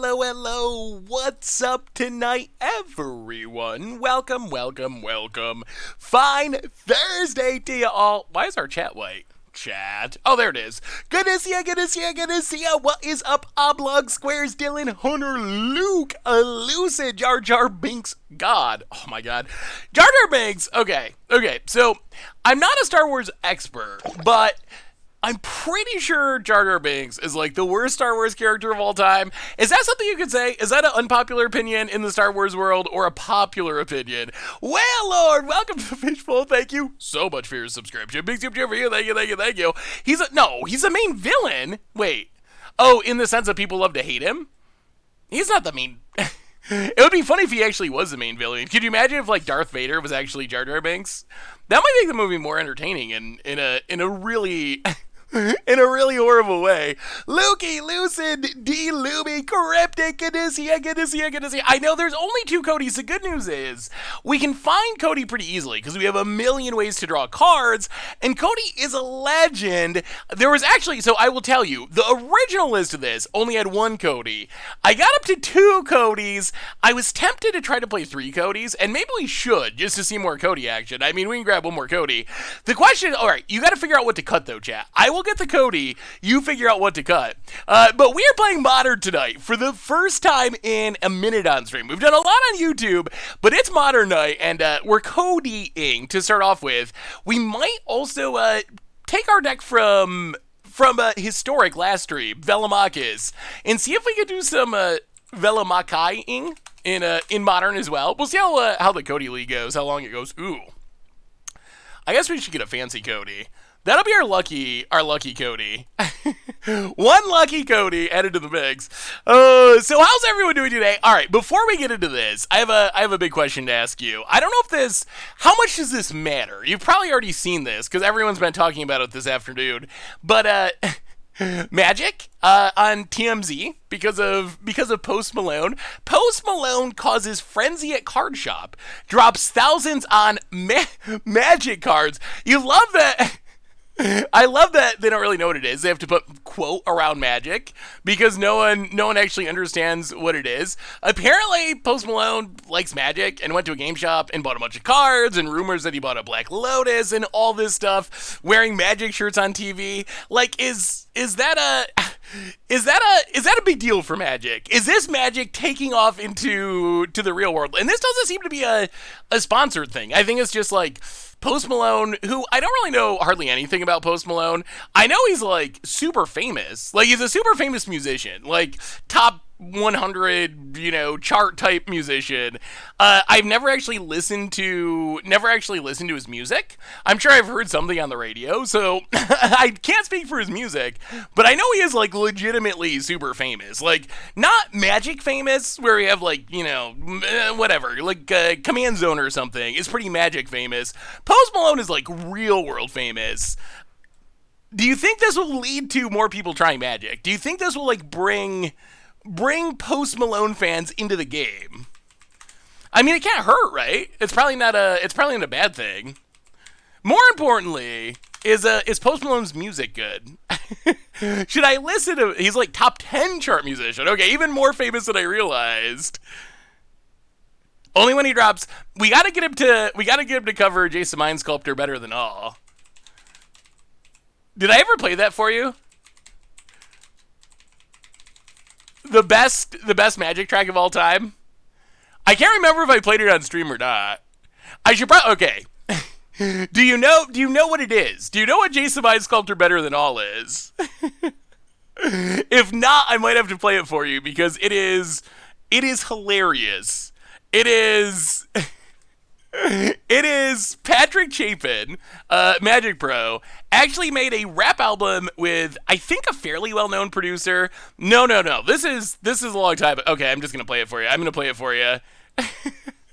hello. What's up tonight, everyone? Welcome. Fine Thursday to you all. Why is our chat white? Chat. Oh, there it is. Good to see ya. What is up, Oblog Squares, Dylan, Hunter, Luke, Elucid, Jar Jar Binks, God. Oh my God. Jar Jar Binks. Okay. So, I'm not a Star Wars expert, but I'm pretty sure Jar Jar Binks is like the worst Star Wars character of all time. Is that something you could say? Is that an unpopular opinion in the Star Wars world or a popular opinion? Well, Lord, welcome to Fishbowl. Thank you so much for your subscription. Big super for you. Thank you. He's a main villain. Wait. Oh, in the sense that people love to hate him? He's not the main. It would be funny if he actually was the main villain. Could you imagine if like Darth Vader was actually Jar Jar Binks? That might make the movie more entertaining and in a really in a really horrible way. Lukey, Lucid, D. Luby, Cryptic, good to see ya. I know there's only two Codies. The good news is we can find Codie pretty easily because we have a million ways to draw cards, and Codie is a legend. There was actually, so I will tell you, the original list of this only had one Codie. I got up to two Codies. I was tempted to try to play three Codies, and maybe we should, just to see more Codie action. I mean, we can grab one more Codie. The question, alright, you gotta figure out what to cut though, chat. I will get the Codie, you figure out what to cut. But we are playing Modern tonight for the first time in a minute on stream. We've done a lot on YouTube, but it's Modern night, and we're Codieing to start off with. We might also take our deck from historic last stream, Velomachus, and see if we could do some Velomachus-ing in Modern as well. We'll see how the Codie League goes, how long it goes. Ooh. I guess we should get a fancy Codie. That'll be our lucky Codie. One lucky Codie added to the mix. So how's everyone doing today? All right, before we get into this, I have a big question to ask you. I don't know if how much does this matter? You've probably already seen this because everyone's been talking about it this afternoon. But Magic on TMZ because of Post Malone. Post Malone causes frenzy at card shop, drops thousands on Magic cards. You love that. I love that they don't really know what it is. They have to put quote around Magic because no one actually understands what it is. Apparently, Post Malone likes Magic and went to a game shop and bought a bunch of cards and rumors that he bought a Black Lotus and all this stuff, wearing Magic shirts on TV. Like, is that a big deal for Magic? Is this Magic taking off into the real world? And this doesn't seem to be a sponsored thing. I think it's just like Post Malone, who I don't really know hardly anything about Post Malone. I know he's like super famous. Like he's a super famous musician, like top 100, chart type musician. I've never actually listened to his music. I'm sure I've heard something on the radio, so I can't speak for his music, but I know he is like legitimately super famous. Like not Magic famous, where we have like, whatever, like Command Zone or something is pretty Magic famous. Post Malone is like real world famous. Do you think this will lead to more people trying Magic? Do you think this will like bring Post Malone fans into the game? I mean, it can't hurt, right? It's probably not a bad thing. More importantly, is Post Malone's music good? Should I listen to? He's like top 10 chart musician. Okay, even more famous than I realized. Only when he drops. We gotta get him to cover Jason Mind Sculptor Better Than All. Did I ever play that for you? The best Magic track of all time? I can't remember if I played it on stream or not. I should probably... Okay. Do you know what it is? Do you know what Jason Mind Sculptor Better Than All is? If not, I might have to play it for you because it is hilarious. It is Patrick Chapin, Magic Pro, actually made a rap album with, I think, a fairly well-known producer. No. This is a long time. Okay, I'm just going to play it for you. I'm going to play it for you.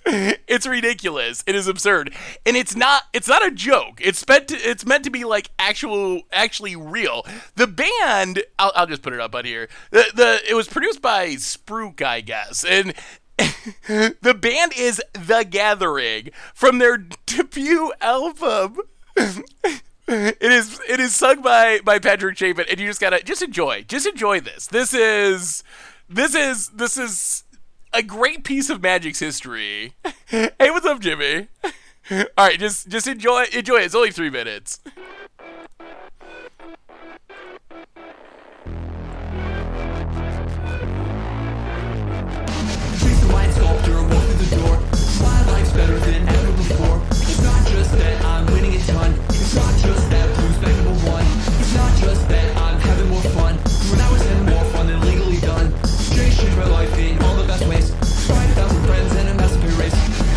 It's ridiculous. It is absurd. And it's not a joke. It's meant to be like actually real. The band, I'll just put it up on here. It was produced by Spruik, I guess. And the band is The Gathering from their debut album. It is sung by Patrick Chapin, and you just enjoy this. This is This is a great piece of Magic's history. Hey, what's up, Jimmy? All right, just enjoy it. It's only 3 minutes. Jason White sculptor, walk through the door. My life's better than ever before. It's not just that I'm winning a ton. It's not just that Blue's back #1. It's not just that I'm having more fun. When I was having more fun than legally done. Jay changed my life in all the best ways. 5,000 friends and a massive pay raise.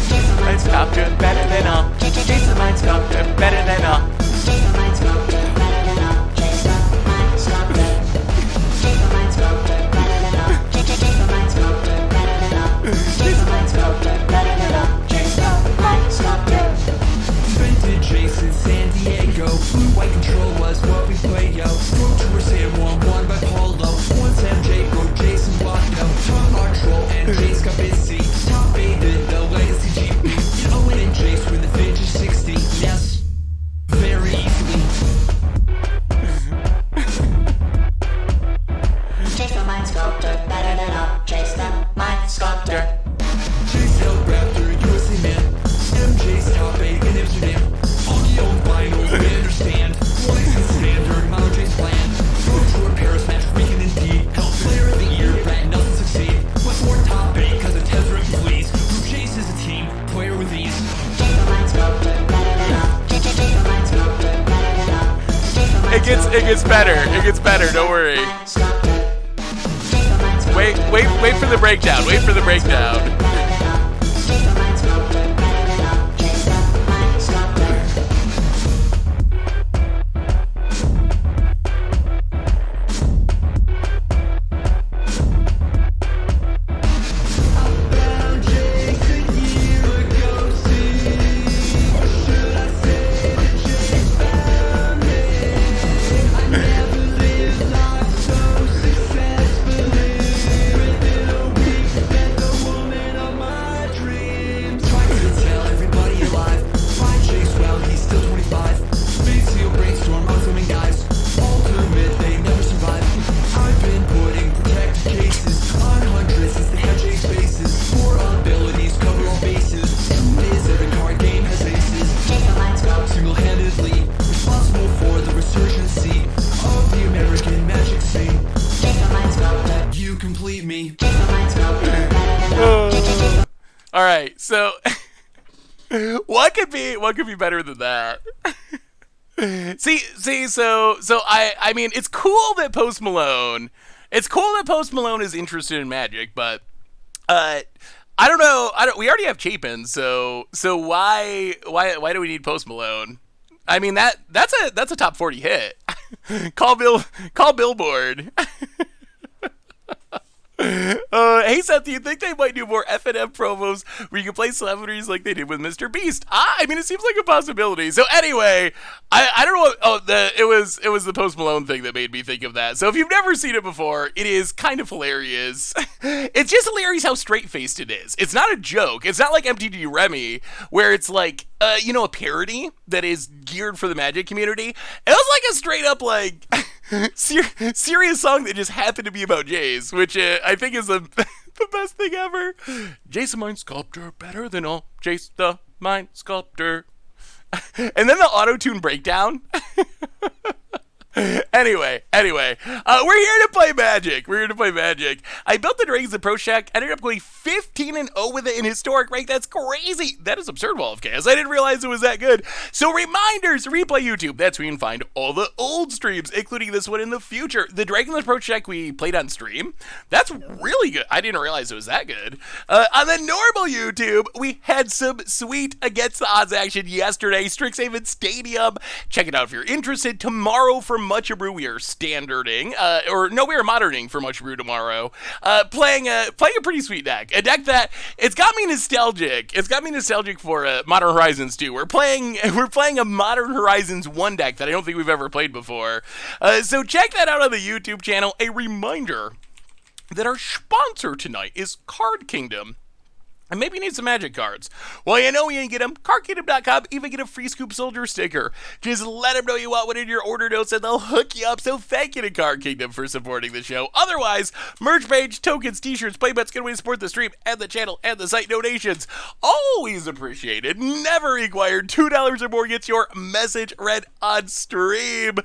Jason White sculptor, better than all. Jason White sculptor, better than all. Jason White sculptor, better than all. Jason White sculptor. Jason White sculptor, better than all. Jason White sculptor, better than all. Jason White sculptor, better than all. Jason White sculptor. Invented Jason San Diego. Blue white control was what we play, yo. Go Tour San Juan, won by Polo. Once MJ wrote Jason Wacko. Tom Martrol and Jace got busy. Top 8 in the legacy GP. You know it and Jace win the finish 60. Yes, very easily. Jason White sculptor, better than all. Jason White sculptor. Chase held Raptor, USA man. MJ's top 8 in Amsterdam. Augie owned vinyl, we understand. License standard, Mono J's plan. Go Tour Paris match, weekend indeed. Help player of the year, Brad Nelson succeed. What's more top 8, cause of Tezra please. Who Chase is a team, player with ease. Jason White sculptor, better than all. Jason White sculptor, better than all. Jason White It gets better. It gets better. Don't worry. sculptor. Jason White sculptor. Wait for the breakdown. Wait for the breakdown. Jason White sculptor, better than all. Jason White sculptor. Found Jace a year ago, see. Or should I say that Jace found me? I never lived life so successfully. Within a week, met the woman of my dreams. Trying to tell everybody alive. Find Jace, well, he's still 25. Big seal brainstorm on swimming guys. Ultimate, they never survive. I've been putting protected cases on hundreds since they had Jace faces. Four abilities cover all bases. True is every card game has aces. Jason White sculptor. Single-handedly responsible for the resurgency of the American magic scene. Jason White sculptor. You complete me. Jason White sculptor, better than all. Jason All right. So, what could be better than that? See. So I mean, it's cool that Post Malone. It's cool that Post Malone is interested in Magic, but I don't know. We already have Chapin, so why do we need Post Malone? I mean that's a top 40 hit. Call Billboard. Hey Seth, do you think they might do more FNM promos where you can play celebrities like they did with Mr. Beast? I mean, it seems like a possibility. So anyway, I don't know. It was the Post Malone thing that made me think of that. So if you've never seen it before, it is kind of hilarious. It's just hilarious how straight-faced it is. It's not a joke. It's not like MTG Remy where it's like a parody that is geared for the Magic community. It was like a straight up like serious song that just happened to be about Jace, which I think is the best thing ever. Jason Mind Sculptor, better than all. Jace the Mind Sculptor. And then the auto-tune breakdown. Anyway, we're here to play Magic. I built the Dragons Approach deck, ended up going 15-0 with it in historic rank. That's crazy. That is absurd, Wall of Chaos. I didn't realize it was that good. So reminders, replay YouTube. That's where you can find all the old streams, including this one in the future. The Dragons Approach deck we played on stream, that's really good. I didn't realize it was that good. On the normal YouTube, we had some sweet Against the Odds action yesterday. Strixhaven Stadium. Check it out if you're interested. Tomorrow for Much Brew, we are standarding, we are moderning for Much Brew tomorrow. Playing a pretty sweet deck. A deck that it's got me nostalgic. It's got me nostalgic for Modern Horizons 2. We're playing a Modern Horizons 1 deck that I don't think we've ever played before. So check that out on the YouTube channel. A reminder that our sponsor tonight is Card Kingdom. And maybe you need some magic cards. Well, you know you can get them. CardKingdom.com, even get a free Scoop Soldier sticker. Just let them know you want one in your order notes and they'll hook you up. So thank you to Card Kingdom for supporting the show. Otherwise, merch page, tokens, t-shirts, playbets, good way to support the stream and the channel and the site. Donations, always appreciated. Never required. $2 or more gets your message read on stream.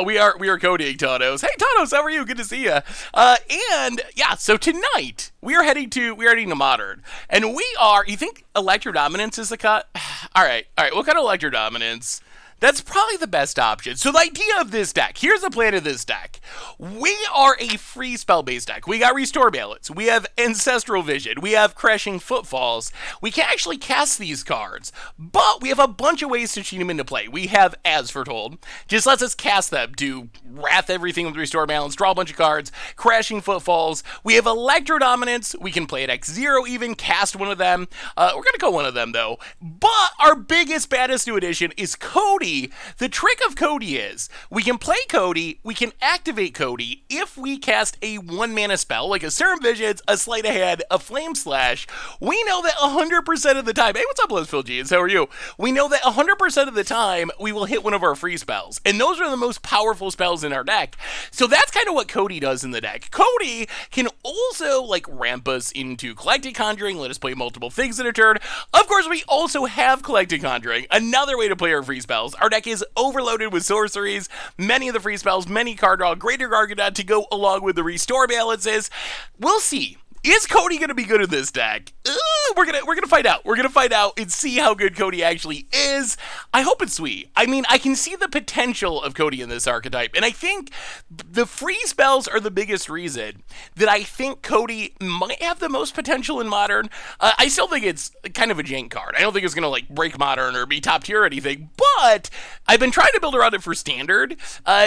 We are Codie, Tanos. Hey, Tanos, how are you? Good to see you. And yeah, so tonight we are heading to Modern. And we are, you think Electro Dominance is the cut? All right, we'll cut Electro Dominance. That's probably the best option. So the idea of this deck, here's the plan of this deck. We are a free spell-based deck. We got Restore Balance. We have Ancestral Vision. We have Crashing Footfalls. We can actually cast these cards, but we have a bunch of ways to cheat them into play. We have As Foretold. Just lets us cast them to wrath everything with Restore Balance, draw a bunch of cards, Crashing Footfalls. We have Electro Dominance. We can play at X0 even, cast one of them. We're going to go one of them, though. But our biggest, baddest new addition is Codie. The trick of Codie is, we can play Codie, we can activate Codie if we cast a 1-mana spell, like a Serum Visions, a Sleight of Hand, a Flame Slash. We know that 100% of the time, hey, what's up, Blissful Jeans, how are you? We know that 100% of the time, we will hit one of our free spells, and those are the most powerful spells in our deck. So that's kind of what Codie does in the deck. Codie can also, like, ramp us into Collected Conjuring, let us play multiple things in a turn. Of course, we also have Collected Conjuring, another way to play our free spells. Our deck is overloaded with sorceries, many of the free spells, many card draw, Greater Gargadon to go along with the Restore Balances. We'll see. Is Codie going to be good in this deck? We're gonna find out. We're gonna find out and see how good Codie actually is. I hope it's sweet. I mean, I can see the potential of Codie in this archetype, and I think the free spells are the biggest reason that I think Codie might have the most potential in Modern. I still think it's kind of a jank card. I don't think it's gonna like break Modern or be top tier or anything, but I've been trying to build around it for Standard,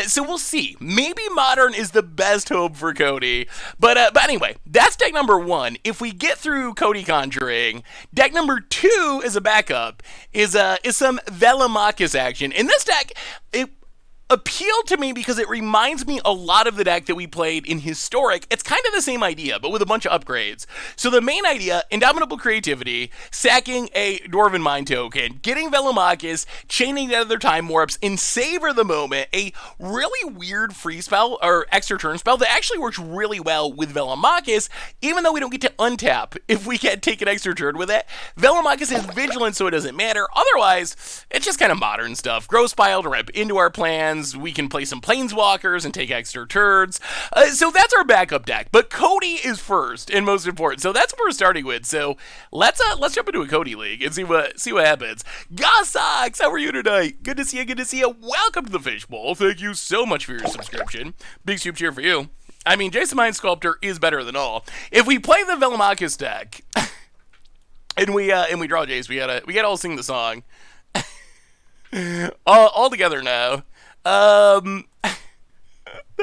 so we'll see. Maybe Modern is the best hope for Codie, but anyway, that's deck number one. If we get through Codie Conjuring, deck number two as a backup is some Velomachus action. In this deck, it appealed to me because it reminds me a lot of the deck that we played in Historic. It's kind of the same idea, but with a bunch of upgrades. So the main idea, Indomitable Creativity, sacking a Dwarven Mind token, getting Velomachus, chaining the other Time Warps, and Savor the Moment, a really weird free spell, or extra turn spell, that actually works really well with Velomachus, even though we don't get to untap if we can't take an extra turn with it. Velomachus is vigilant, so it doesn't matter. Otherwise, it's just kind of modern stuff. Gross Pile to ramp into our plans. We can play some Planeswalkers and take extra turns. So that's our backup deck. But Codie is first and most important. So that's what we're starting with. So let's jump into a Codie league and see what happens. Gosox, how are you tonight? Good to see you. Good to see you. Welcome to the Fishbowl. Thank you so much for your subscription. Big soup cheer for you. I mean, Jason Mind Sculptor is better than all. If we play the Velomachus deck and we draw Jace, we gotta all sing the song all together now. The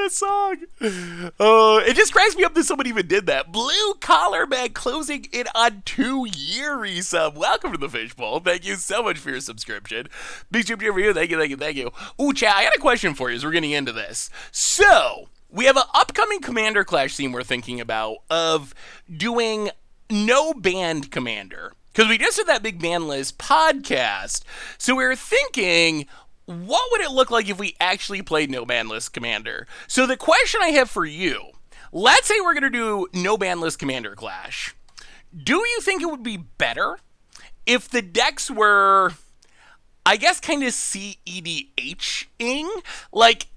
song. It just cracks me up that someone even did that. Blue Collar Man closing in on 2-year resub. Welcome to the Fishbowl. Thank you so much for your subscription. Big super for you. Thank you. Ooh, chat, I got a question for you as we're getting into this. So, we have an upcoming Commander Clash theme we're thinking about of doing no banned Commander. Because we just did that big ban list podcast. So we were thinking, what would it look like if we actually played no ban list Commander? So the question I have for you, let's say we're going to do no ban list Commander Clash. Do you think it would be better if the decks were, I guess, kind of CEDH-ing? Like,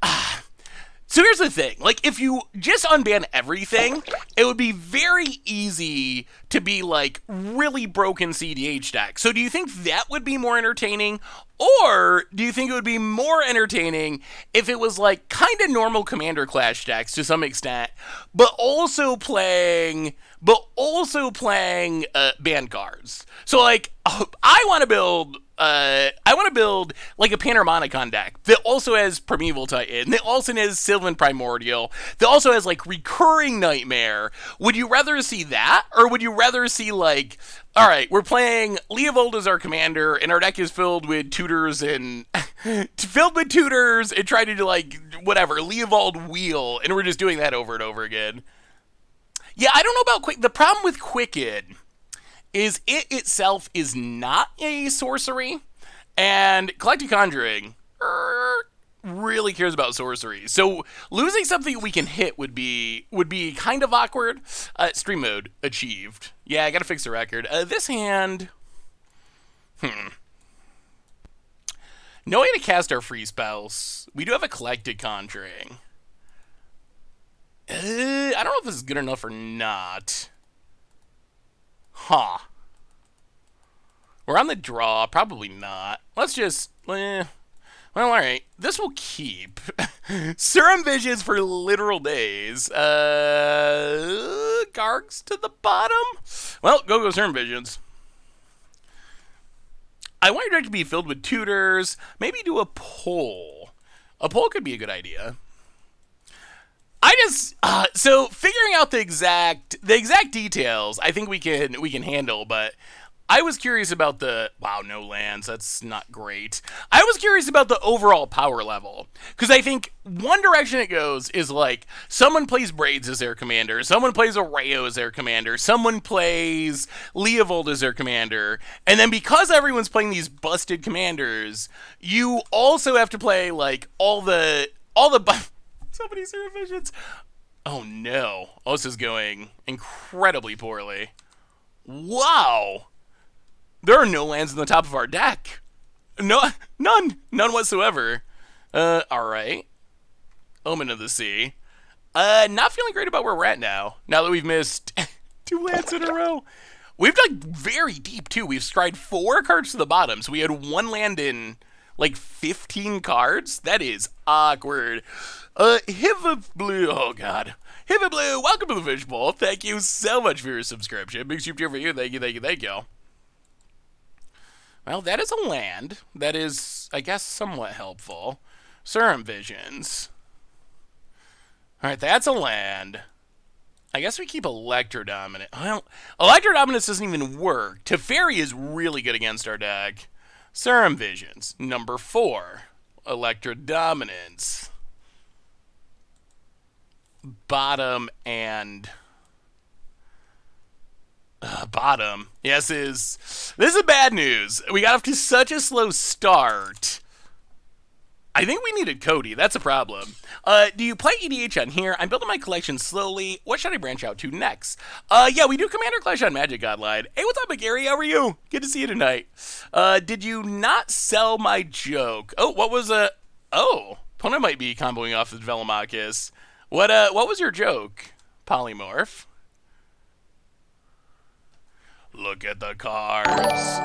so here's the thing, like, if you just unban everything, it would be very easy to be, like, really broken CDH deck. So do you think that would be more entertaining? Or do you think it would be more entertaining if it was, like, kind of normal Commander Clash decks to some extent, but also playing ban cards? So, like, I want to build like a Panharmonicon deck that also has Primeval Titan, that also has Sylvan Primordial, that also has like Recurring Nightmare. Would you rather see that, or would you rather see like, all right, we're playing Leovold as our commander, and our deck is filled with tutors and and trying to do like whatever Leovold Wheel, and we're just doing that over and over again. Yeah, I don't know about Quick. The problem with Quicken is it itself is not a sorcery, and Collected Conjuring really cares about sorcery. So losing something we can hit would be kind of awkward. Stream mode achieved. Yeah, I gotta fix the record. This hand. No way to cast our free spells. We do have a Collected Conjuring. I don't know if this is good enough or not. Huh. We're on the draw. Probably not. Let's just... well, alright. This will keep. Serum Visions for literal days. Gargs to the bottom? Well, go Serum Visions. I want your deck to be filled with tutors. Maybe do a poll. A poll could be a good idea. So figuring out the exact details, I think we can handle, but I was curious about no lands, that's not great. I was curious about the overall power level, because I think one direction it goes is like, someone plays Braids as their commander, someone plays Arreo as their commander, someone plays Leovold as their commander, and then because everyone's playing these busted commanders, you also have to play like all the somebody's Serum Visions. Oh no. This is going incredibly poorly. Wow. There are no lands in the top of our deck. No, none whatsoever. Alright. Omen of the Sea. Not feeling great about where we're at now. Now that we've missed 2 lands in a row. We've dug very deep, too. We've scryed 4 cards to the bottom, so we had 1 land in, like, 15 cards? That is awkward. Hiva Blue, oh god. Hiva Blue, welcome to the Fishbowl. Thank you so much for your subscription. Big soup cheer for you. Thank you. Well, that is a land. That is, I guess, somewhat helpful. Serum Visions. Alright, that's a land. I guess we keep Electrodominant. Well, Electrodominance doesn't even work. Teferi is really good against our deck. Serum Visions. Number 4. Electrodominance. Bottom and... bottom. Yes, this is bad news. We got off to such a slow start. I think we needed Codie. That's a problem. Do you play EDH on here? I'm building my collection slowly. What should I branch out to next? Yeah, we do Commander Clash on Magic Godlight. Hey, what's up, McGarry? How are you? Good to see you tonight. Did you not sell my joke? Oh, what was a... Oh, opponent might be comboing off with Velomachus. What was your joke? Polymorph. Look at the cards.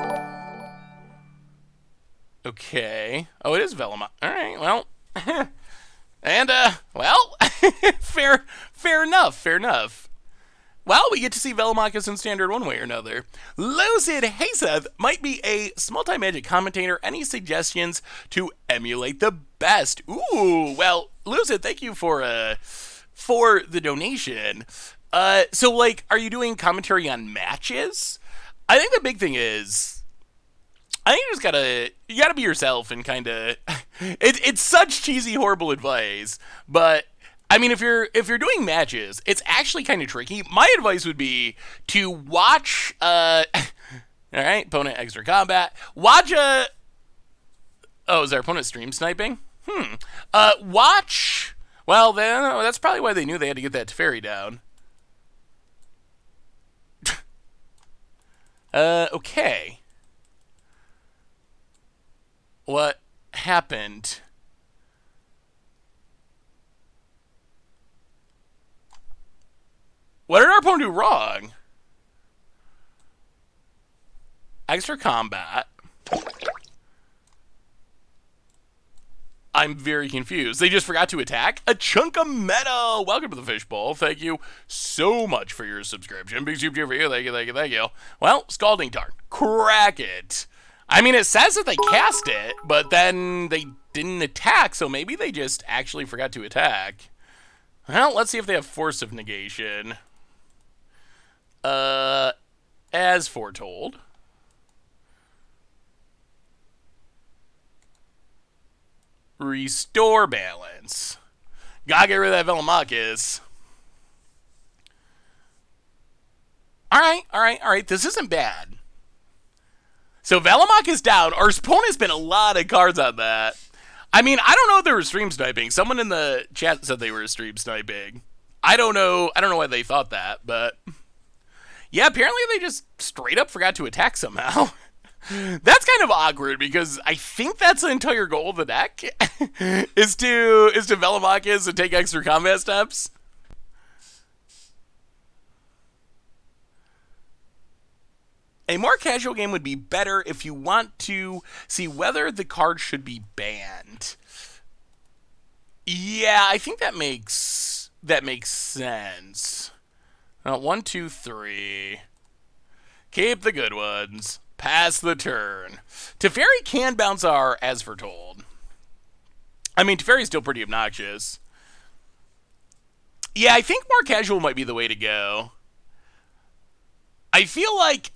Okay. Oh, it is Velomachus. All right, well. And, well, fair enough. Well, we get to see Velomachus in Standard one way or another. Lucid Haseth might be a small-time Magic commentator. Any suggestions to emulate the best? Ooh, well, Lucid, thank you for the donation. So, like, are you doing commentary on matches? I think the big thing is, I think you gotta be yourself and kind of, it's such cheesy, horrible advice, but I mean, if you're doing matches, it's actually kind of tricky. My advice would be to watch, all right, opponent extra combat, watch is our opponent stream sniping? Watch, well then, that's probably why they knew they had to get that Teferi down. Okay. What happened? What did our opponent do wrong? Extra combat. I'm very confused. They just forgot to attack? A chunk of metal! Welcome to the Fishbowl. Thank you so much for your subscription. Big soup cheer for you. Thank you. Well, Scalding Tarn. Crack it. I mean, it says that they cast it, but then they didn't attack, so maybe they just actually forgot to attack. Well, let's see if they have Force of Negation. As foretold. Restore balance. Gotta get rid of that Velomachus. Alright. This isn't bad. So Velomachus is down. Our opponent spent a lot of cards on that. I mean, I don't know if they were stream sniping. Someone in the chat said they were stream sniping. I don't know why they thought that, but yeah, apparently they just straight up forgot to attack somehow. That's kind of awkward because I think that's the entire goal of the deck is to Velomachus and take extra combat steps. A more casual game would be better if you want to see whether the card should be banned. Yeah, I think that makes sense. 1, 2, 3. Keep the good ones. Pass the turn. Teferi can bounce our as foretold. I mean, Teferi's still pretty obnoxious. Yeah, I think more casual might be the way to go. I feel like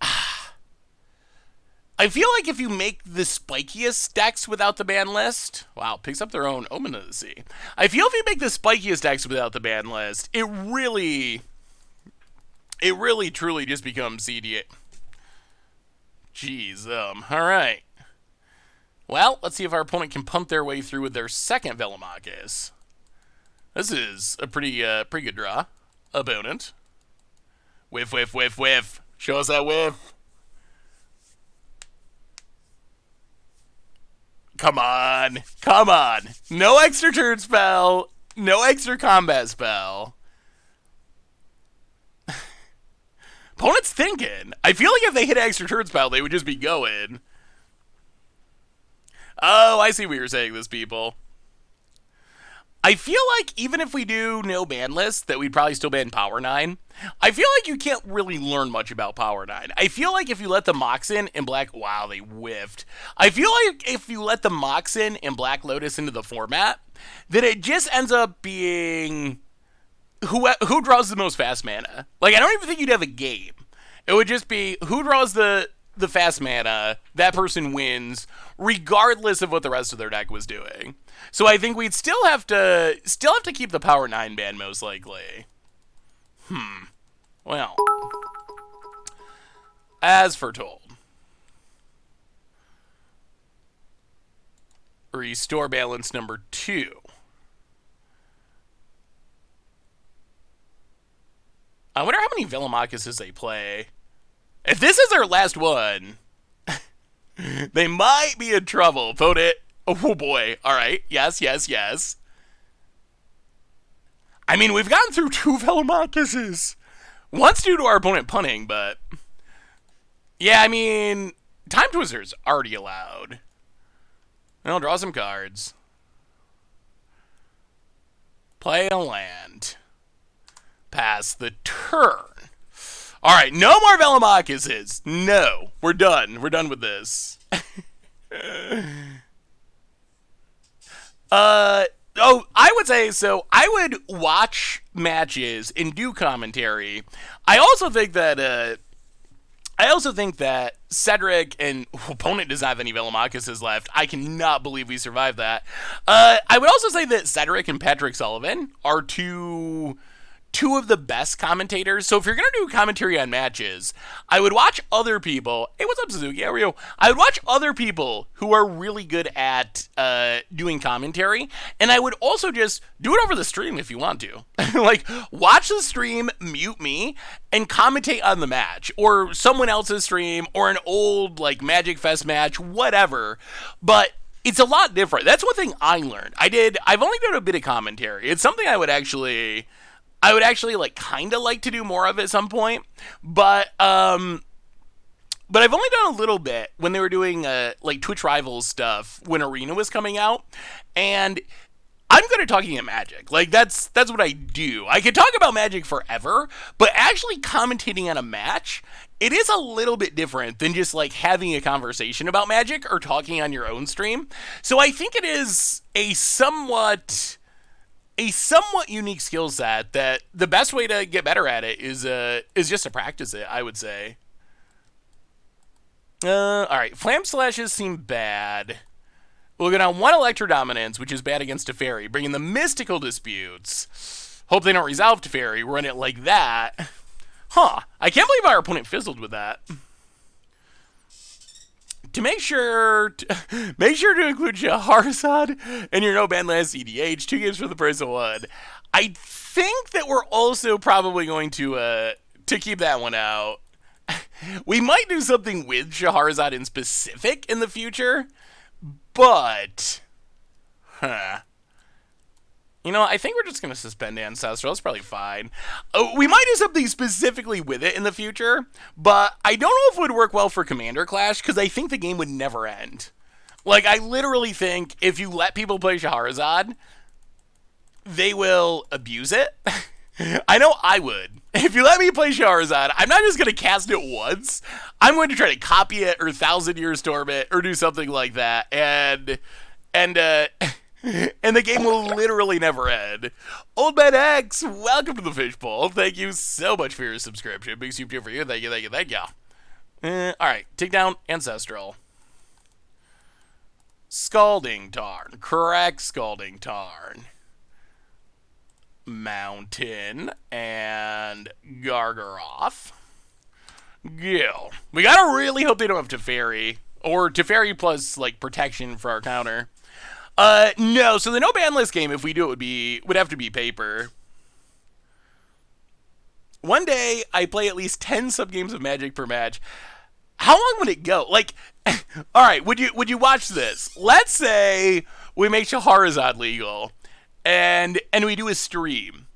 if you make the spikiest decks without the ban list, wow, picks up their own Omen of the Sea. I feel if you make the spikiest decks without the ban list, it really truly just becomes CDA. Jeez, alright. Well, let's see if our opponent can punt their way through with their second Velomachus. This is a pretty good draw. Opponent. Whiff, whiff, whiff, whiff. Show us that whiff. Come on. No extra turn spell. No extra combat spell. Opponent's thinking. I feel like if they hit an extra turn spell, they would just be going. Oh, I see what you're saying, this people. I feel like even if we do no ban list, that we'd probably still ban Power 9. I feel like you can't really learn much about Power 9. I feel like if you let the Mox in Black... Wow, they whiffed. I feel like if you let the Mox in Black Lotus into the format, then it just ends up being... Who draws the most fast mana? Like, I don't even think you'd have a game. It would just be who draws the fast mana, that person wins, regardless of what the rest of their deck was doing. So I think we'd still have to keep the Power 9 ban most likely. Well, as foretold. Restore balance number 2. I wonder how many Velomachuses they play. If this is their last one, they might be in trouble. Vote it. Oh boy. All right. Yes. I mean, we've gotten through 2 Velomachuses. One's due to our opponent punting, but... Yeah, I mean... Time Twister's already allowed. I'll draw some cards. Play a land. Pass the turn. Alright, no more Velomachuses. No. We're done. We're done with this. I would say, so I would watch matches and do commentary. I also think that Cedric and opponent does not have any Velomachuses left. I cannot believe we survived that. I would also say that Cedric and Patrick Sullivan are two of the best commentators. So if you're going to do commentary on matches, I would watch other people. Hey, what's up, Suzuki? How are you? I would watch other people who are really good at doing commentary. And I would also just do it over the stream if you want to. Like, watch the stream, mute me, and commentate on the match. Or someone else's stream, or an old, like, Magic Fest match, whatever. But it's a lot different. That's one thing I learned. I've only done a bit of commentary. It's something I would actually like kind of like to do more of at some point, but I've only done a little bit when they were doing like Twitch Rivals stuff when Arena was coming out, and I'm good at talking at Magic. Like that's what I do. I could talk about Magic forever, but actually commentating on a match, it is a little bit different than just like having a conversation about Magic or talking on your own stream. So I think it is a somewhat unique skill set that the best way to get better at it is just to practice it, I would say. Alright, Flame Slashes seem bad. We'll go down 1 Electro Dominance, which is bad against Teferi, bringing the Mystical Disputes. Hope they don't resolve Teferi, run it like that. Huh. I can't believe our opponent fizzled with that. To make sure to include Shahrazad in your no ban list EDH, 2 games for the price of 1. I think that we're also probably going to keep that one out. We might do something with Shahrazad in specific in the future, but you know, I think we're just going to suspend Ancestral. That's probably fine. We might do something specifically with it in the future, but I don't know if it would work well for Commander Clash, because I think the game would never end. Like, I literally think if you let people play Shahrazad, they will abuse it. I know I would. If you let me play Shahrazad, I'm not just going to cast it once. I'm going to try to copy it or 1,000 Year Storm it or do something like that. And the game will literally never end. Old Man X, welcome to the Fishbowl. Thank you so much for your subscription. Big soup for you. Thank you, thank you, thank you. Alright, take down Ancestral. Scalding Tarn. Correct, Scalding Tarn. Mountain and Gargaroth. Gil. We gotta really hope they don't have Teferi. Or Teferi plus, like, protection for our counter. No, so the no ban list game, if we do it, would have to be paper. One day, I play at least 10 sub-games of Magic per match. How long would it go? Like, alright, would you watch this? Let's say we make Shahrazad legal, and we do a stream.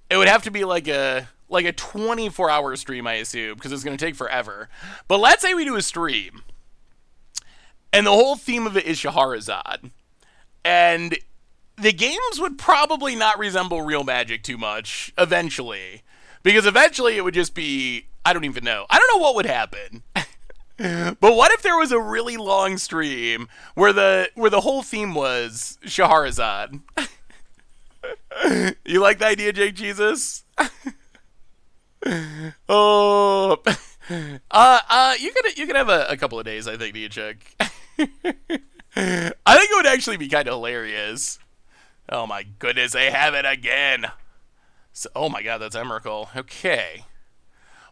It would have to be like a 24-hour stream, I assume, because it's going to take forever. But let's say we do a stream, and the whole theme of it is Shahrazad. And the games would probably not resemble real Magic too much, eventually. Because eventually it would just be, I don't even know. I don't know what would happen. But what if there was a really long stream where the whole theme was Shahrazad? You like the idea, Jake Jesus? Oh. You could have a couple of days, I think, to check. I think it would actually be kind of hilarious. Oh my goodness, they have it again. So, oh my god, that's Emrakul. Okay.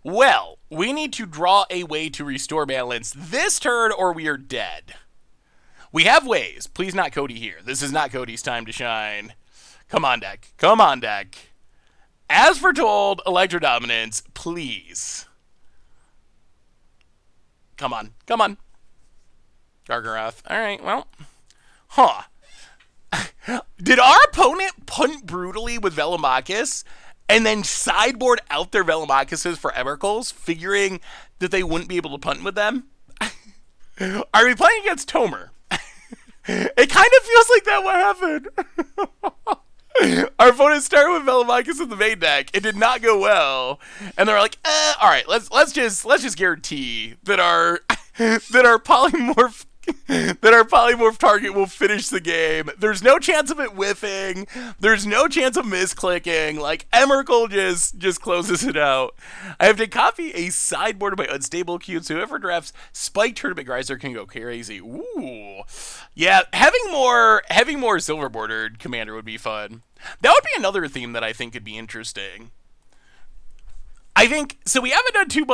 Well, we need to draw a way to restore balance this turn or we are dead. We have ways. Please not Codie here. This is not Codie's time to shine. Come on, deck. Come on, deck. As foretold, Electro Dominance, please. Come on. Come on. Gargaroth. Alright, well. Huh. Did our opponent punt brutally with Velomachus and then sideboard out their Velomachuses for Emrakuls, figuring that they wouldn't be able to punt with them? Are we playing against Tomer? It kind of feels like that what happened. Our opponent started with Velomachus in the main deck. It did not go well. And they're like, all right, let's just guarantee that our polymorph target will finish the game. There's no chance of it whiffing. There's no chance of misclicking. Like, Emrakul just closes it out. I have to copy a sideboard of my unstable cube, so whoever drafts Spike Tournament Geyser can go crazy. Ooh. Yeah, having more silver bordered commander would be fun. That would be another theme that I think could be interesting. I think, so we haven't done too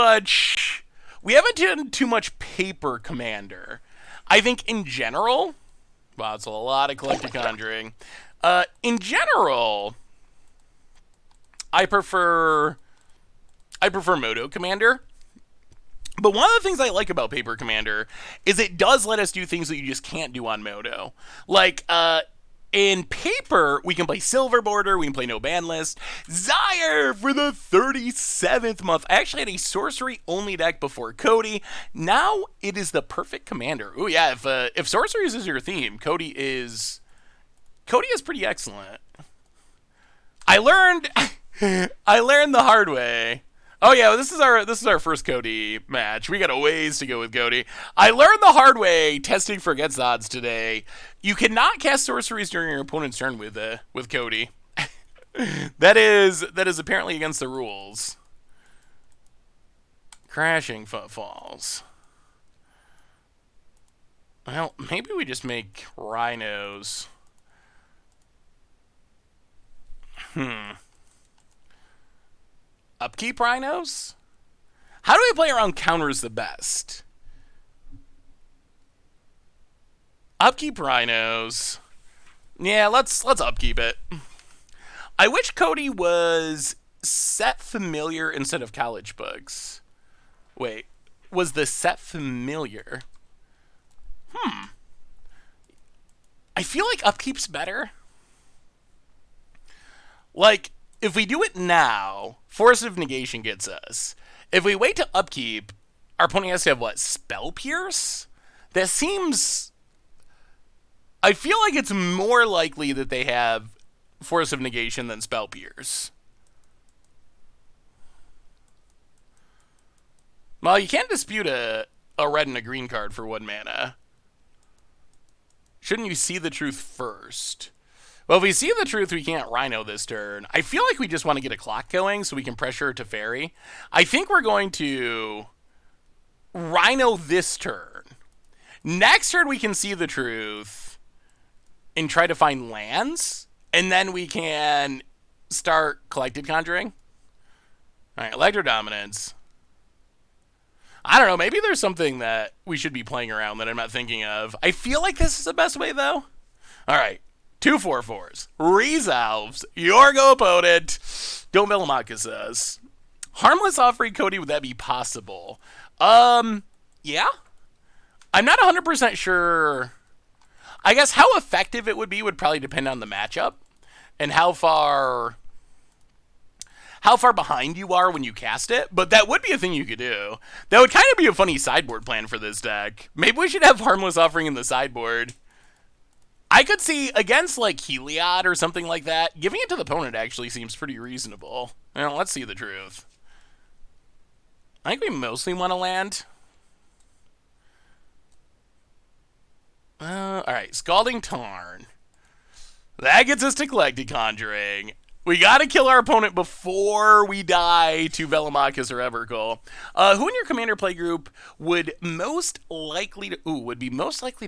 much paper commander. I think in general, wow, it's a lot of collected Conjuring. In general, I prefer Moto Commander. But one of the things I like about Paper Commander is it does let us do things that you just can't do on Moto. Like, in Paper, we can play Silver Border, we can play No Ban List. Zyre for the 37th month. I actually had a sorcery-only deck before Codie. Now it is the perfect commander. Ooh, yeah, if sorceries is your theme, Codie is pretty excellent. I learned the hard way. Oh yeah, well, this is our first Codie match. We got a ways to go with Codie. I learned the hard way testing for Against Odds today. You cannot cast sorceries during your opponent's turn with Codie. that is apparently against the rules. Crashing Footfalls. Well, maybe we just make rhinos. upkeep rhinos? How do we play around counters the best? Upkeep rhinos. Yeah, let's upkeep it. I wish Codie was set familiar instead of college books. Wait, was the set familiar? I feel like upkeep's better. Like, if we do it now, Force of Negation gets us. If we wait to upkeep, our opponent has to have, what, Spell Pierce? That seems... I feel like it's more likely that they have Force of Negation than Spell Pierce. Well, you can't dispute a red and a green card for 1 mana. Shouldn't you see the truth first? Well, if we see the truth, we can't Rhino this turn. I feel like we just want to get a clock going so we can pressure to Fairy. I think we're going to Rhino this turn. Next turn, we can see the truth and try to find lands. And then we can start Collected Conjuring. All right, Electro Dominance. I don't know, maybe there's something that we should be playing around that I'm not thinking of. I feel like this is the best way, though. All right, 2 4/4s. Resolves. Your go opponent. Don't Velomachus us. Harmless offering Codie, would that be possible? Yeah. I'm not 100% sure. I guess how effective it would be would probably depend on the matchup and how far behind you are when you cast it, but that would be a thing you could do. That would kind of be a funny sideboard plan for this deck. Maybe we should have Harmless Offering in the sideboard. I could see, against like Heliod or something like that, giving it to the opponent actually seems pretty reasonable. Well, let's see the truth. I think we mostly want to land. Alright, Scalding Tarn. That gets us to Collected Conjuring. We gotta kill our opponent before we die to Velomachus or Emrakul. Who in your commander play group would be most likely to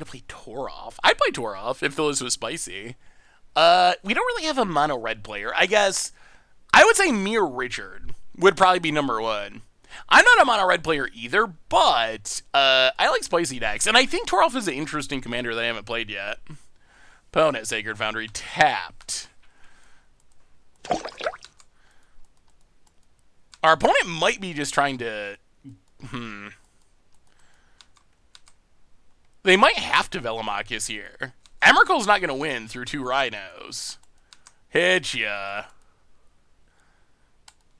play Toroff? I'd play Toroff if the list was spicy. We don't really have a mono red player. I guess I would say Mir Richard would probably be number 1. I'm not a mono red player either, but I like spicy decks, and I think Toroff is an interesting commander that I haven't played yet. Opponent, Sacred Foundry, tapped. Our opponent might be just trying to... They might have to Velomachus here. Emrakul's not going to win through 2 Rhinos. Hit ya.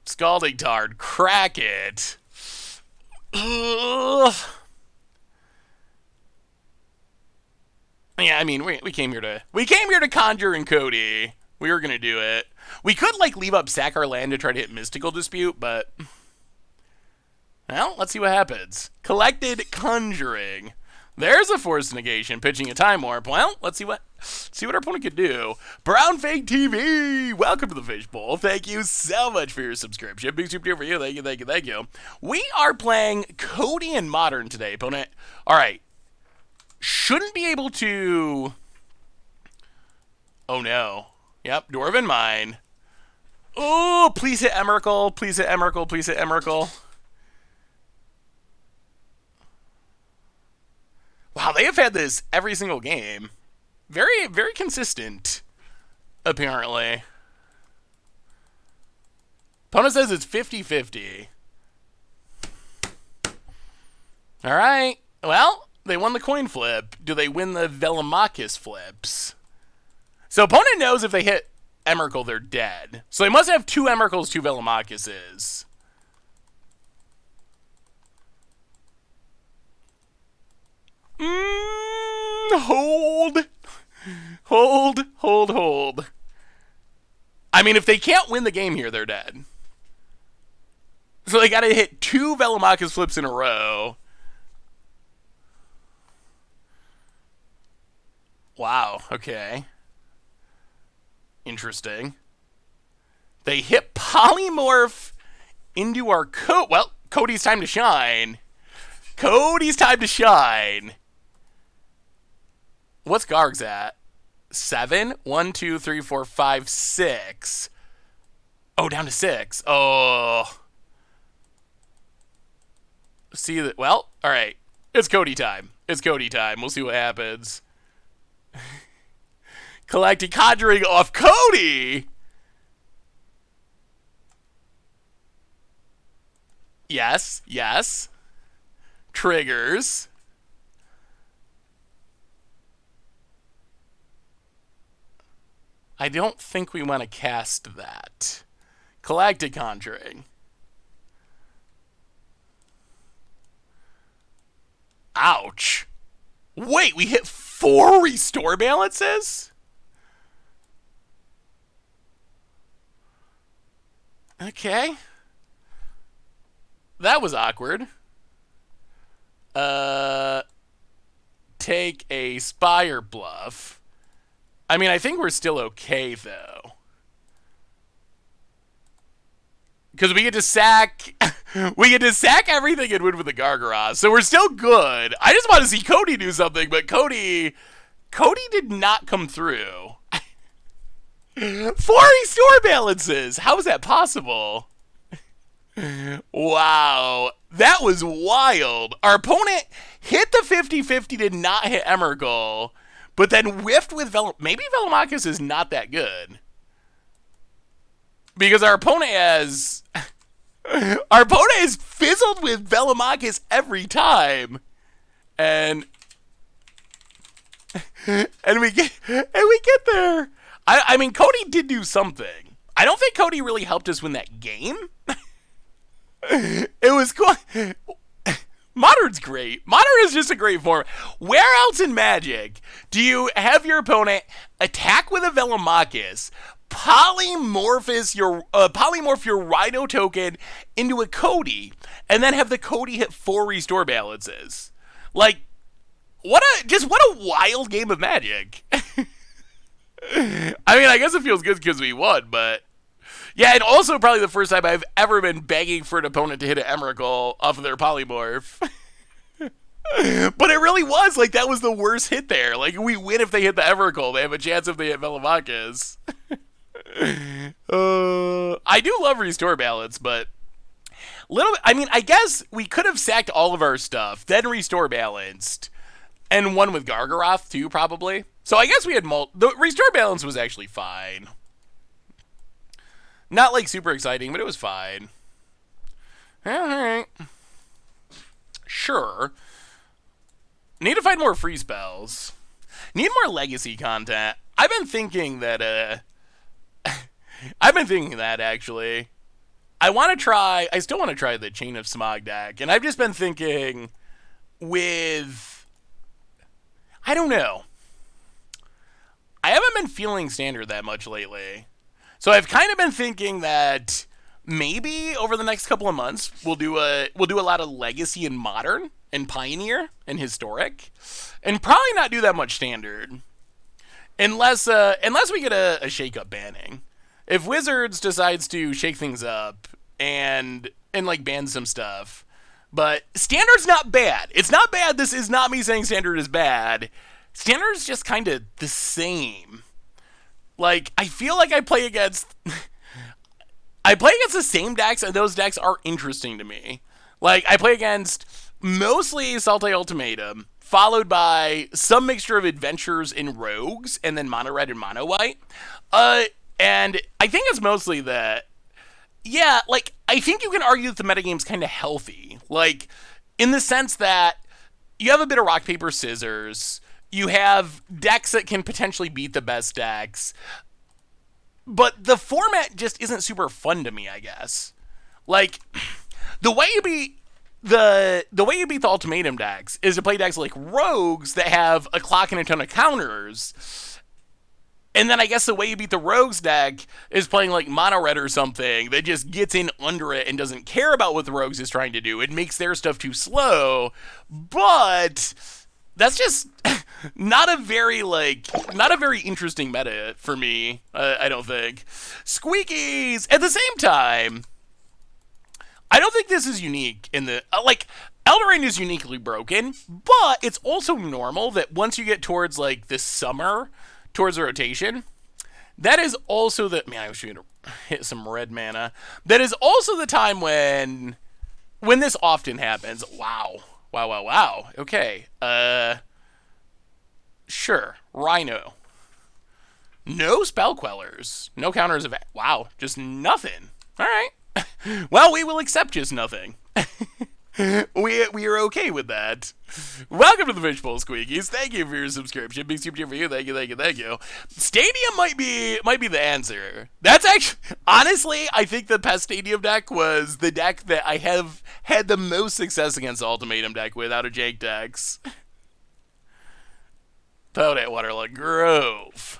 Scalding Tard, crack it. Ugh. Yeah, I mean, we came here to conjure and Codie. We were gonna do it. We could like leave up sack our land to try to hit Mystical Dispute, but well, let's see what happens. Collected Conjuring. There's a Force Negation pitching a Time Warp. Well, let's see what our opponent could do. Brown Fake TV, welcome to the Fishbowl. Thank you so much for your subscription. Big super deal for you. Thank you. We are playing Codie in Modern today, opponent. All right, shouldn't be able to. Oh no. Yep, Dwarven Mine. Oh, please hit Emrakul. Please hit Emrakul. Please hit Emrakul. Wow, they have had this every single game. Very, very consistent, apparently. Opponent says it's 50-50. All right. Well, they won the coin flip. Do they win the Velomachus flips? So opponent knows if they hit Emrakul, they're dead. So they must have 2 Emrakuls, 2 Velomachuses. Hold. I mean, if they can't win the game here, they're dead. So they gotta hit 2 Velomachus flips in a row. Wow, okay. Interesting. They hit Polymorph into our coat. Well, Codie's time to shine. Codie's time to shine. What's Garg's at? 7? 1, 2, 3, 4, 5, 6. Oh, down to 6. Oh. see that. Well, all right. It's Codie time. It's Codie time. We'll see what happens. Collecting Conjuring off Codie. Yes, yes. Triggers. I don't think we want to cast that. Collecting Conjuring. Ouch. Wait, we hit 4 restore balances? Okay. That was awkward. Take a Spire Bluff. I mean, I think we're still okay, though. Because we get to sack... we get to sack everything and win with the Gargaroth. So we're still good. I just want to see Codie do something, but Codie did not come through. 4 restore balances! How is that possible? Wow. That was wild. Our opponent hit the 50-50, did not hit Emrakul, but then whiffed with maybe Velomachus is not that good. Because our opponent has... our opponent is fizzled with Velomachus every time. And we get there. I mean, Codie did do something. I don't think Codie really helped us win that game. It was cool. Modern's great. Modern is just a great form. Where else in Magic do you have your opponent attack with a Velomachus, polymorph your Rhino token into a Codie, and then have the Codie hit 4 restore balances? Like, what a wild game of Magic. I mean, I guess it feels good because we won, but yeah, and also probably the first time I've ever been begging for an opponent to hit an Emrakul off of their Polymorph. But it really was, like, that was the worst hit there. Like, we win if they hit the Emrakul. They have a chance if they hit Velomachus. I do love restore balance, but I mean, I guess we could have sacked all of our stuff, then restore balanced, and won with Gargaroth too, probably. So I guess we had the restore balance was actually fine. Not like super exciting, but it was fine. Alright. Sure. Need to find more free spells. Need more legacy content. I've been thinking that, actually. I still want to try the Chain of Smog deck, and I've just been thinking I don't know. I haven't been feeling standard that much lately. So I've kind of been thinking that maybe over the next couple of months we'll do a lot of legacy and modern and pioneer and historic, and probably not do that much standard, unless we get a shake-up banning. If Wizards decides to shake things up and like ban some stuff, but standard's not bad. It's not bad. This is not me saying standard is bad. Standard's just kind of the same. Like, I feel like I play against the same decks, and those decks are interesting to me. Like, I play against mostly Saltai Ultimatum, followed by some mixture of Adventures and Rogues, and then Mono Red and Mono White. And I think it's mostly that, yeah, like, I think you can argue that the metagame's kind of healthy. Like, in the sense that you have a bit of rock, paper, scissors. You have decks that can potentially beat the best decks. But the format just isn't super fun to me, I guess. Like, the way you beat the ultimatum decks is to play decks like Rogues that have a clock and a ton of counters. And then I guess the way you beat the Rogues deck is playing like Mono Red or something that just gets in under it and doesn't care about what the Rogues is trying to do. It makes their stuff too slow. But that's just not a very interesting meta for me, I don't think. Squeakies! At the same time, I don't think this is unique in the... Eldraine is uniquely broken, but it's also normal that once you get towards, like, this summer, towards the rotation, that is also the... Man, I wish we had hit some red mana. That is also the time when when this often happens. Wow. Wow, wow, wow. Okay. Sure. Rhino. No spell quellers. No counters of. Wow. Just nothing. All right. Well, we will accept just nothing. we are okay with that. Welcome to the Fishbowl Squeakies. Thank you for your subscription. Big super cheer for you. Thank you, thank you, thank you. Stadium might be the answer. That's actually, honestly, I think the Pest Stadium deck was the deck that I have had the most success against the Ultimatum deck with out of Jake decks. Toadette Waterlug Grove.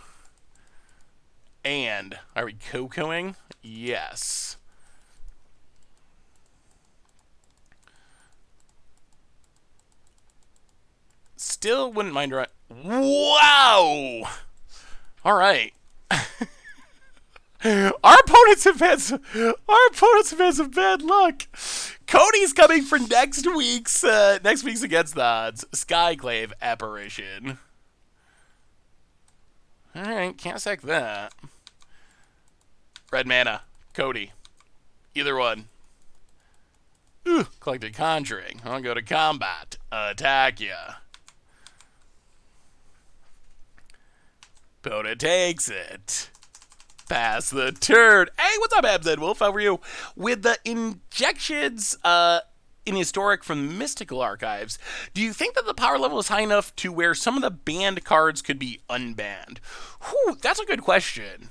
And are we Cocoing? Yes. Still wouldn't mind run. Wow! Alright. Our opponents have had some bad luck. Codie's coming for next week's Against the Odds. Skyclave Apparition. Alright, can't sack that. Red mana. Codie. Either one. Ooh, collected Conjuring. I'll go to combat. Attack ya. Opponent takes it. Pass the turn. Hey, what's up, Abzed Wolf? How are you? With the injections in Historic from Mystical Archives, do you think that the power level is high enough to where some of the banned cards could be unbanned? Whew, that's a good question.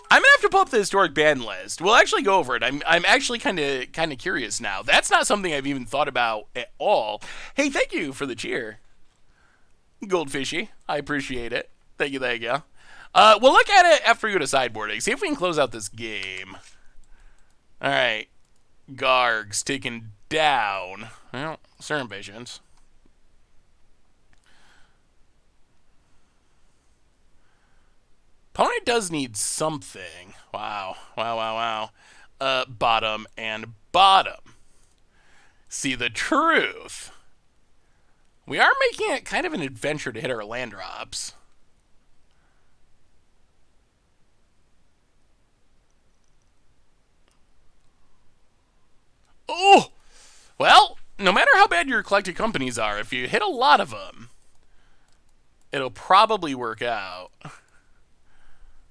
I'm gonna have to pull up the Historic ban list. We'll actually go over it. I'm actually kind of curious now. That's not something I've even thought about at all. Hey, thank you for the cheer. Goldfishy. I appreciate it. Thank you, thank you. We'll look at it after we go to sideboarding. See if we can close out this game. Alright. Garg's taken down. Well, certain patience. Opponent does need something. Wow. Wow, wow, wow. Bottom and bottom. See the truth. We are making it kind of an adventure to hit our land drops. Oh! Well, no matter how bad your collected companies are, if you hit a lot of them, it'll probably work out.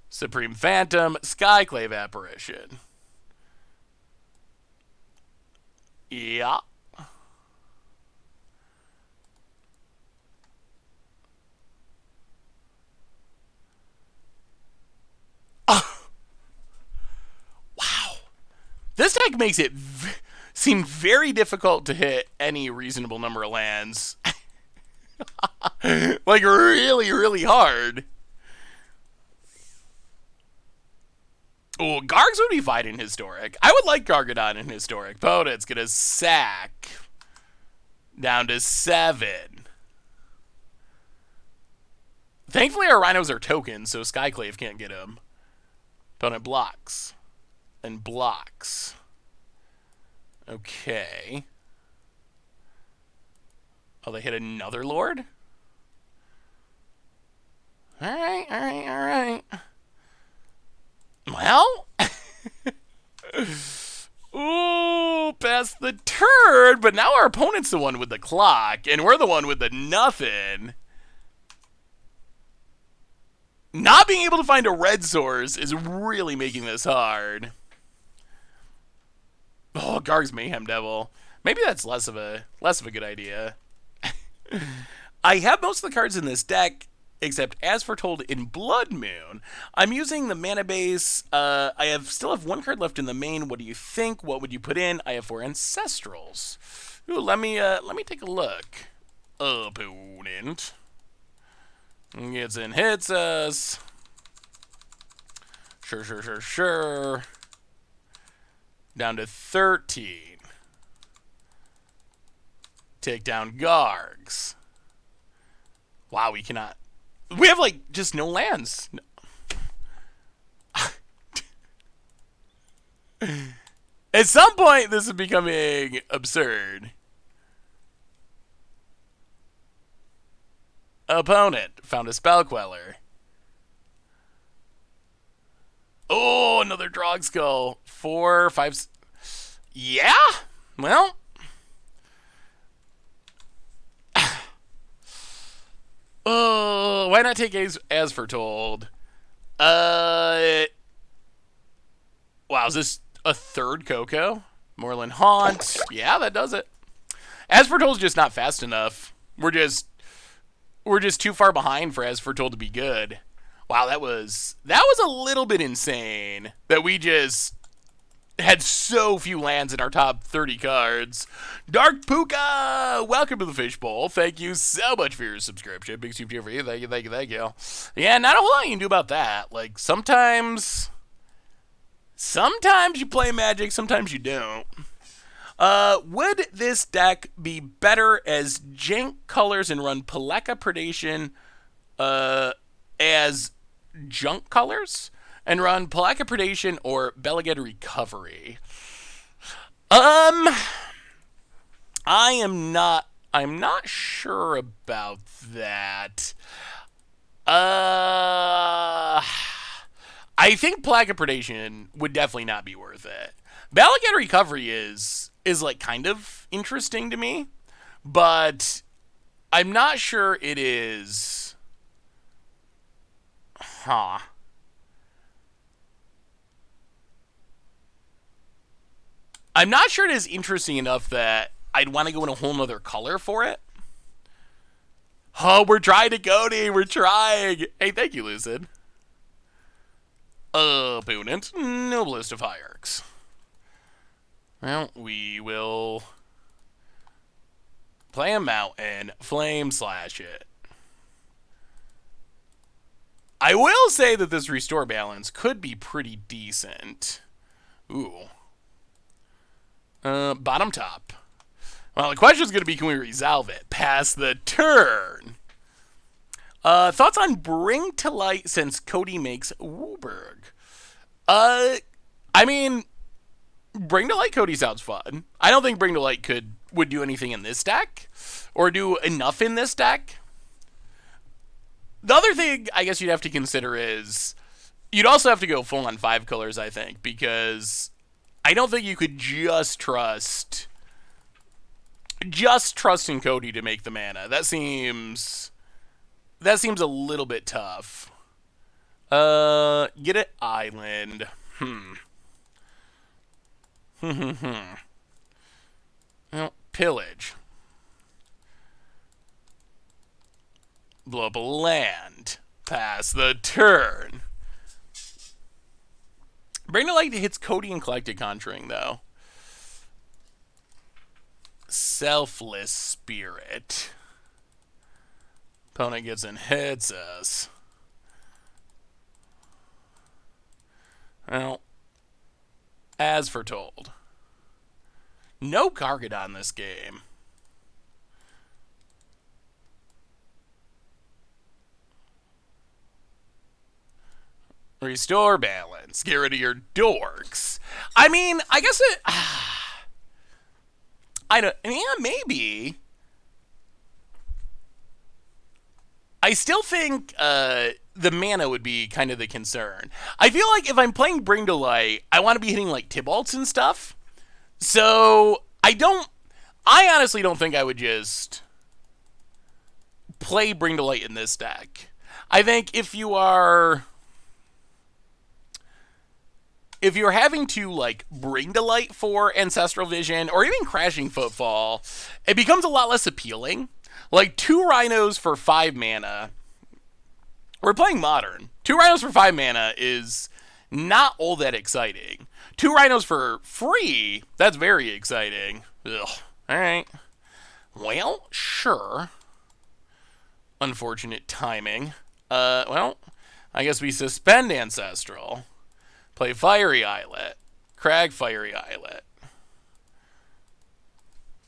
Supreme Phantom, Skyclave Apparition. Yeah. Wow. This deck makes it seem very difficult to hit any reasonable number of lands. Like, really, really hard. Oh, Gargs would be fine in Historic. I would like Gargadon in Historic. Opponent's gonna sack. Down to 7. Thankfully, our Rhinos are tokens, so Skyclave can't get him. Opponent blocks. And blocks. Okay. Oh, they hit another Lord? Alright, alright, alright. Well, ooh, past the turn, but now our opponent's the one with the clock, and we're the one with the nothing. Not being able to find a red source is really making this hard. Oh, Garg's Mayhem Devil. Maybe that's less of a good idea. I have most of the cards in this deck, except as foretold in Blood Moon. I'm using the mana base. I still have 1 card left in the main. What do you think? What would you put in? I have 4 Ancestrals. Ooh, let me take a look. Opponent gets in, hits us. Sure. Down to 13. Take down Gargs. Wow, we cannot. We have, like, just no lands. No. At some point, this is becoming absurd. Opponent found a spell queller. Oh, another Drog Skull. 4, 5. Yeah? Well. Oh, why not take as foretold? Wow, is this a third Coco? Moreland Haunt. Yeah, that does it. As foretold's just not fast enough. We're just too far behind for As Foretold to be good. Wow, that was a little bit insane that we just had so few lands in our top 30 cards. Dark Puka, welcome to the Fishbowl. Thank you so much for your subscription. Big super for you. Thank you, thank you, thank you. Yeah, not a whole lot you can do about that. Like, sometimes you play Magic, sometimes you don't. Would this deck be better as Jank colors and run Peleka Predation as junk colors and run Peleka Predation or Beleged Recovery? I'm not sure about that. I think Peleka Predation would definitely not be worth it. Beleged Recovery is like kind of interesting to me, but I'm not sure it is. I'm not sure it is interesting enough that I'd want to go in a whole nother color for it. Oh, we're trying to Codie. We're trying. Hey, thank you, Lucid. Opponent, Noblest of Hierarchs. Well, we will play him out and Flame Slash it. I will say that this Restore Balance could be pretty decent. Ooh. Bottom top. Well, the question is going to be, can we resolve it? Pass the turn. Thoughts on Bring to Light since Codie makes Wooburg? I mean, Bring to Light Codie sounds fun. I don't think Bring to Light would do anything in this deck, or do enough in this deck. The other thing I guess you'd have to consider is you'd also have to go full on 5 colors, I think, because I don't think you could just trust in Codie to make the mana. That seems a little bit tough. Get it Island. Well, Pillage. Blow up a land. Pass the turn. Bring to Light hits Codie and Collected Conjuring, though. Selfless Spirit. Opponent gets and hits us. Well, as foretold. No Gargadon this game. Restore balance. Get rid of your dorks. I mean, I guess it... I don't... Yeah, maybe. I still think the mana would be kind of the concern. I feel like if I'm playing Bring to Light, I want to be hitting like Tybalts and stuff. So, I honestly don't think I would just play Bring to Light in this deck. I think if you're having to like Bring to Light for Ancestral Vision or even Crashing Footfall, it becomes a lot less appealing. Like 2 Rhinos for 5 mana. We're playing Modern. 2 Rhinos for 5 mana is not all that exciting. 2 Rhinos for free, that's very exciting. Ugh. Alright. Well, sure. Unfortunate timing. Well, I guess we suspend Ancestral. Play Fiery Islet. Crag Fiery Islet.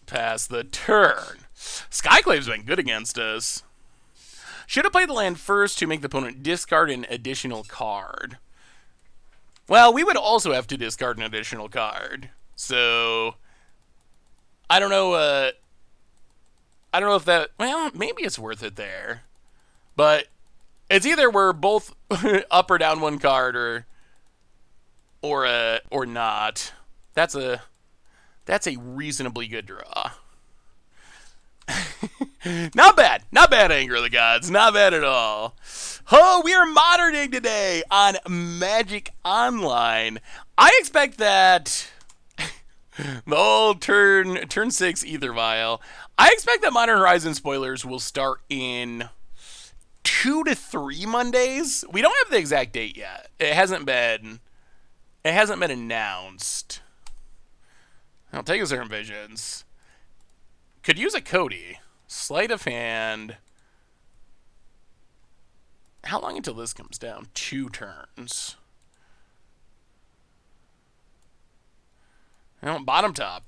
Pass the turn. Skyclave's been good against us. Should have played the land first to make the opponent discard an additional card. Well, we would also have to discard an additional card. So, I don't know if that... Well, maybe it's worth it there. But it's either we're both up or down 1 card or not. That's a That's a reasonably good draw. Not bad. Not bad, Anger of the Gods. Not bad at all. Oh, we are moderning today on Magic Online. I expect that the old turn 6 Ether Vial. I expect that Modern Horizon spoilers will start in 2 to 3 Mondays. We don't have the exact date yet. It hasn't been announced. I'll take a certain visions. Could use a Codie. Sleight of hand. How long until this comes down? 2 turns. Well, bottom top.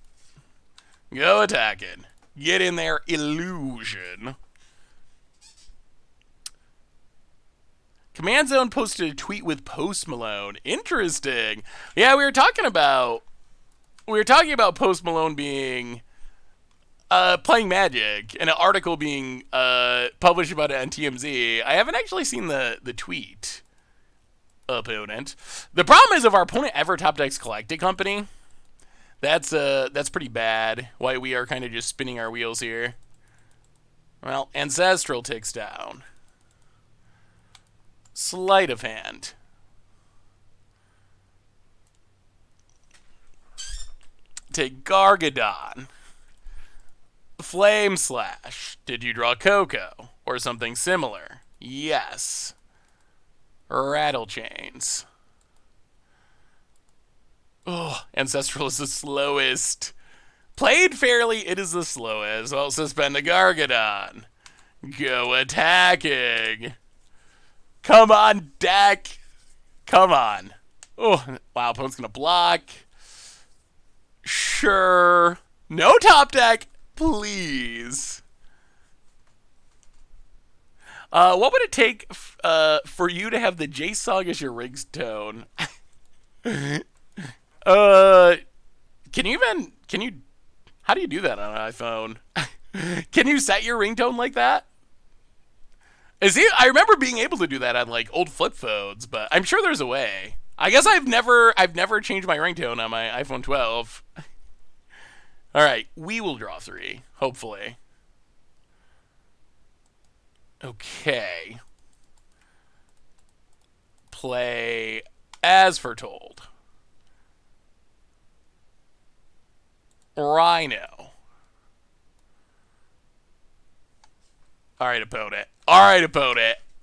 Go attacking. Get in there, illusion. Command Zone posted a tweet with Post Malone. Interesting. Yeah, we were talking about Post Malone being playing Magic, and an article being published about it on TMZ. I haven't actually seen the tweet, opponent. The problem is if our opponent ever top decks Collected Company, that's pretty bad. Why we are kind of just spinning our wheels here. Well, Ancestral ticks down. Sleight of hand. Take Gargadon. Flame Slash. Did you draw Coco? Or something similar? Yes. Rattle Chains. Oh, Ancestral is the slowest. Played fairly, it is the slowest. Well, suspend the Gargadon. Go attacking. Come on, deck. Come on. Oh, wow, opponent's gonna block. Sure. No top deck, please. What would it take for you to have the J-Song as your ringtone? How do you do that on an iPhone? Can you set your ringtone like that? I remember being able to do that on like old flip phones, but I'm sure there's a way. I guess I've never changed my ringtone on my iPhone 12. All right, we will draw 3, hopefully. Okay. Play as foretold. Rhino. All right, opponent.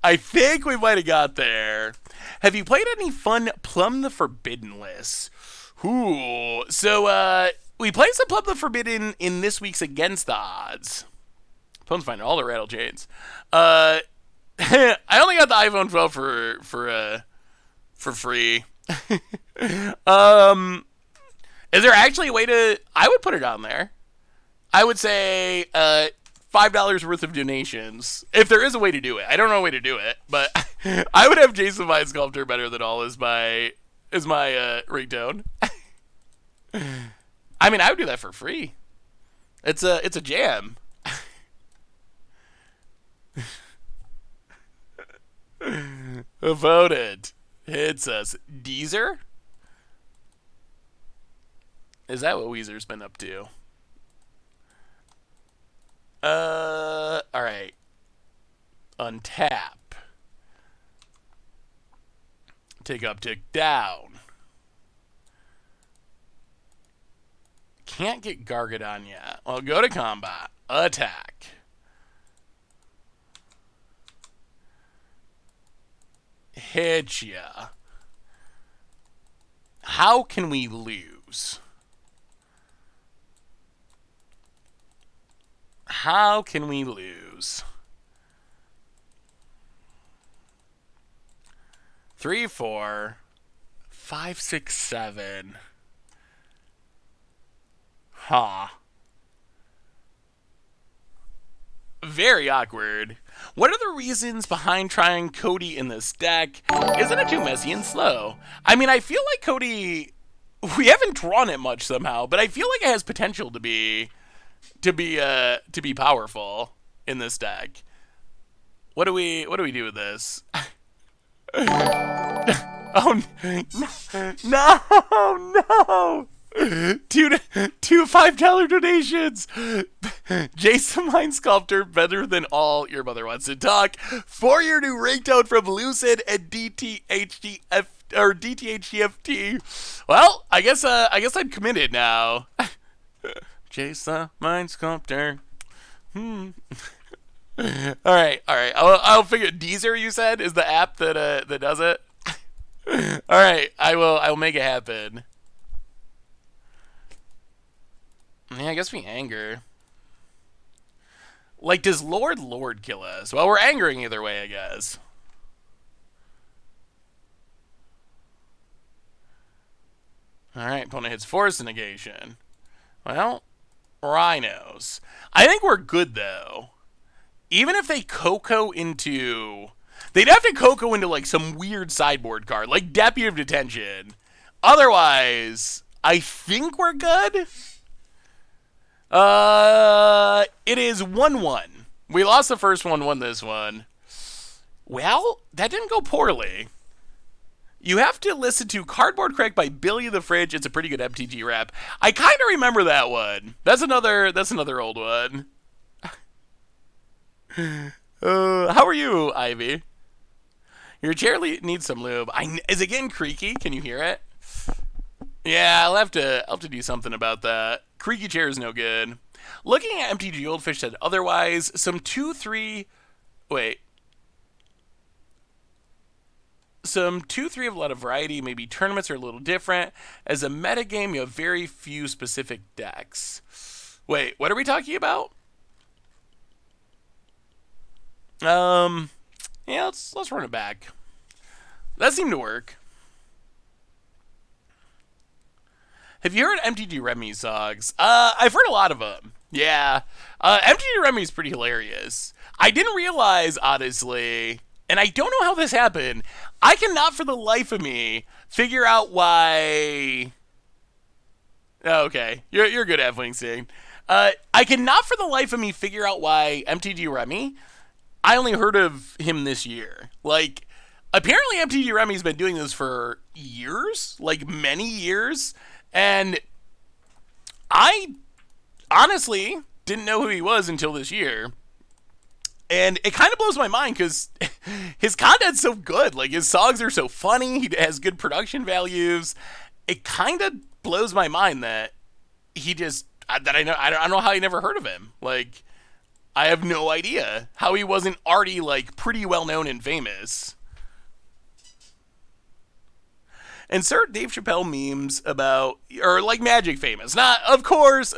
I think we might have got there. Have you played any fun Plumb the Forbidden lists? Ooh. So, we played some Plumb the Forbidden in this week's Against the Odds. Opponent's finding all the rattle chains. I only got the iPhone 12 for free. Is there actually a way to... I would put it on there. I would say $5 worth of donations. If there is a way to do it. I don't know a way to do it, but I would have Jason Vine Sculptor better than all as my ringtone. I mean, I would do that for free. It's a jam. Voted. Hits us. Deezer? Is that what Weezer's been up to? Alright. Untap. Take up, tick down. Can't get Gargadon yet. Well, go to combat. Attack. Hit ya. How can we lose? How can we lose? 3, 4, 5, 6, 7. Huh. Very awkward. What are the reasons behind trying Codie in this deck? Isn't it too messy and slow? I mean, I feel like Codie... We haven't drawn it much somehow, but I feel like it has potential to be powerful in this deck. What do we do with this? Oh no! Two $5 donations. Jason Mind Sculptor, better than all. Your mother wants to talk. For your new ringtone from Lucid and DTHDFT. Well, I guess I'm committed now. Jason Mind Sculptor. All right. I'll figure. Deezer, you said, is the app that does it. All right, I will make it happen. Yeah, I guess we anger. Like, does Lord kill us? Well, we're angering either way, I guess. Alright, opponent hits Force Negation. Well, Rhinos. I think we're good, though. Even if they Coco into... They'd have to Coco into, like, some weird sideboard card, like Deputy of Detention. Otherwise, I think we're good. It is 1-1. We lost the first one, won this one. Well, that didn't go poorly. You have to listen to Cardboard Crack by Billy the Fridge. It's a pretty good MTG rap. I kind of remember that one. That's another old one. How are you, Ivy? Your chair needs some lube. Is it getting creaky? Can you hear it? Yeah, I'll have to do something about that. Creaky chair is no good. Looking at MTG Goldfish said otherwise. Some 2-3 have a lot of variety. Maybe tournaments are a little different. As a metagame, you have very few specific decks. Wait, what are we talking about? Yeah, let's run it back. That seemed to work. Have you heard MTG Remy songs? I've heard a lot of them. Yeah. MTG Remy is pretty hilarious. I didn't realize, honestly, and I don't know how this happened, I cannot for the life of me figure out why... Oh, okay. You're good at Wingsting. I cannot for the life of me figure out why MTG Remy, I only heard of him this year. Like, apparently MTG Remy's been doing this for years, like many years, and I honestly didn't know who he was until this year. And it kind of blows my mind because his content's so good. Like, his songs are so funny. He has good production values. It kind of blows my mind that he just, I don't know how I never heard of him. Like, I have no idea how he wasn't already, like, pretty well known and famous. Insert Dave Chappelle memes about, or like Magic famous. Not, of course.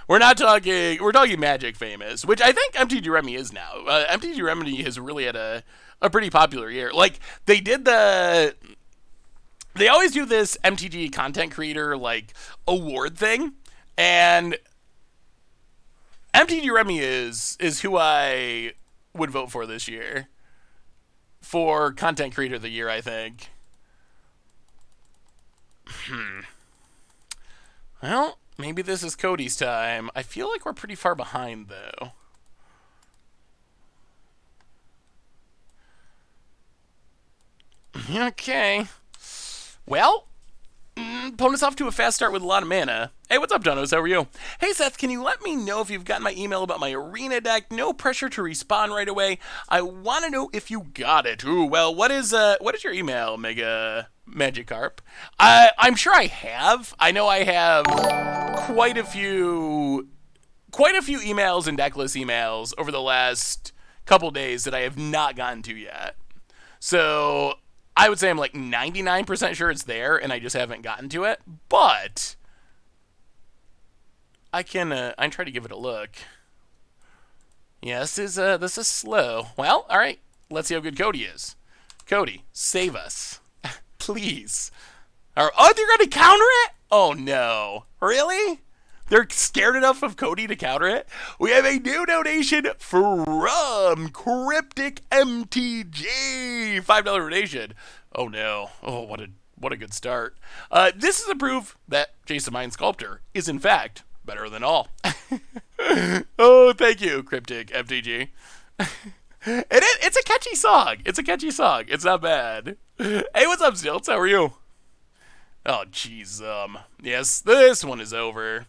We're talking Magic famous, which I think MTG Remy is now. MTG Remy has really had a pretty popular year. Like, they always do this MTG content creator, like, award thing, and MTG Remy is who I would vote for this year. For Content Creator of the Year, I think. Well, maybe this is Codie's time. I feel like we're pretty far behind, though. Okay. Well, opponent's off to a fast start with a lot of mana. Hey, what's up, Donos? How are you? Hey, Seth, can you let me know if you've gotten my email about my arena deck? No pressure to respond right away. I want to know if you got it. Ooh, well, what is your email, Mega Magikarp? I'm sure I have. I know I have quite a few emails and decklist emails over the last couple days that I have not gotten to yet. So I would say I'm like 99% sure it's there, and I just haven't gotten to it. But I can try to give it a look. Yeah, this is slow. Well, all right. Let's see how good Codie is. Codie, save us, please. Oh, they're gonna counter it? Oh no! Really? They're scared enough of Codie to counter it? We have a new donation from Cryptic MTG. $5 donation. Oh no. Oh, what a good start. This is a proof that Jason Mind Sculptor is in fact better than all. Oh, thank you, Cryptic MTG. It's a catchy song. It's not bad. Hey, what's up, Stilts? How are you? Oh, jeez. Yes, this one is over.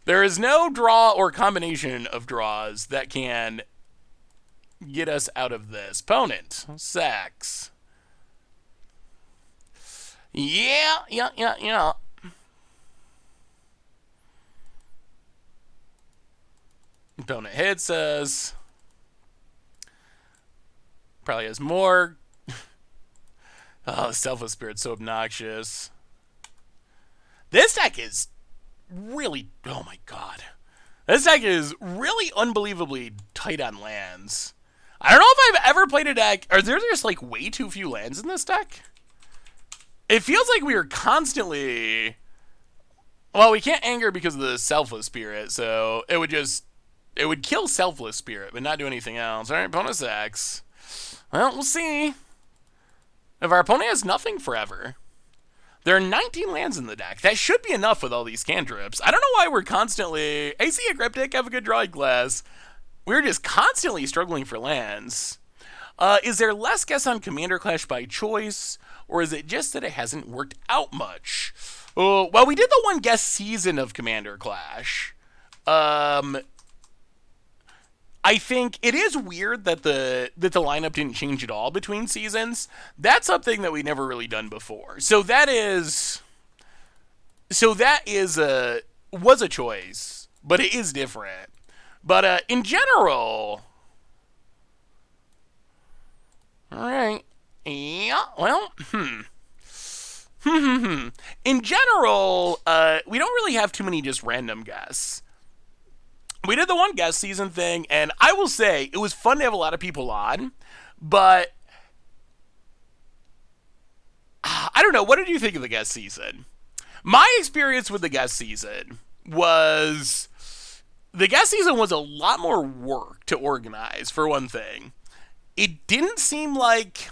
There is no draw or combination of draws that can get us out of this. Opponent, sacks. Yeah. Opponent hits us. Probably has more. Oh, the Selfless Spirit's so obnoxious. This deck is really. Oh my god. This deck is really unbelievably tight on lands. I don't know if I've ever played a deck. Are there just like way too few lands in this deck? It feels like we are constantly. Well, we can't anger because of the Selfless Spirit, so it would just. It would kill Selfless Spirit, but not do anything else. Alright, bonus X. Well, we'll see. If our opponent has nothing forever. There are 19 lands in the deck. That should be enough with all these cantrips. I don't know why we're constantly. I see a Cryptic, have a good drawing class. We're just constantly struggling for lands. Is there less guess on Commander Clash by choice, or is it just that it hasn't worked out much? Well, we did the one guest season of Commander Clash. I think it is weird that the lineup didn't change at all between seasons. That's something that we never really done before. So that was a choice, but it is different. But in general, all right, yeah. Well, in general, we don't really have too many just random guesses. We did the one guest season thing, and I will say it was fun to have a lot of people on, but I don't know. What did you think of the guest season? My experience with the guest season was the guest season was a lot more work to organize, for one thing. It didn't seem like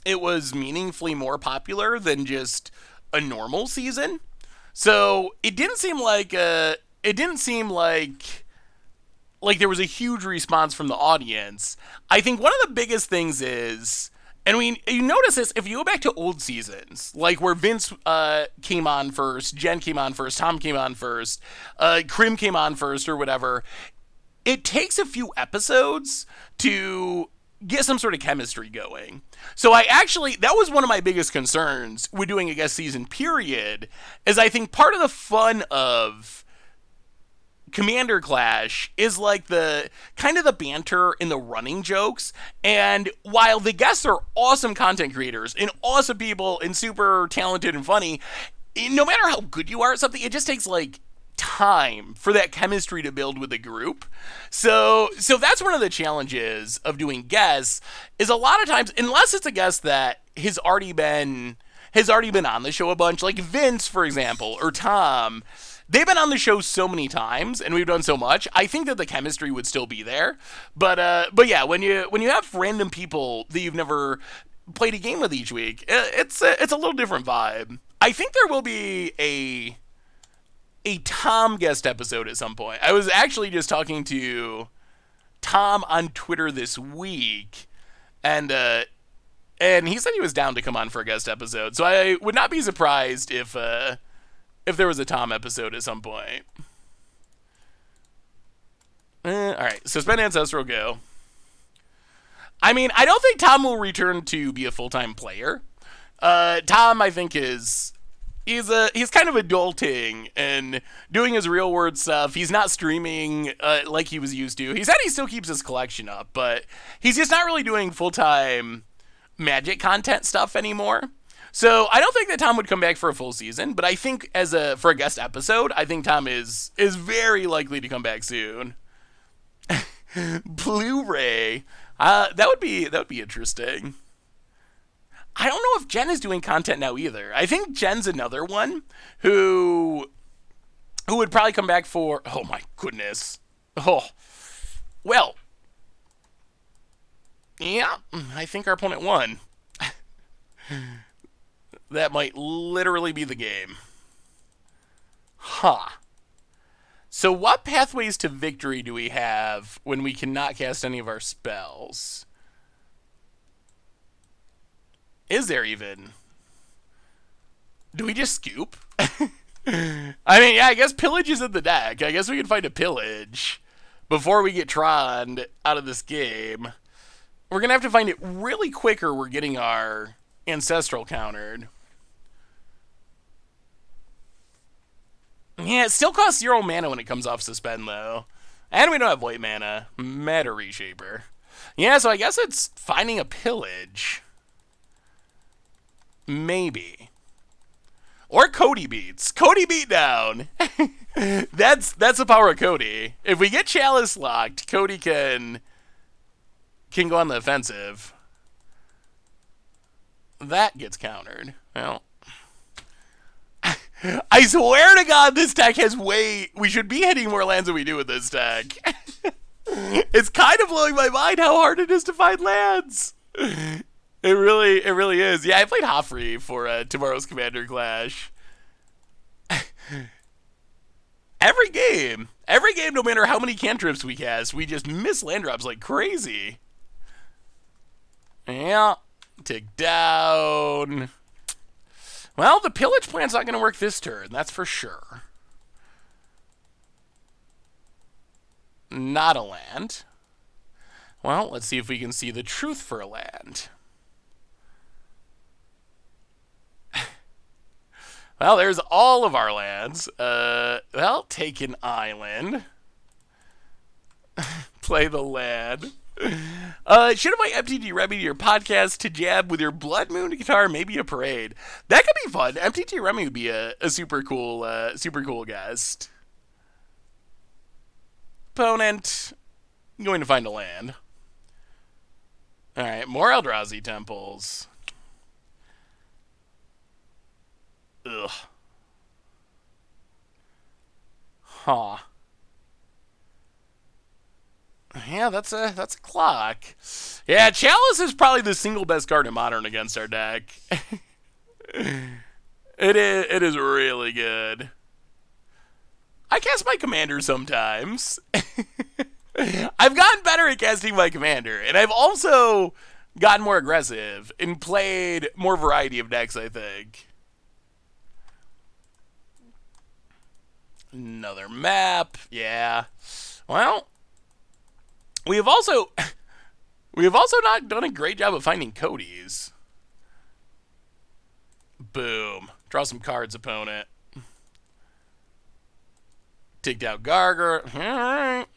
it was meaningfully more popular than just a normal season. So it didn't seem like there was a huge response from the audience. I think one of the biggest things is, and you notice this if you go back to old seasons, like where Vince came on first, Jen came on first, Tom came on first, Krim came on first, or whatever. It takes a few episodes to get some sort of chemistry going. So that was one of my biggest concerns with doing a guest season period, is I think part of the fun of Commander Clash is like the kind of the banter and the running jokes. And while the guests are awesome content creators and awesome people and super talented and funny, no matter how good you are at something, it just takes like time for that chemistry to build with the group. So that's one of the challenges of doing guests, is a lot of times, unless it's a guest that has already been on the show a bunch, like Vince, for example, or Tom. They've been on the show so many times, and we've done so much. I think that the chemistry would still be there, but yeah, when you have random people that you've never played a game with each week, it's a little different vibe. I think there will be a Tom guest episode at some point. I was actually just talking to Tom on Twitter this week, and he said he was down to come on for a guest episode. So I would not be surprised if there was a Tom episode at some point. Alright, suspend Ancestral, go. I mean, I don't think Tom will return to be a full-time player. Tom, I think, he's kind of adulting and doing his real world stuff. He's not streaming like he was used to. He said he still keeps his collection up, but he's just not really doing full-time Magic content stuff anymore. So I don't think that Tom would come back for a full season, but I think for a guest episode, I think Tom is very likely to come back soon. Blu-ray, that would be interesting. I don't know if Jen is doing content now either. I think Jen's another one who would probably come back for. Oh my goodness. Oh, well. Yeah, I think our opponent won. That might literally be the game. Huh. So what pathways to victory do we have when we cannot cast any of our spells? Is there even? Do we just scoop? I mean, yeah, I guess pillage is in the deck. I guess we can find a pillage before we get Tron out of this game. We're going to have to find it really quick or we're getting our ancestral countered. Yeah, it still costs 0 mana when it comes off suspend, though. And we don't have white mana. Meta Reshaper. Yeah, so I guess it's finding a pillage. Maybe. Or Codie beats. Codie beat down. That's the power of Codie. If we get Chalice locked, Codie can go on the offensive. That gets countered. Well, I swear to God, this deck has way... We should be hitting more lands than we do with this deck. It's kind of blowing my mind how hard it is to find lands. It really is. Yeah, I played Hoffrey for tomorrow's Commander Clash. Every game, no matter how many cantrips we cast, we just miss land drops like crazy. Yeah, tick down. Well, the pillage plan's not going to work this turn, that's for sure. Not a land. Well, let's see if we can see the truth for a land. Well, there's all of our lands. Well, take an island. Play the land. Should invite MTG Remy to your podcast to jab with your Blood Moon guitar, maybe a parade. That could be fun. MTG Remy would be a super cool guest. Opponent going to find a land. All right, more Eldrazi temples. Ugh. Huh. Yeah, that's a clock. Yeah, Chalice is probably the single best card in Modern against our deck. It is really good. I cast my commander sometimes. I've gotten better at casting my commander, and I've also gotten more aggressive and played more variety of decks, I think. Another map, yeah. Well, we have also not done a great job of finding Codies. Boom. Draw some cards, opponent. Ticked out Garger. Alright.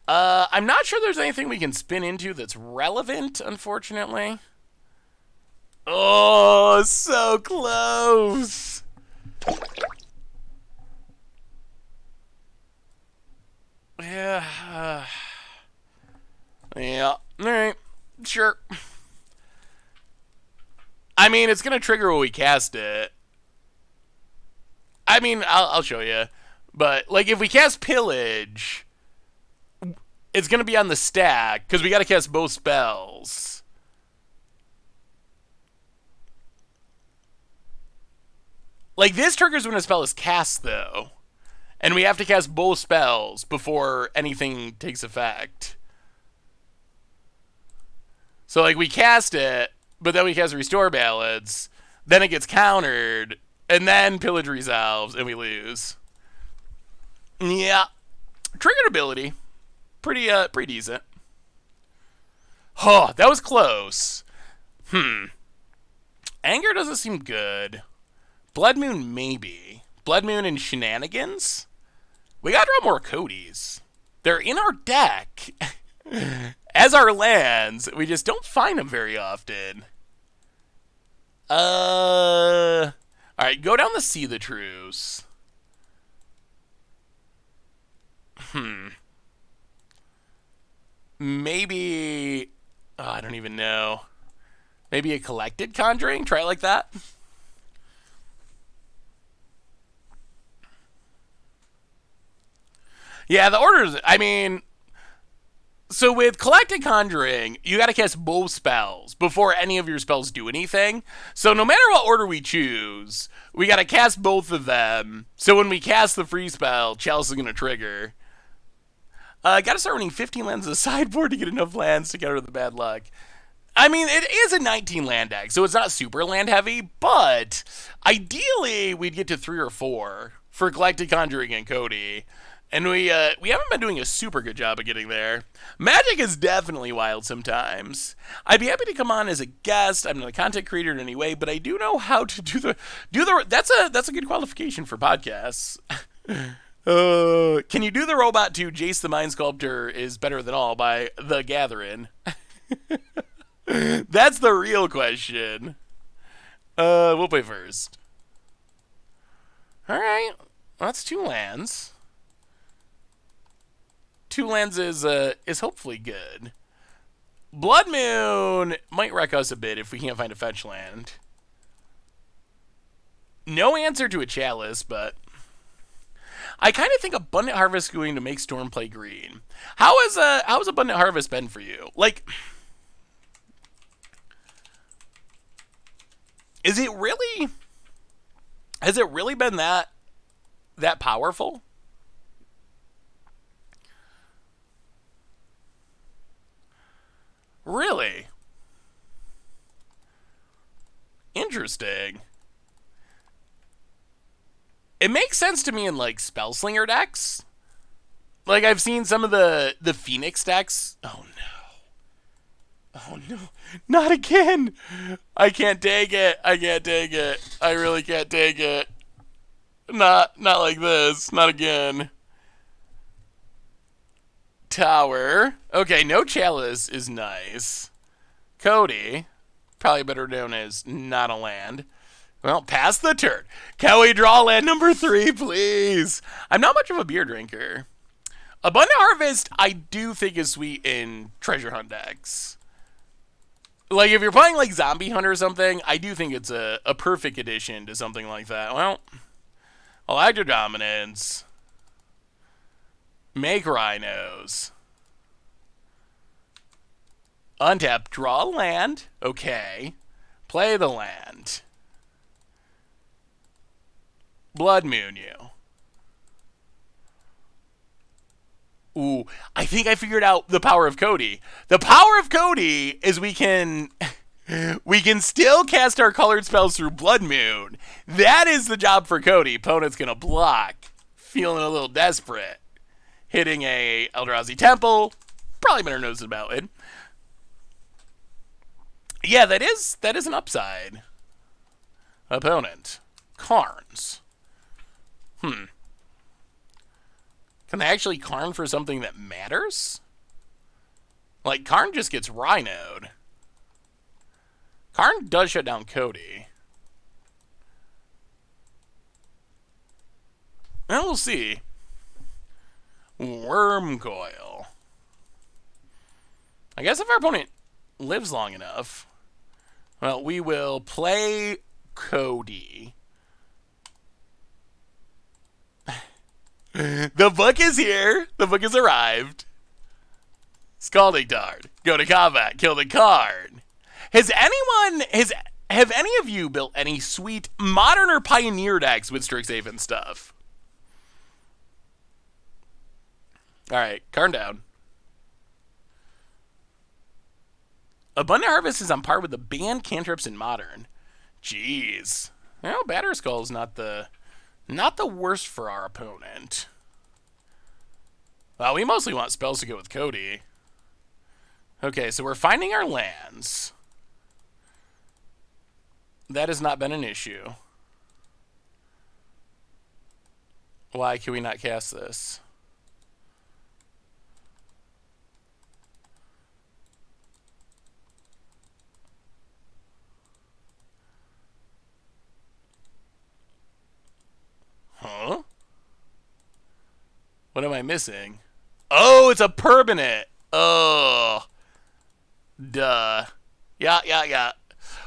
I'm not sure there's anything we can spin into that's relevant, unfortunately. Oh, so close. Yeah. Yeah. Alright. Sure. I mean, it's going to trigger when we cast it. I mean, I'll show you. But, like, if we cast Pillage, it's going to be on the stack, because we got to cast both spells. Like, this triggers when a spell is cast, though. And we have to cast both spells before anything takes effect. So, like, we cast it, but then we cast Restore Ballads, then it gets countered, and then Pillage resolves, and we lose. Yeah. Triggered ability. Pretty decent. Oh, that was close. Anger doesn't seem good. Blood Moon, maybe. Blood Moon and Shenanigans? We gotta draw more Codies. They're in our deck. As our lands. We just don't find them very often. Alright, go down to See the Truce. Maybe... Oh, I don't even know. Maybe a Collected Conjuring? Try it like that. Yeah, the orders... I mean... So with Collected Conjuring, you gotta cast both spells before any of your spells do anything. So no matter what order we choose, we gotta cast both of them. So when we cast the free spell, Chalice is gonna trigger. Gotta start running 15 lands to the sideboard to get enough lands to get rid of the bad luck. I mean, it is a 19 land deck, so it's not super land heavy, but ideally we'd get to 3 or 4 for Galactic Conjuring and Codie. And we haven't been doing a super good job of getting there. Magic is definitely wild sometimes. I'd be happy to come on as a guest. I'm not a content creator in any way, but I do know how to do the that's a good qualification for podcasts. Can you do the robot to Jace the Mind Sculptor is better than all by The Gathering? That's the real question. We'll play first. Alright. Well, that's 2 lands. 2 lands is hopefully good. Blood Moon might wreck us a bit if we can't find a fetch land. No answer to a Chalice, but I kind of think Abundant Harvest is going to make Storm play green. How's Abundant Harvest been for you? Like, has it really been that powerful? Really? Interesting. It makes sense to me in, like, Spellslinger decks. Like, I've seen some of the Phoenix decks. Oh, no. Oh, no. Not again. I can't take it. I really can't take it. Not like this. Not again. Tower. Okay, no Chalice is nice. Codie, probably better known as not a land. Well, pass the turn. Can we draw land number 3, please? I'm not much of a beer drinker. Abundant Harvest, I do think is sweet in treasure hunt decks. Like, if you're playing, like, Zombie Hunt or something, I do think it's a perfect addition to something like that. Well, Electro Dominance. Make rhinos. Untap, draw a land. Okay. Play the land. Blood Moon you. Ooh, I think I figured out the power of Codie. The power of Codie is we can still cast our colored spells through Blood Moon. That is the job for Codie. Opponent's gonna block. Feeling a little desperate. Hitting a Eldrazi Temple, probably better known about it. Yeah, that is an upside. Opponent, Karns. Can they actually Karn for something that matters? Like, Karn just gets Rhino'd. Karn does shut down Codie. Well, we'll see. Wormcoil. I guess if our opponent lives long enough, well, we will play Codie. The book is here. The book has arrived. Scalding Dart. Go to combat. Kill the card. Have any of you built any sweet modern or pioneer decks with Strixhaven stuff? Alright, Karn down. Abundant Harvest is on par with the banned cantrips in Modern. Jeez. Well, Batterskull's not the worst for our opponent. Well, we mostly want spells to go with Codie. Okay, so we're finding our lands. That has not been an issue. Why can we not cast this? Huh? What am I missing? Oh, it's a permanent. Oh. Duh. Yeah.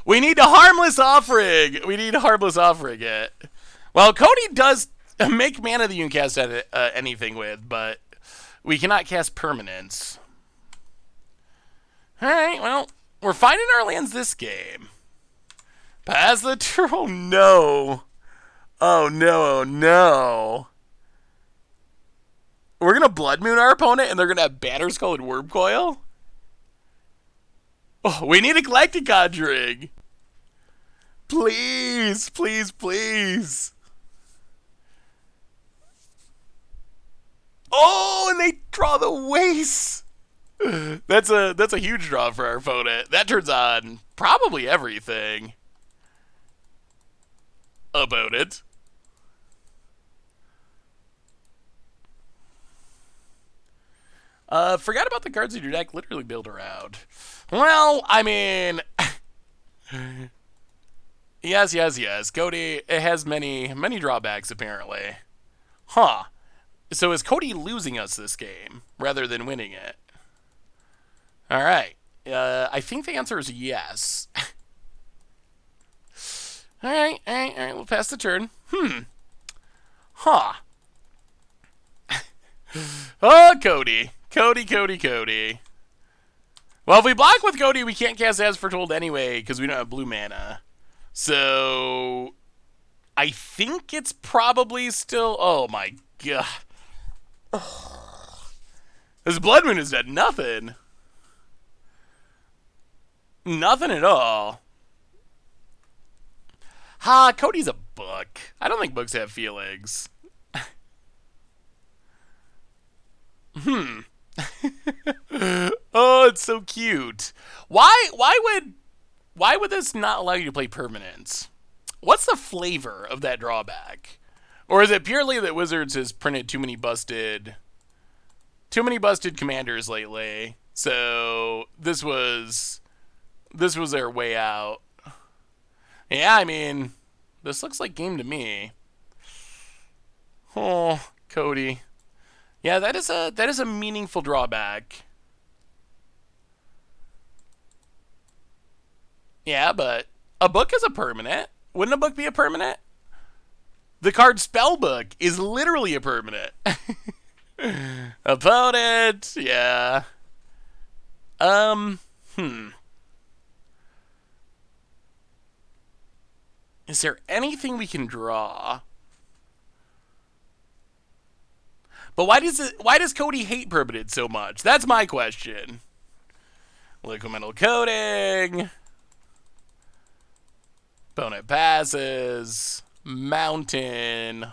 We need a harmless offering. It. Well, Codie does make mana that you can cast anything with, but we cannot cast permanents. Alright, well, we're finding our lands this game. Pass the turn. Oh, no. Oh, no. We're going to Blood Moon our opponent, and they're going to have Batterskull and Wormcoil? Oh, we need a collecting Conjuring. Please, please, please. Oh, and they draw the waste. That's a huge draw for our opponent. That turns on probably everything about it. Forgot about the cards in your deck literally build around. Well, I mean, yes, yes, yes. Codie, it has many drawbacks apparently. Huh. So is Codie losing us this game rather than winning it? All right. I think the answer is yes. All right, all right, all right. We'll pass the turn. Huh. Oh, Codie. Codie. Well, if we block with Codie, we can't cast As Foretold anyway because we don't have blue mana. So I think it's probably still. Oh my god. This Blood Moon has done nothing. Nothing at all. Ha, Codie's a book. I don't think books have feelings. Oh, it's so cute. Why would this not allow you to play permanents? What's the flavor of that drawback? Or is it purely that Wizards has printed too many busted commanders lately? So this was their way out. Yeah, I mean, this looks like game to me. Oh, Codie. Yeah, that is a meaningful drawback. Yeah, but a book is a permanent. Wouldn't a book be a permanent? The card spellbook is literally a permanent. Opponent, yeah. Is there anything we can draw? But why does Codie hate permanent so much? That's my question. Liquimental Coating. Opponent passes. Mountain.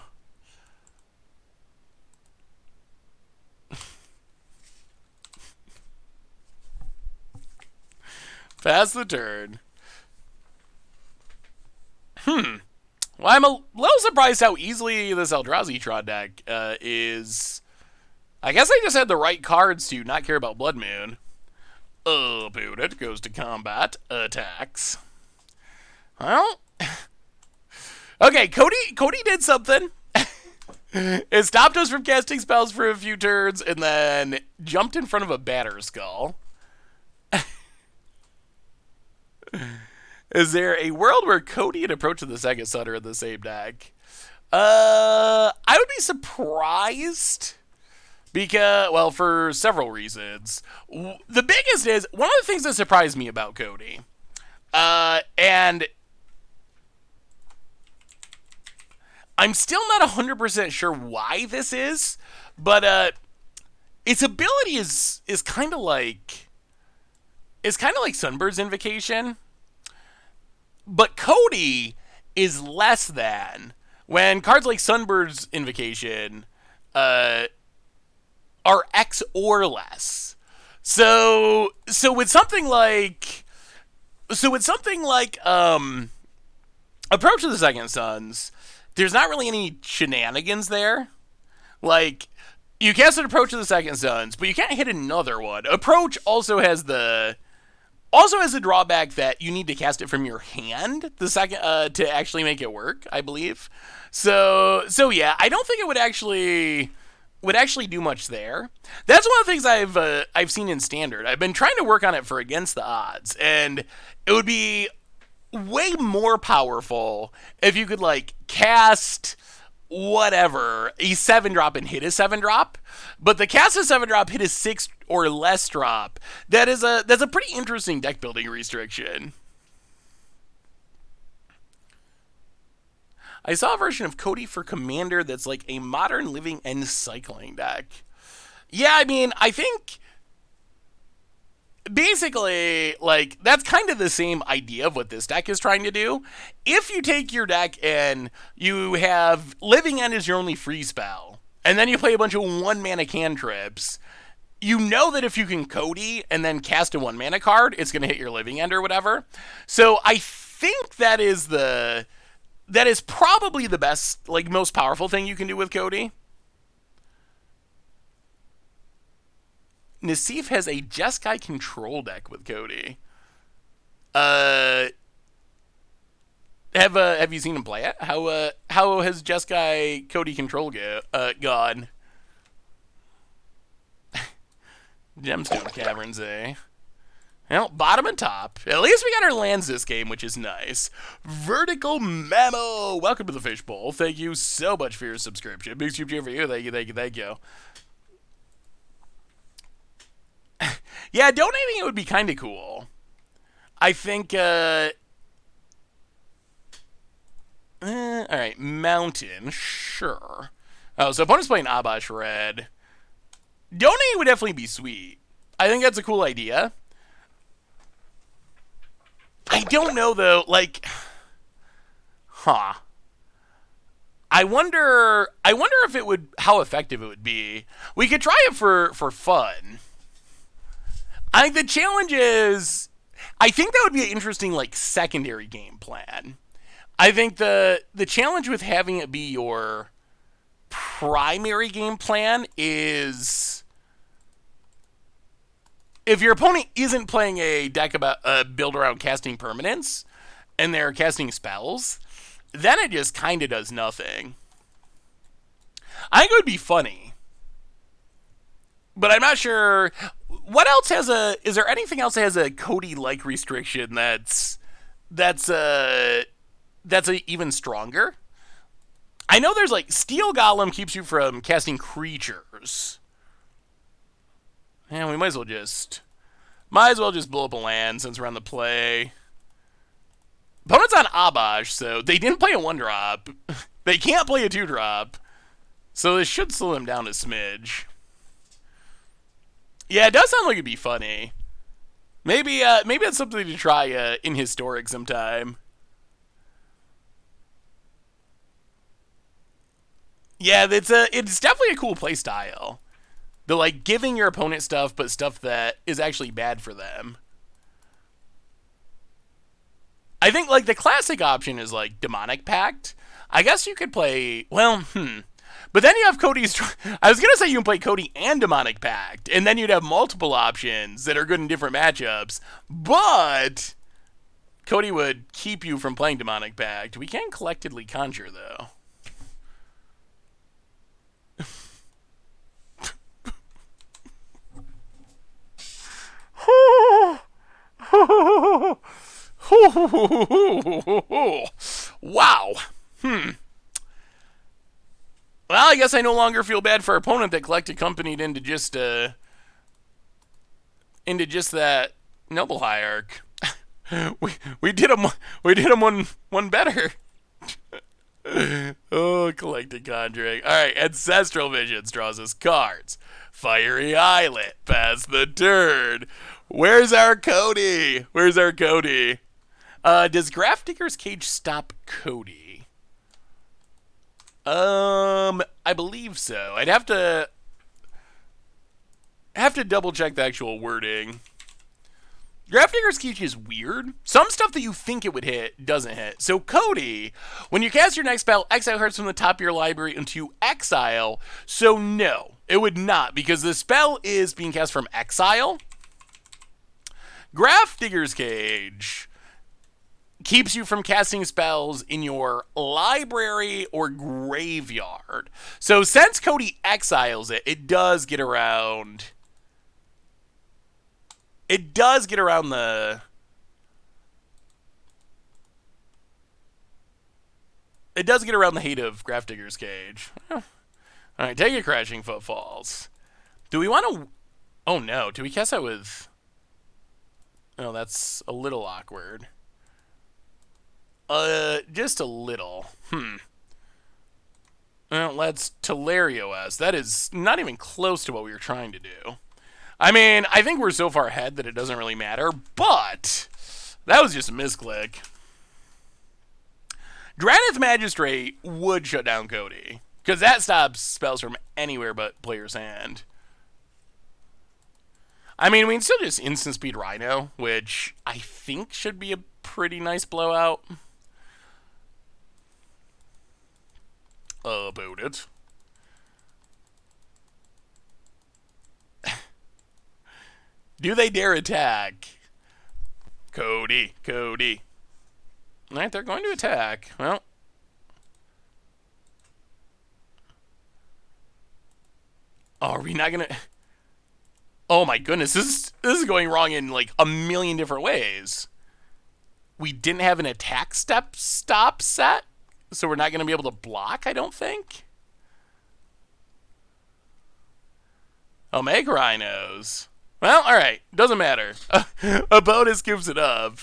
Pass the turn. Well, I'm a little surprised how easily this Eldrazi Tron deck is. I guess I just had the right cards to not care about Blood Moon. Opponent goes to combat. Attacks. Well. Okay, Codie did something. It stopped us from casting spells for a few turns and then jumped in front of a Batter Skull. Is there a world where Codie and Approach of the Second Sun are in the same deck? I would be surprised because, well, for several reasons. The biggest is, one of the things that surprised me about Codie, and I'm still not 100% sure why this is, but its ability is kind of like Sunbird's Invocation. But Codie is less than when cards like Sunbird's Invocation are X or less. So with something like Approach of the Second Suns, there's not really any shenanigans there. Like, you cast an Approach of the Second Suns, but you can't hit another one. Approach also has the drawback that you need to cast it from your hand the second to actually make it work, I believe. So yeah, I don't think it would actually do much there. That's one of the things I've seen in Standard. I've been trying to work on it for Against the Odds, and it would be way more powerful if you could like cast whatever a 7-drop and hit a 7-drop, but the cast a 7-drop hit a 6 or less drop. That's a pretty interesting deck building restriction. I saw a version of Codie for Commander that's like a modern living and cycling deck. Yeah, I mean, I think basically, like, that's kind of the same idea of what this deck is trying to do. If you take your deck and you have Living End as your only free spell, and then you play a bunch of 1-mana cantrips, you know that if you can Codie and then cast a 1-mana card, it's going to hit your Living End or whatever. So I think that is probably the best, like, most powerful thing you can do with Codie. Nassif has a Jeskai control deck with Codie. Have you seen him play it? How has Jeskai Codie control gone? Gemstone Caverns, eh? Well, bottom and top. At least we got our lands this game, which is nice. Vertical Memo! Welcome to the Fishbowl. Thank you so much for your subscription. Big soup cheer for you. Thank you, thank you, thank you. Yeah, donating it would be kind of cool. I think, alright, Mountain, sure. Oh, so opponent's playing Abash Red. Donating would definitely be sweet. I think that's a cool idea. I don't know, though, like, I wonder if it would, how effective it would be. We could try it for fun. I think the challenge is, I think that would be an interesting, like, secondary game plan. I think the challenge with having it be your primary game plan is, if your opponent isn't playing a deck about build around casting permanents and they're casting spells, then it just kind of does nothing. I think it would be funny, but I'm not sure. What else has is there anything else that has a Codie-like restriction that's even stronger? I know there's, like, Steel Golem keeps you from casting creatures. And we might as well just blow up a land since we're on the play. Opponent's on Abash, so they didn't play a 1-drop. They can't play a 2-drop. So this should slow them down a smidge. Yeah, it does sound like it'd be funny. Maybe it's something to try in Historic sometime. Yeah, it's definitely a cool play style. The, like, giving your opponent stuff, but stuff that is actually bad for them. I think, like, the classic option is, like, Demonic Pact. I guess you could play, well, But then you have Codie's, I was going to say you can play Codie and Demonic Pact, and then you'd have multiple options that are good in different matchups, but Codie would keep you from playing Demonic Pact. We can collectively conjure, though. Wow. Well, I guess I no longer feel bad for our opponent that collected companied into just that Noble Hierarch. we did him one better. Oh, collected Conjuring. All right, Ancestral Visions draws us cards. Fiery Islet, pass the turn. Where's our Codie? Does Grafdigger's Cage stop Codie? I believe so. I'd have to double check the actual wording. Grafdigger's Cage is weird. Some stuff that you think it would hit doesn't hit. So Codie, when you cast your next spell, exile cards from the top of your library into exile. So no, it would not, because the spell is being cast from exile. Grafdigger's Cage keeps you from casting spells in your library or graveyard. So since Codie exiles it, it does get around the hate of Grafdigger's Cage. All right, take it, Crashing Footfalls. Do we want to? Oh no, do we cast that with? Oh, that's a little awkward. Just a little. Well, let's Telerio us. That is not even close to what we were trying to do. I mean, I think we're so far ahead that it doesn't really matter, but that was just a misclick. Drannith Magistrate would shut down Codie, because that stops spells from anywhere but player's hand. I mean, we can still just instant speed Rhino, which I think should be a pretty nice blowout. About it. Do they dare attack? Codie. Alright, they're going to attack. Well. Oh, are we not gonna... Oh my goodness, this is going wrong in like a million different ways. We didn't have an attack stop set, so we're not going to be able to block, I don't think. Omega Rhinos. Well, alright, doesn't matter. A bonus gives it up.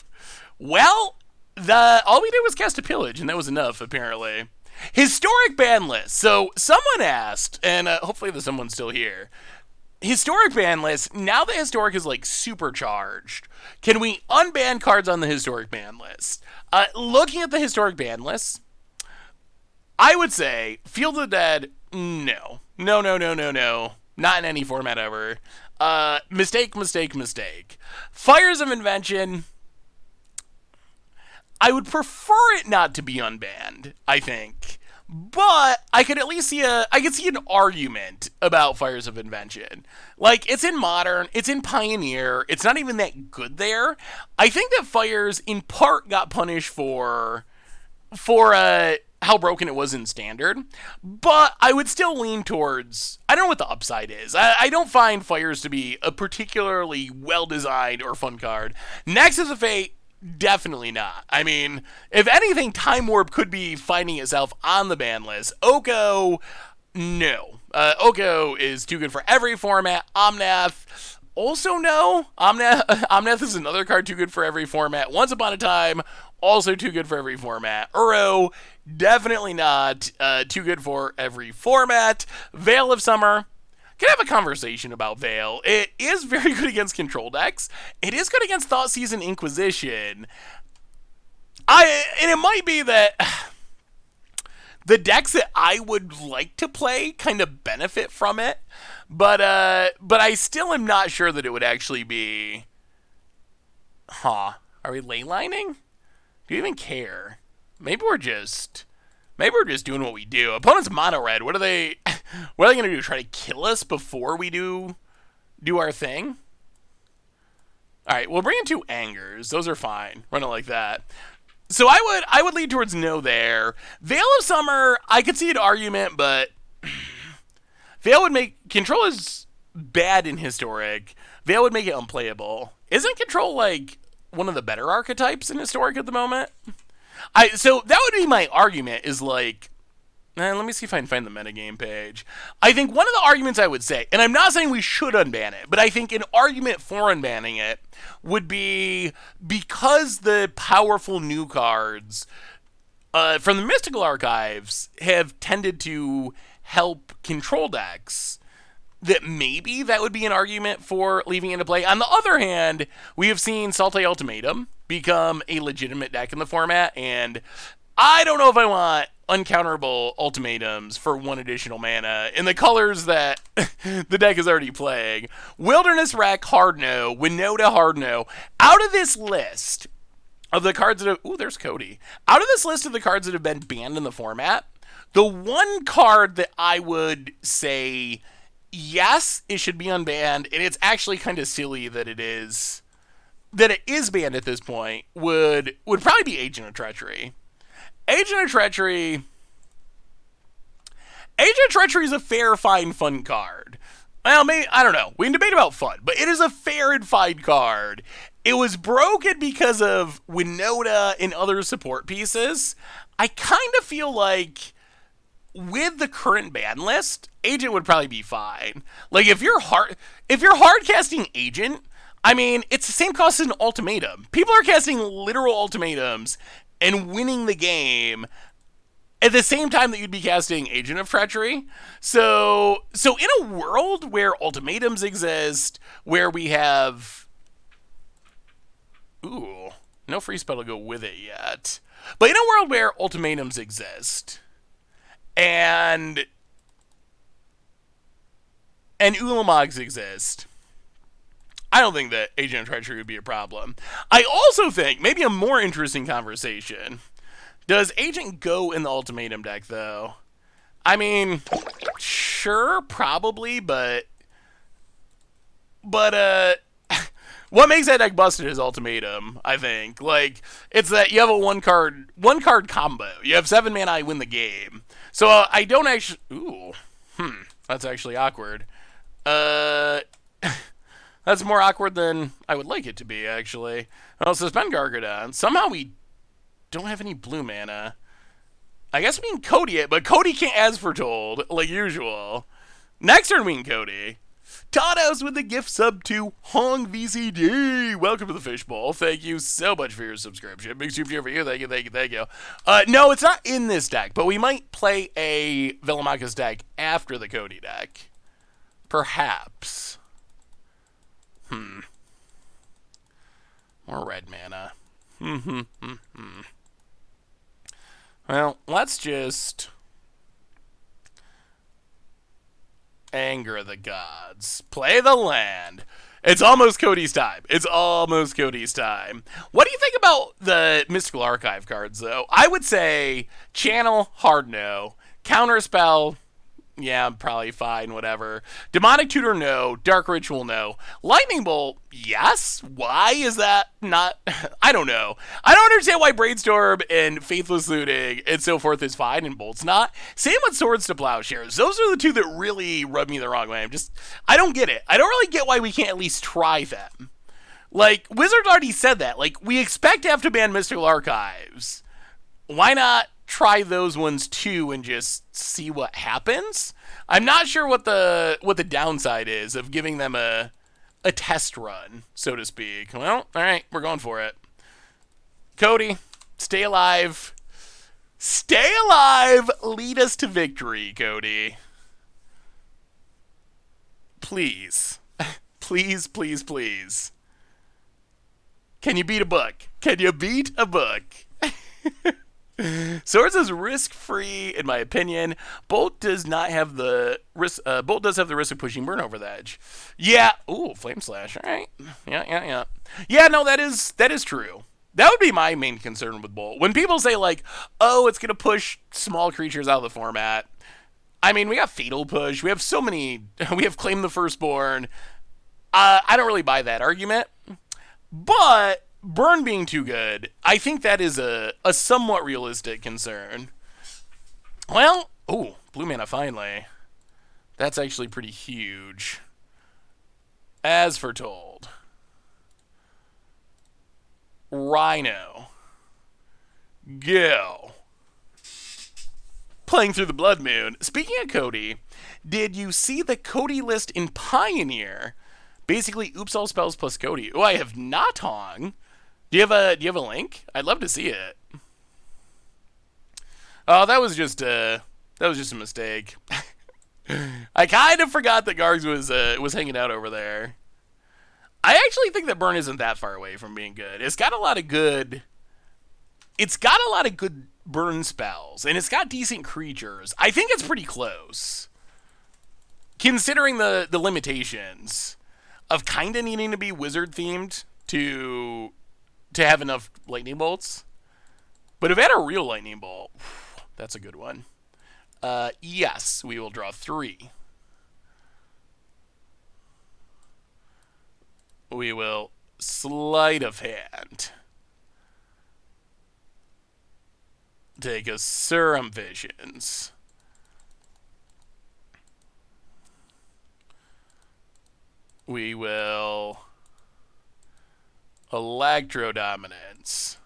Well, all we did was cast a pillage, and that was enough, apparently. Historic ban list. So, someone asked, and hopefully there's someone still here. Historic ban list, now that Historic is, like, supercharged, can we unban cards on the Historic ban list? Looking at the Historic ban list, I would say, Field of the Dead, no. No. Not in any format ever. Mistake. Fires of Invention, I would prefer it not to be unbanned, I think. But I could at least see an argument about Fires of Invention. Like, it's in Modern, it's in Pioneer, it's not even that good there. I think that Fires, in part, got punished for how broken it was in Standard. But I would still lean towards, I don't know what the upside is. I don't find Fires to be a particularly well-designed or fun card. Nexus of Fate, definitely not. I mean, if anything, Time Warp could be finding itself on the ban list. Oko, no. Oko is too good for every format. Omnath, also no. Omnath is another card too good for every format. Once Upon a Time, also too good for every format. Uro, definitely not too good for every format. Veil of Summer, can have a conversation about Veil. It is very good against control decks. It is good against Thoughtseized Inquisition. And it might be that the decks that I would like to play kind of benefit from it, but I still am not sure that it would actually be. Are we leylining? Do you even care? Maybe we're just doing what we do. Opponent's mono red. What are they going to do? Try to kill us before we do our thing? All right, we'll bring in 2 angers. Those are fine. Run it like that. So I would lead towards no there. Veil of Summer, I could see an argument, but Veil would make control is bad in Historic. Veil would make it unplayable. Isn't control like one of the better archetypes in Historic at the moment? So that would be my argument, is like, let me see if I can find the metagame page. I think one of the arguments I would say, and I'm not saying we should unban it, but I think an argument for unbanning it would be because the powerful new cards from the Mystical Archives have tended to help control decks, that maybe that would be an argument for leaving it into play. On the other hand, we have seen Salte Ultimatum become a legitimate deck in the format, and I don't know if I want uncounterable ultimatums for 1 additional mana in the colors that the deck is already playing. Wilderness Wreck, hard no. Winota, hard no. Out of this list of the cards that have... Ooh, there's Codie. Out of this list of the cards that have been banned in the format, the one card that I would say, yes, it should be unbanned, and it's actually kind of silly that it is banned at this point, would probably be Agent of Treachery. Agent of Treachery is a fair, fine, fun card. Well, maybe, I don't know. We can debate about fun, but it is a fair and fine card. It was broken because of Winota and other support pieces. I kind of feel like with the current ban list, Agent would probably be fine. Like, if you're hard casting Agent, I mean, it's the same cost as an ultimatum. People are casting literal ultimatums and winning the game. at the same time that you'd be casting Agent of Treachery. So in a world where ultimatums exist, where we have, ooh, no free spell to go with it yet. But in a world where ultimatums exist, and Velomachus exist, I don't think that Agent of Treachery would be a problem. I also think maybe a more interesting conversation. Does Agent go in the ultimatum deck, though? I mean, sure, probably, but what makes that deck busted is ultimatum, I think. Like, it's that you have a one card combo. You have 7 mana, you win the game. So I don't actually. Ooh, that's actually awkward. That's more awkward than I would like it to be, actually. I'll suspend Gargadon. Somehow we don't have any blue mana. I guess we can Codie it, but Codie can't as foretold, like usual. Next turn we can Codie. Tados with the gift sub to Hong VCD. Welcome to the Fishbowl. Thank you so much for your subscription. Big super for you. Thank you. No, it's not in this deck, but we might play a Velomachus deck after the Codie deck. Perhaps. More red mana. Well, let's just anger the gods. Play the land. It's almost Codie's time. What do you think about the Mystical Archive cards, though? I would say Channel, hard no. Counterspell, yeah, probably fine, whatever. Demonic Tutor, no. Dark Ritual, no. Lightning Bolt, yes. Why is that not? I don't know. I don't understand why Brainstorm and Faithless Looting and so forth is fine and Bolt's not. Same with Swords to Plowshares. Those are the two that really rub me the wrong way. I don't get it. I don't really get why we can't at least try them. Like, Wizards already said that. Like, we expect to have to ban Mystical Archives. Why not try those ones too and just see what happens? I'm not sure what the downside is of giving them a test run, so to speak. Well, all right, we're going for it. Codie, stay alive. Stay alive. Lead us to victory, Codie. Please. Please. Can you beat a book? Swords is risk-free, in my opinion. Bolt does not have the risk. Bolt does have the risk of pushing Burn over the edge. Yeah. Ooh, Flame Slash. All right. Yeah. Yeah. No, that is true. That would be my main concern with Bolt. When people say like, "Oh, it's gonna push small creatures out of the format," I mean, we have Fatal Push. We have so many. We have Claim the Firstborn. I don't really buy that argument, but Burn being too good, I think that is a somewhat realistic concern. Well, ooh, blue mana finally. That's actually pretty huge. As foretold. Rhino. Go. Playing through the Blood Moon. Speaking of Codie, did you see the Codie list in Pioneer? Basically, oops all spells plus Codie. Oh, I have not, Hong. Do you have a link? I'd love to see it. Oh, that was just a mistake. I kind of forgot that Gargs was hanging out over there. I actually think that Burn isn't that far away from being good. It's got a lot of good burn spells, and it's got decent creatures. I think it's pretty close, considering the limitations of kind of needing to be wizard themed to have enough lightning bolts. But if it had a real lightning bolt, that's a good one. Yes, we will draw 3. We will sleight of hand. Take a Serum Visions. We will Electrodominance.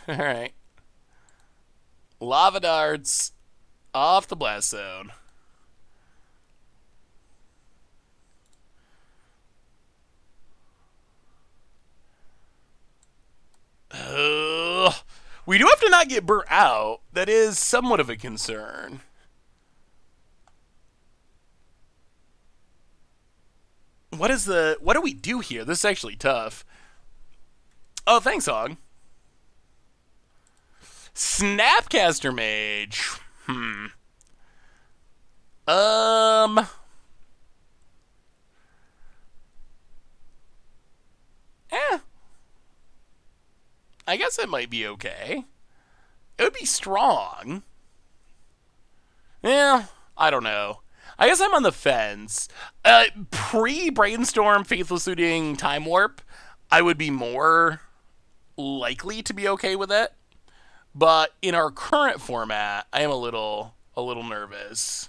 All right. Lava Darts. Off the blast zone. We do have to not get burnt out. That is somewhat of a concern. What do we do here? This is actually tough. Oh, thanks, Hog. Snapcaster Mage. I guess it might be okay. It would be strong. Yeah, I don't know. I guess I'm on the fence. Pre-brainstorm, Faithless Looting, Time Warp, I would be more likely to be okay with it. But in our current format, I am a little nervous.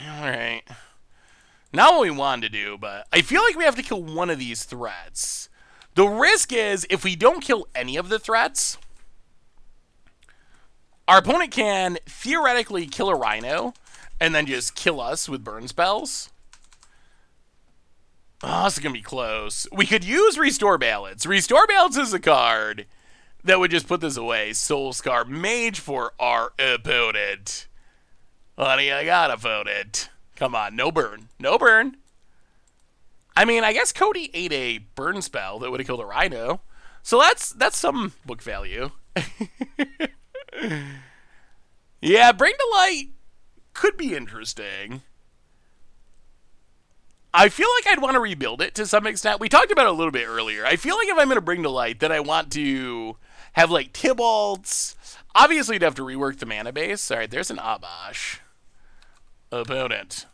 All right. Not what we wanted to do, but I feel like we have to kill one of these threats. The risk is, if we don't kill any of the threats, our opponent can theoretically kill a Rhino and then just kill us with burn spells. Oh, this is going to be close. We could use Restore Balance. Restore Balance is a card that would just put this away. Soul Scar Mage for our opponent. Honey, I got opponent. Come on, no burn. No burn. I mean, I guess Codie ate a burn spell that would have killed a Rhino. So that's some book value. Yeah, Bring to Light could be interesting. I feel like I'd want to rebuild it to some extent. We talked about it a little bit earlier. I feel like if I'm going to Bring to Light, then I want to have like Tybalt's. Obviously, you'd have to rework the mana base. All right, there's an Abash. Opponent.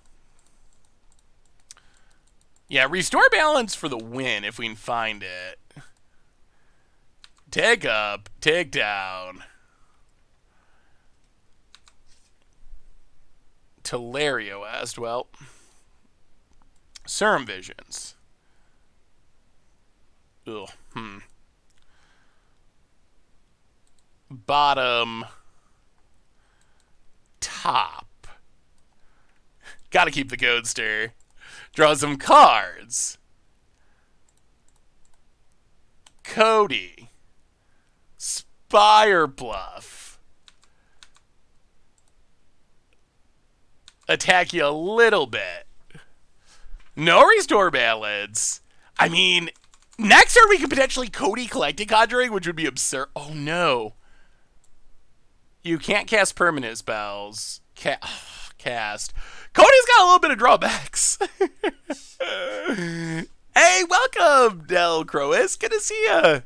Yeah, Restore Balance for the win if we can find it. Take up, take down. Telerio asked, well, Serum Visions. Ugh, Bottom. Top. Gotta keep the Codester. Draw some cards. Codie. Spire Bluff. Attack you a little bit. No Restore Balance. I mean, next turn we could potentially Codie Collecting Conjuring, which would be absurd. Oh no. You can't cast permanent spells. Cast. Codie's got a little bit of drawbacks. Hey, welcome, Del Crois. Good to see ya.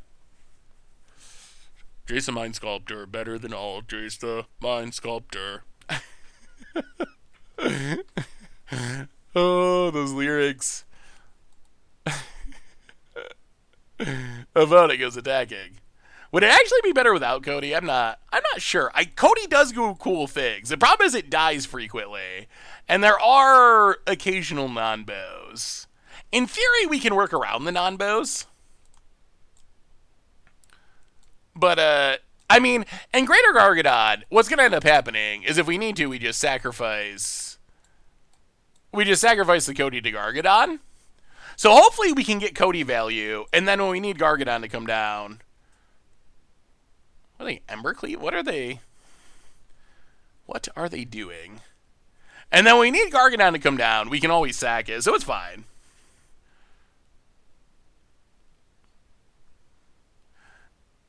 Jason Mind Sculptor, better than all. Jace the Mind Sculptor. Oh, those lyrics. Voting is attacking. Would it actually be better without Codie? I'm not sure. Codie does do cool things. The problem is it dies frequently. And there are occasional non-bows. In theory, we can work around the non-bows. But, I mean, in Greater Gargadon, what's going to end up happening is if we need to, we just sacrifice the Codie to Gargadon. So hopefully we can get Codie value, and then when we need Gargadon to come down... What are they, Emrakul? What are they doing? And then when we need Gargadon to come down, we can always sack it, so it's fine.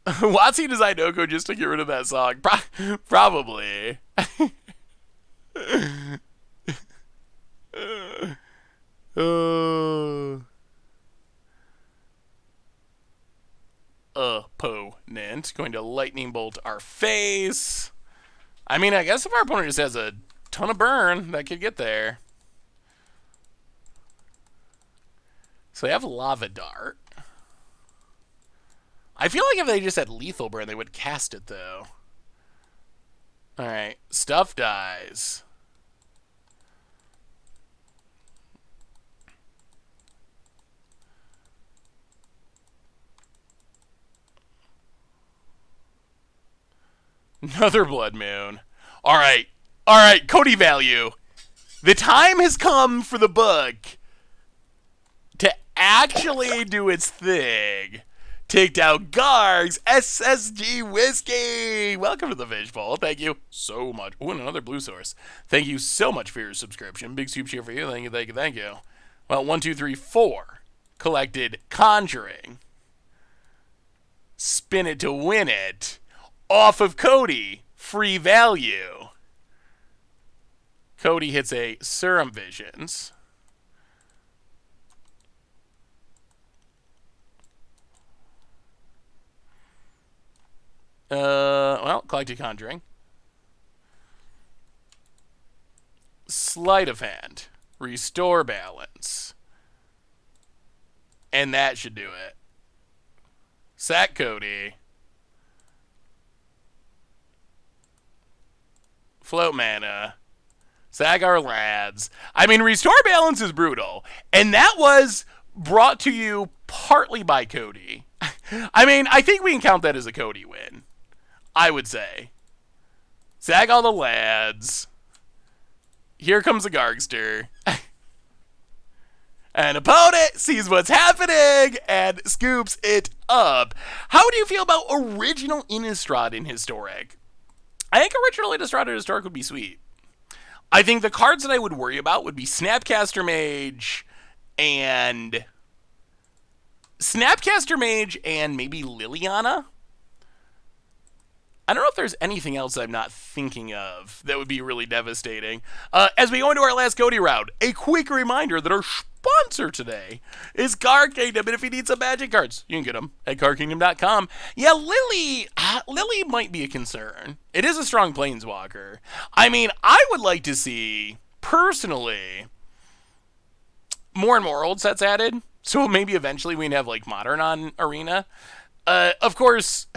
Watsy designed Oko just to get rid of that song. Probably. Opponent going to lightning bolt our face. I mean, I guess if our opponent just has a ton of burn, that could get there. So they have lava dart. I feel like if they just had lethal burn, they would cast it though. All right, stuff dies. Another Blood Moon. All right. All right, Codie value. The time has come for the book to actually do its thing. Take down Garg's SSG Whiskey. Welcome to the Fishbowl. Thank you so much. Oh, and another blue source. Thank you so much for your subscription. Big soup cheer for you. Thank you, thank you, thank you. Well, 1, 2, 3, 4. Collected Conjuring. Spin it to win it. Off of Codie. Free value. Codie hits a Serum Visions. Well, collected Conjuring. Sleight of Hand. Restore Balance. And that should do it. Sack Codie. Float Mana. Sack our lads. I mean, Restore Balance is brutal. And that was brought to you partly by Codie. I mean, I think we can count that as a Codie win. I would say. Sag all the lads. Here comes a Gargster. An opponent sees what's happening and scoops it up. How do you feel about original Innistrad in Historic? I think original Innistrad in Historic would be sweet. I think the cards that I would worry about would be Snapcaster Mage and maybe Liliana. I don't know if there's anything else I'm not thinking of that would be really devastating. As we go into our last Codie round, a quick reminder that our sponsor today is Card Kingdom, and if you need some magic cards, you can get them at cardkingdom.com. Yeah, Lily might be a concern. It is a strong planeswalker. I mean, I would like to see, personally, more and more old sets added, so maybe eventually we can have, like, Modern on Arena. Of course,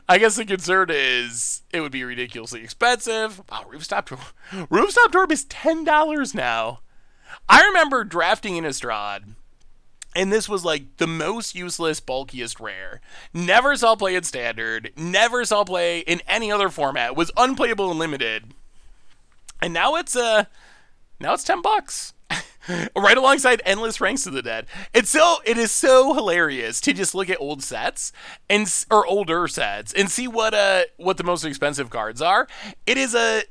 I guess the concern is it would be ridiculously expensive. Wow, Rooftop Torb is $10 now. I remember drafting Innistrad, and this was like the most useless, bulkiest rare. Never saw play in Standard, never saw play in any other format, was unplayable in Limited. And now it's $10. Right alongside Endless Ranks of the Dead. It is so hilarious to just look at old sets or older sets and see what the most expensive cards are. It is a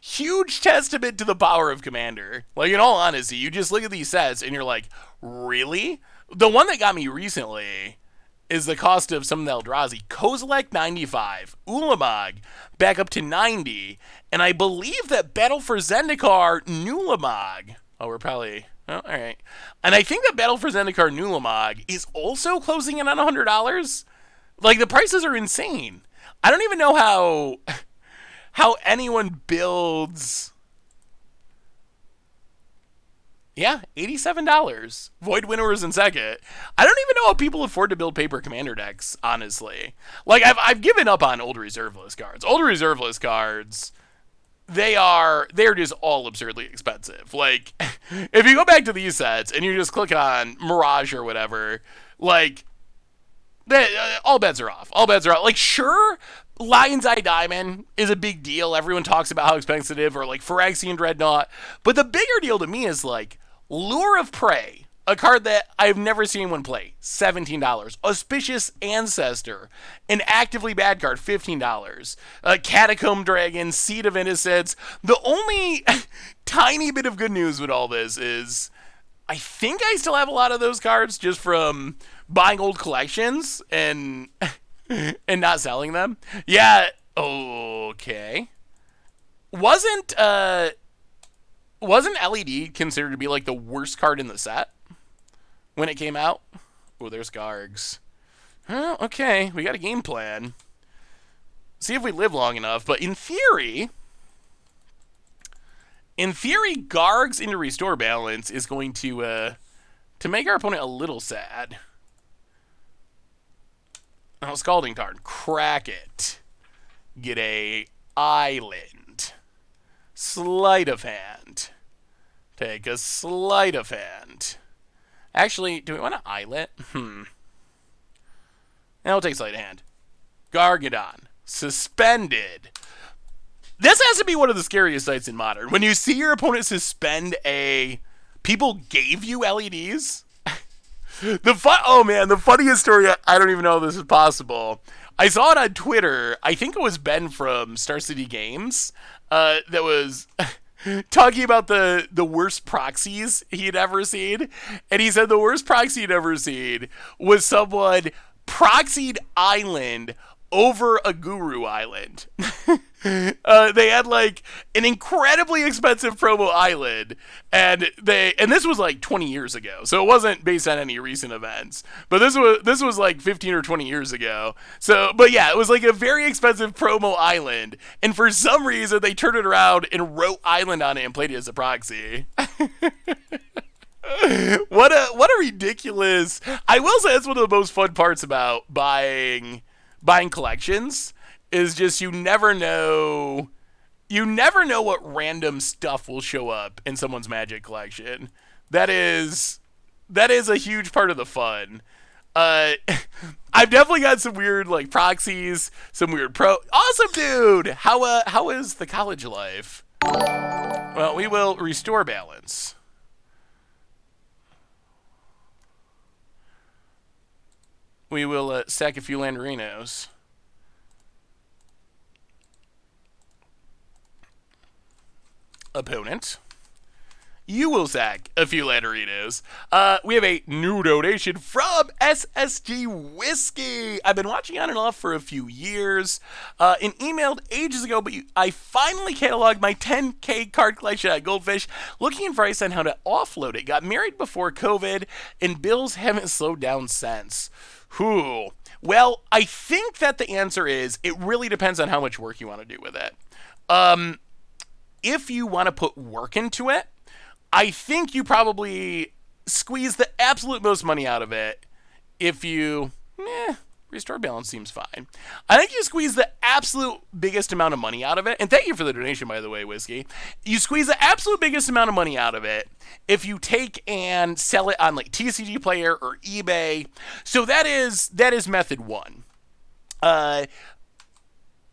huge testament to the power of Commander. Like, in all honesty, you just look at these sets and you're like, really? The one that got me recently is the cost of some of the Eldrazi. Kozilek 95, Ulamog back up to 90, and I believe that Battle for Zendikar Nulamog. Oh, we're probably... Oh, all right. And I think that Battle for Zendikar Nulamog is also closing in on $100. Like, the prices are insane. I don't even know how anyone builds... Yeah, $87. Void Winnower is in second. I don't even know how people afford to build paper Commander decks, honestly. Like, I've given up on old reserve list cards. Old reserve list cards... they're just all absurdly expensive. Like, if you go back to these sets and you just click on Mirage or whatever, like, all bets are off. All bets are off. Like, sure, Lion's Eye Diamond is a big deal. Everyone talks about how expensive, or like Phyrexian Dreadnought. But the bigger deal to me is like Lure of Prey. A card that I've never seen anyone play, $17. Auspicious Ancestor, an actively bad card, $15. Catacomb Dragon, Seed of Innocence. The only tiny bit of good news with all this is I think I still have a lot of those cards just from buying old collections and not selling them. Yeah, okay. Wasn't LED considered to be like the worst card in the set when it came out? Oh, there's Gargs. Oh, okay, we got a game plan. See if we live long enough. But in theory, Gargs into Restore Balance is going to make our opponent a little sad. Oh, Scalding Tarn, crack it. Get a Island. Sleight of Hand. Take a Sleight of Hand. Actually, do we want to Islet? Now we'll take Sleight of Hand. Gargadon. Suspended. This has to be one of the scariest sights in Modern. When you see your opponent suspend a... People gave you LEDs? The funniest story, I don't even know if this is possible. I saw it on Twitter. I think it was Ben from Star City Games that was talking about the worst proxies he'd ever seen. And he said the worst proxy he'd ever seen was someone proxied Island over a Guru Island. They had like an incredibly expensive promo island, and this was like 20 years ago, so it wasn't based on any recent events. But this was like 15 or 20 years ago. So, but yeah, it was like a very expensive promo island, and for some reason they turned it around and wrote Island on it and played it as a proxy. What a ridiculous! I will say that's one of the most fun parts about buying collections is just you never know what random stuff will show up in someone's Magic collection. That is a huge part of the fun. I've definitely got some weird like proxies, some weird awesome dude. How is the college life? Well, we will restore balance. We will sack a few Landerinos. Opponent. You will sack a few Landerinos. We have a new donation from SSG Whiskey. I've been watching on and off for a few years and emailed ages ago, but I finally cataloged my 10K card collection at Goldfish, looking for advice on how to offload it. Got married before COVID, and bills haven't slowed down since. Whew. Well, I think that the answer is it really depends on how much work you want to do with it. If you want to put work into it, I think you probably squeeze the absolute most money out of it if you... Restore balance seems fine. I think you squeeze the absolute biggest amount of money out of it. And thank you for the donation, by the way, Whiskey. You squeeze the absolute biggest amount of money out of it if you take and sell it on like TCG Player or eBay. So that is method one. Buy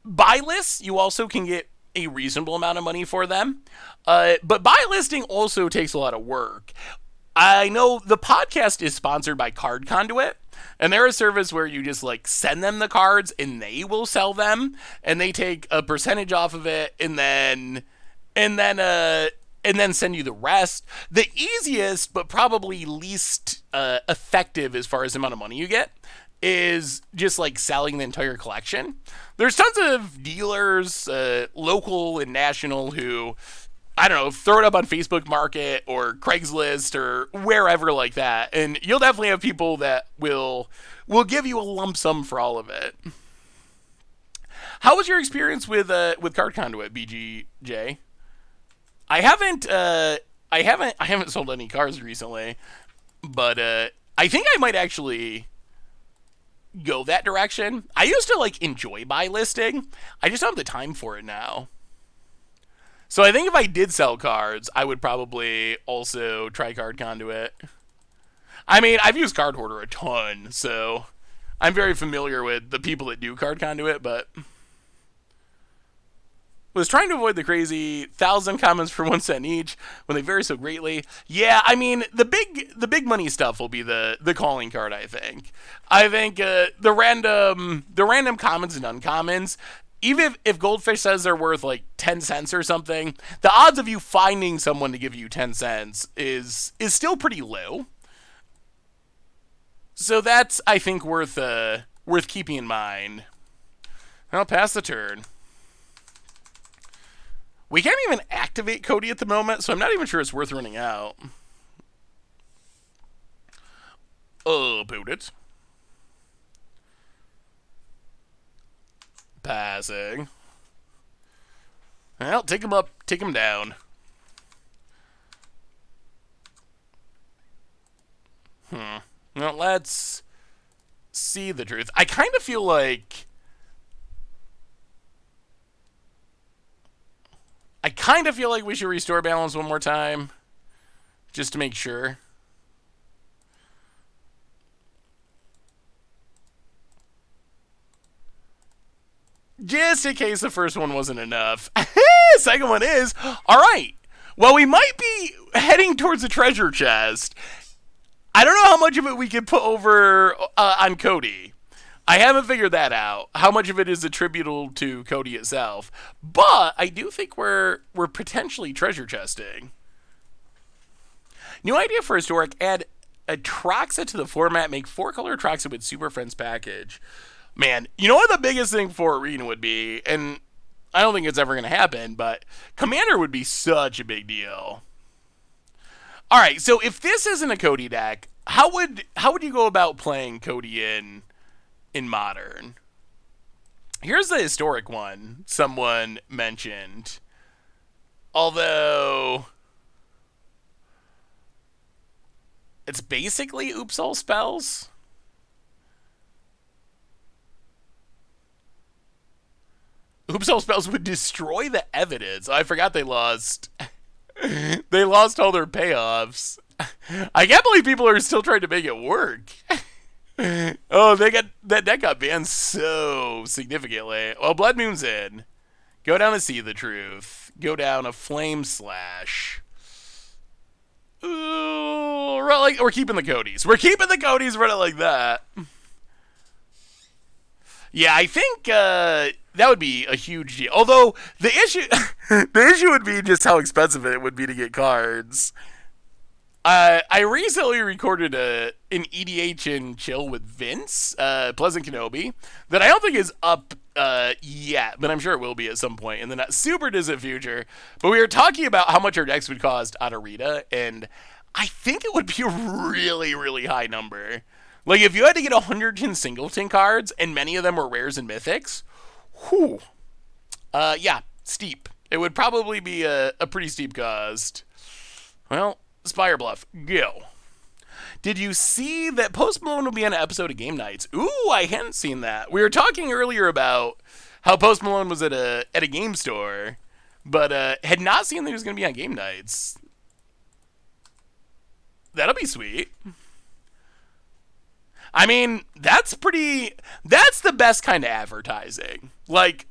lists, you also can get a reasonable amount of money for them. But buy listing also takes a lot of work. I know the podcast is sponsored by Card Conduit, and they're a service where you just like send them the cards and they will sell them, and they take a percentage off of it and then send you the rest. The easiest but probably least effective as far as the amount of money you get is just like selling the entire collection. There's tons of dealers, local and national, who, I don't know, throw it up on Facebook Market or Craigslist or wherever like that, and you'll definitely have people that will give you a lump sum for all of it. How was your experience with Card Conduit, BGJ? I haven't sold any cards recently, but I think I might actually go that direction. I used to like enjoy buy listing. I just don't have the time for it now. So I think if I did sell cards, I would probably also try Card Conduit. I mean, I've used Card Hoarder a ton, so I'm very familiar with the people that do Card Conduit, but was trying to avoid the crazy 1,000 comments for 1 cent each when they vary so greatly. Yeah, I mean, the big money stuff will be the calling card, I think. I think the random commons and uncommons, even if Goldfish says they're worth like 10 cents or something, the odds of you finding someone to give you 10 cents is still pretty low. So that's, I think, worth keeping in mind. I'll pass the turn. We can't even activate Codie at the moment, so I'm not even sure it's worth running out. Boot it. Passing. Well, take him up, take him down. Well, let's see the truth. I kind of feel like we should restore balance one more time, just to make sure. just in case the first one wasn't enough. Second one is, all right, well, we might be heading towards a treasure chest. I don't know how much of it we can put over on Codie. I haven't figured that out, how much of it is attributable to Codie itself. But I do think we're potentially treasure chesting. New idea for Historic, add Atraxa to the format, make 4-color Atraxa with Super Friends package. Man, you know what the biggest thing for Arena would be? And I don't think it's ever going to happen, but Commander would be such a big deal. All right, so if this isn't a Codie deck, how would you go about playing Codie in Modern? Here's the Historic one someone mentioned. Although it's basically Oops All Spells. Oops All Spells would destroy the evidence. I forgot they lost. They lost all their payoffs. I can't believe people are still trying to make it work. Oh, that deck got banned so significantly. Well, Blood Moon's in. Go down to See the Truth. Go down a Flame Slash. Ooh, we're keeping the Codies. We're keeping the Codies. Run it like that. Yeah, I think that would be a huge deal. Although the issue would be just how expensive it would be to get cards. I recently recorded an EDH and chill with Vince, Pleasant Kenobi, that I don't think is up yet, but I'm sure it will be at some point in the not super distant future. But we were talking about how much our decks would cost on Arena, and I think it would be a really, really high number. Like, if you had to get 110 singleton cards, and many of them were rares and mythics, whew. Yeah, steep. It would probably be a pretty steep cost. Well, Spire Bluff, go. Did you see that Post Malone will be on an episode of Game Nights? Ooh, I hadn't seen that. We were talking earlier about how Post Malone was at a game store, but had not seen that he was going to be on Game Nights. That'll be sweet. I mean, that's the best kind of advertising. Like,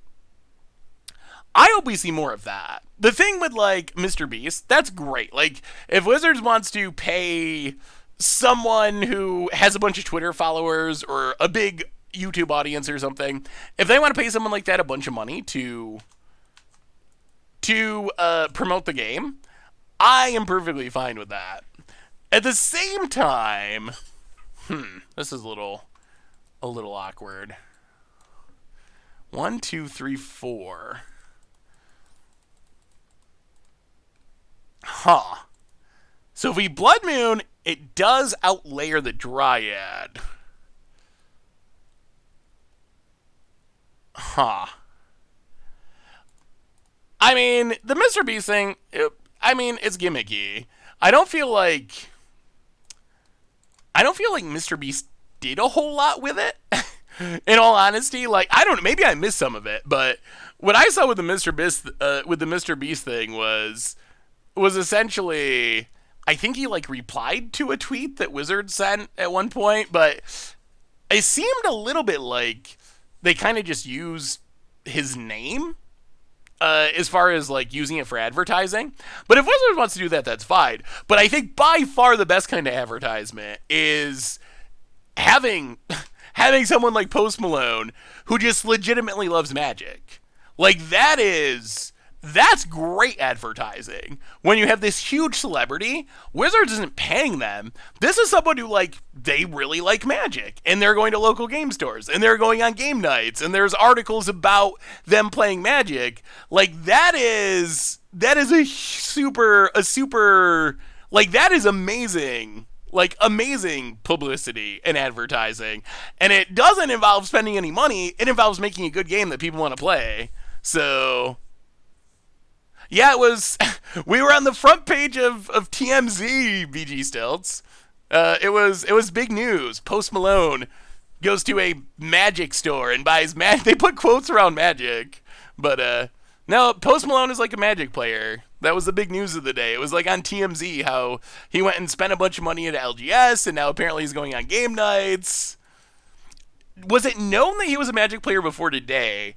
I hope we see more of that. The thing with, like, Mr. Beast, that's great. Like, if Wizards wants to pay someone who has a bunch of Twitter followers or a big YouTube audience or something, if they want to pay someone like that a bunch of money to promote the game, I am perfectly fine with that. At the same time, this is a little awkward. 1, 2, 3, 4. Huh. So if we Blood Moon, it does outlayer the Dryad. Huh. I mean, the Mr. Beast thing, it's gimmicky. I don't feel like Mr. Beast did a whole lot with it. In all honesty, like, I don't know, maybe I missed some of it, but what I saw with the Mr. Beast thing was essentially, I think he like replied to a tweet that Wizard sent at one point, but it seemed a little bit like they kind of just used his name as far as like using it for advertising. But if Wizards wants to do that, that's fine. But I think by far the best kind of advertisement is having someone like Post Malone who just legitimately loves Magic. Like, that's great advertising. When you have this huge celebrity, Wizards isn't paying them. This is someone who, like, they really like Magic, and they're going to local game stores, and they're going on game nights, and there's articles about them playing Magic. Like, that is a super, like, that is amazing. Like, amazing publicity and advertising. And it doesn't involve spending any money. It involves making a good game that people want to play. So, yeah, we were on the front page of TMZ, BG Stilts. It was big news. Post Malone goes to a Magic store and buys Magic. They put quotes around Magic. But, no, Post Malone is like a Magic player. That was the big news of the day. It was like on TMZ how he went and spent a bunch of money at LGS, and now apparently he's going on game nights. Was it known that he was a Magic player before today?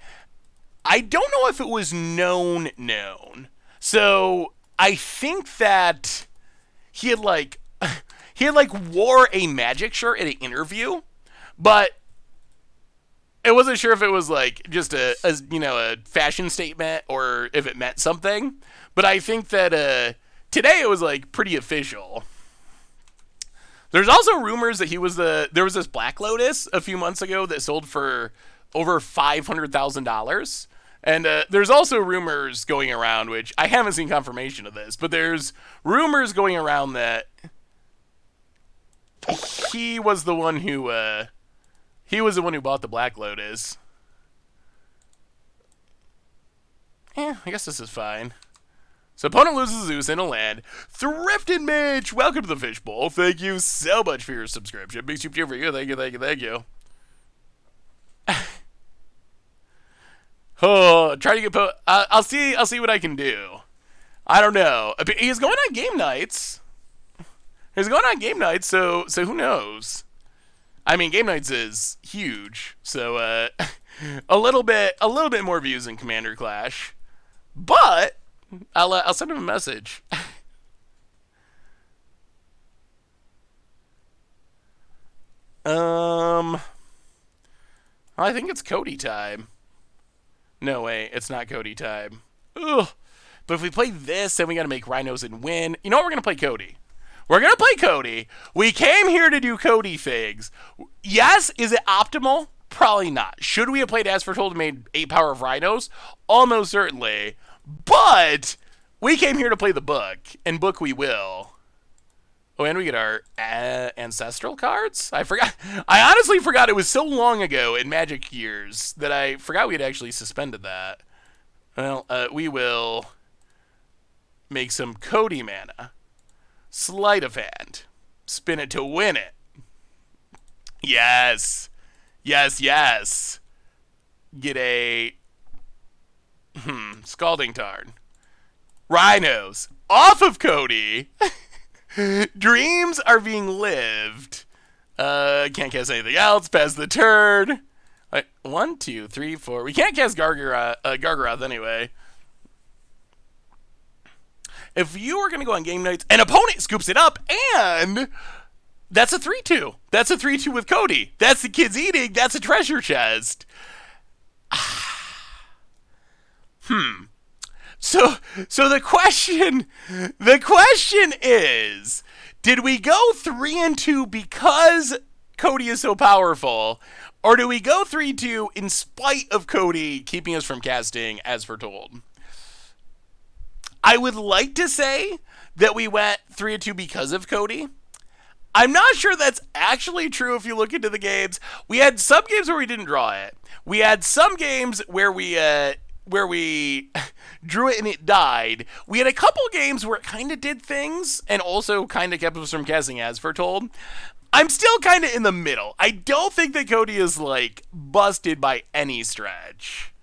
I don't know if it was known. So I think that he had like wore a magic shirt at an interview, but I wasn't sure if it was like just a fashion statement or if it meant something. But I think that today it was like pretty official. There's also rumors that there was this Black Lotus a few months ago that sold for over $500,000. And there's also rumors going around, which I haven't seen confirmation of this, but there's rumors going around that he was the one who bought the Black Lotus. I guess this is fine. So opponent loses Zeus in a land. Thrifted Mitch, welcome to the Fishbowl. Thank you so much for your subscription. Big super cheer for you. Thank you. Oh, try to get I'll see what I can do. I don't know. He's going on game nights. So who knows? I mean, game nights is huge. So a little bit more views than Commander Clash. But I'll send him a message. I think it's Codie time. No way, it's not Codie time. Ugh. But if we play this, then we gotta make Rhinos and win. You know what? We're gonna play Codie. We came here to do Codie things. Yes, is it optimal? Probably not. Should we have played As Foretold and made 8 power of Rhinos? Almost certainly. But we came here to play the book, and book we will. Oh, and we get our ancestral cards? I honestly forgot. It was so long ago in Magic years that I forgot we had actually suspended that. Well, we will make some Codie mana. Sleight of hand. Spin it to win it. Yes. Get a Scalding Tarn. Rhinos off of Codie. Dreams are being lived. Can't cast anything else. Pass the turn. 1, 2, 3, 4. We can't cast Gargaroth anyway. If you were going to go on game nights, an opponent scoops it up, and that's a 3-2. That's a 3-2 with Codie. That's the kids eating. That's a treasure chest. So the question is, did we go 3-2 because Codie is so powerful, or do we go 3-2 in spite of Codie keeping us from casting As Foretold? I would like to say that we went 3-2 because of Codie. I'm not sure that's actually true if you look into the games. We had some games where we didn't draw it. We had some games where we drew it and it died. We had a couple games where it kind of did things and also kind of kept us from casting As Foretold. I'm still kind of in the middle. I don't think that Codie is, like, busted by any stretch.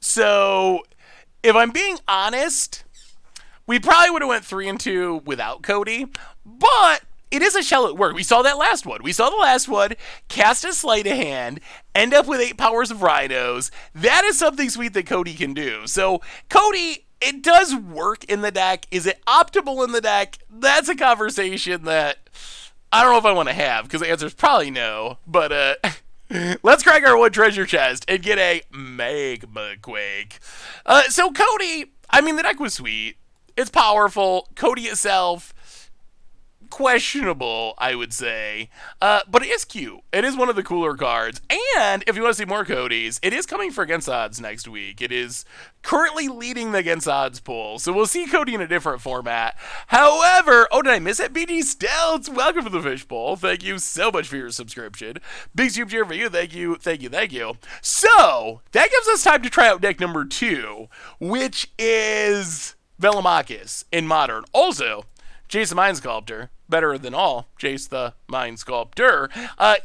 So, if I'm being honest, we probably would have went 3-2 without Codie, but it is a shell at work. We saw that last one. Cast a Sleight of Hand, end up with 8 powers of Rhinos. That is something sweet that Codie can do. So, Codie, it does work in the deck. Is it optimal in the deck? That's a conversation that I don't know if I want to have, because the answer is probably no. But, let's crack our one treasure chest and get a Magma Quake. So Codie, I mean, the deck was sweet. It's powerful. Codie itself, questionable, I would say. But it is cute. It is one of the cooler cards. And if you want to see more Codies, it is coming for Against Odds next week. It is currently leading the Against Odds poll. So we'll see Codie in a different format. However, did I miss it? BG Stelts, welcome to the Fishbowl. Thank you so much for your subscription. Big super cheer for you. Thank you. So, that gives us time to try out deck number 2, which is Velomachus in Modern. Also, Jason Mind Sculptor, better than all, Jace the Mind Sculptor,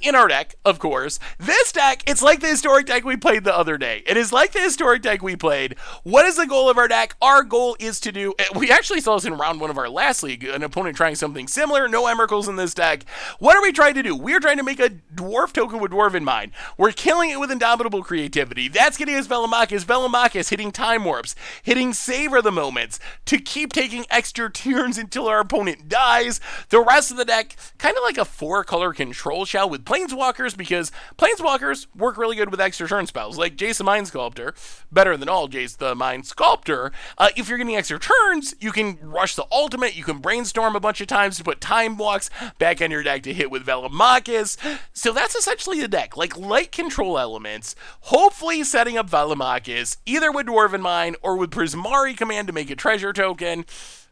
in our deck, of course. This deck, it's like the historic deck we played the other day. It is like the historic deck we played. What is the goal of our deck? Our goal is to do, we actually saw this in round 1 of our last league, an opponent trying something similar, no Emrakuls in this deck. What are we trying to do? We're trying to make a dwarf token with Dwarven Mind. We're killing it with Indomitable Creativity. That's getting us Velomachus. Velomachus hitting Time Warps, hitting Savor the Moments, to keep taking extra turns until our opponent dies. The rest of the deck, kind of like a 4-color control shell with Planeswalkers, because Planeswalkers work really good with extra turn spells, like Jace the Mind Sculptor, better than all Jace the Mind Sculptor. If you're getting extra turns, you can rush the ultimate, you can brainstorm a bunch of times to put time blocks back on your deck to hit with Velomachus. So that's essentially the deck, like light control elements, hopefully setting up Velomachus, either with Dwarven Mind or with Prismari Command to make a treasure token,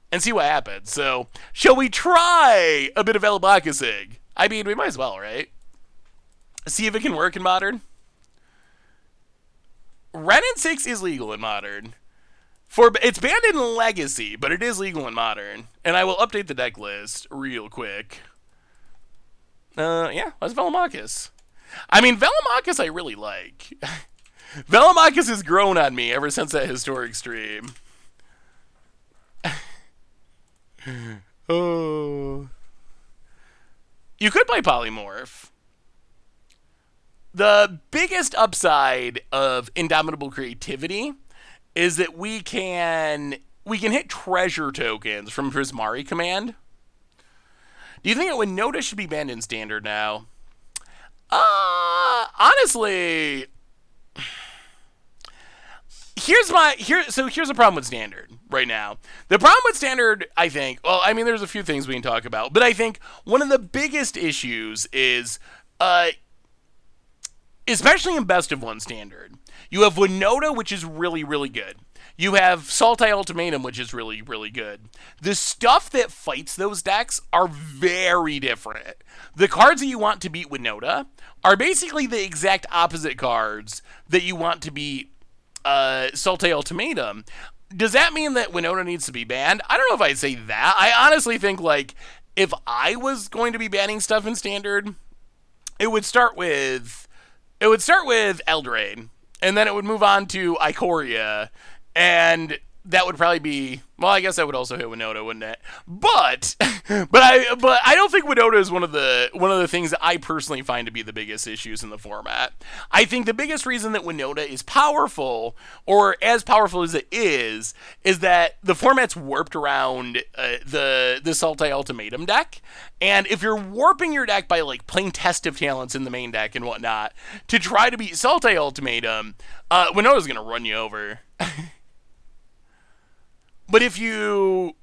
and see what happens. So, shall we try a bit of Velomachusing? I mean, we might as well, right? See if it can work in Modern. Ren and 6 is legal in Modern. It's banned in Legacy, but it is legal in Modern. And I will update the deck list real quick. Yeah, that's Velomachus. I mean, Velomachus I really like. Velomachus has grown on me ever since that historic stream. Oh. You could play Polymorph. The biggest upside of Indomitable Creativity is that we can hit treasure tokens from Prismari Command. Do you think that Winota should be banned in Standard now? Honestly, here's the problem with Standard right now. The problem with Standard, I think, well, I mean, there's a few things we can talk about, but I think one of the biggest issues is, especially in Best of One Standard, you have Winota, which is really, really good. You have Sultai Ultimatum, which is really, really good. The stuff that fights those decks are very different. The cards that you want to beat Winota are basically the exact opposite cards that you want to beat Sultai Ultimatum. Does that mean that Winota needs to be banned? I don't know if I'd say that. I honestly think, like, if I was going to be banning stuff in Standard, it would start with Eldraine, and then it would move on to Ikoria, and that would probably be, well, I guess that would also hit Winota, wouldn't it? But I don't think Winota is one of the things that I personally find to be the biggest issues in the format. I think the biggest reason that Winota is powerful, or as powerful as it is that the format's warped around the Sultai Ultimatum deck. And if you're warping your deck by like playing Test of Talents in the main deck and whatnot to try to beat Sultai Ultimatum, Winota's gonna run you over. But if you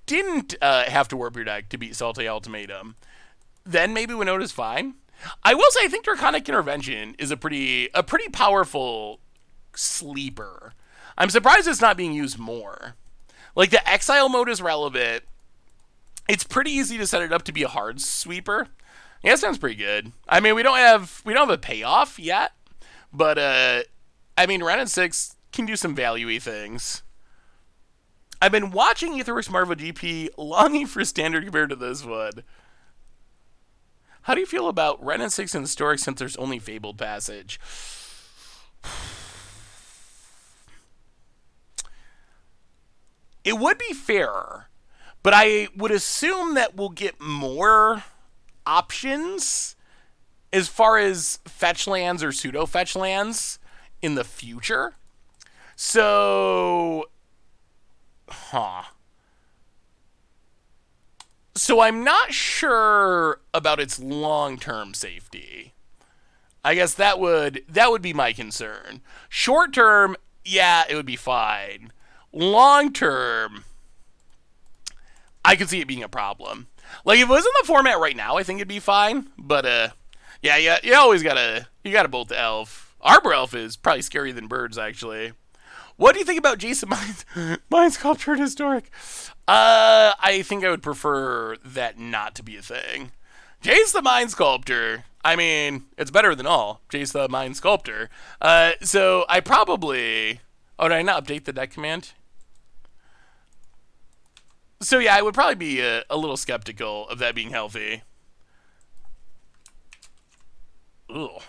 didn't have to warp your deck to beat Sultai Ultimatum, then maybe Winota's fine. I will say I think Draconic Intervention is a pretty powerful sleeper. I'm surprised it's not being used more. Like, the Exile mode is relevant. It's pretty easy to set it up to be a hard sweeper. Yeah, that sounds pretty good. I mean, we don't have a payoff yet, but I mean, Ren and 6 can do some value-y things. I've been watching Aetherworks Marvel GP, longing for Standard compared to this one. How do you feel about Ren and 6 in Historic since there's only Fabled Passage? It would be fairer, but I would assume that we'll get more options as far as fetch lands or pseudo fetch lands in the future. So... So I'm not sure about its long-term safety. I guess that would be my concern. Short-term, yeah, it would be fine. Long-term, I could see it being a problem. Like, if it was in the format right now, I think it'd be fine. But yeah, you always gotta bolt the elf. Arbor Elf is probably scarier than birds, actually. What do you think about Jason Mind Sculpture and Historic? I think I would prefer that not to be a thing. Jace the Mind Sculptor, I mean, it's better than all. Jace the Mind Sculptor. So I probably... Oh, did I not update the deck command? So yeah, I would probably be a little skeptical of that being healthy. Ugh.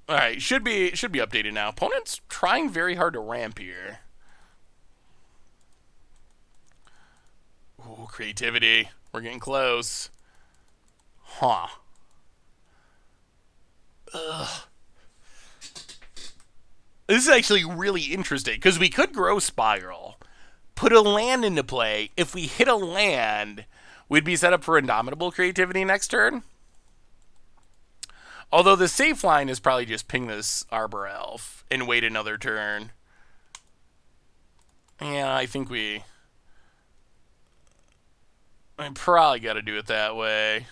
Alright, should be updated now. Opponent's trying very hard to ramp here. Ooh, creativity. We're getting close. Huh. Ugh. This is actually really interesting, because we could grow Spiral, put a land into play. If we hit a land, we'd be set up for Indomitable Creativity next turn. Although the safe line is probably just ping this Arbor Elf and wait another turn. Yeah, I think I probably got to do it that way.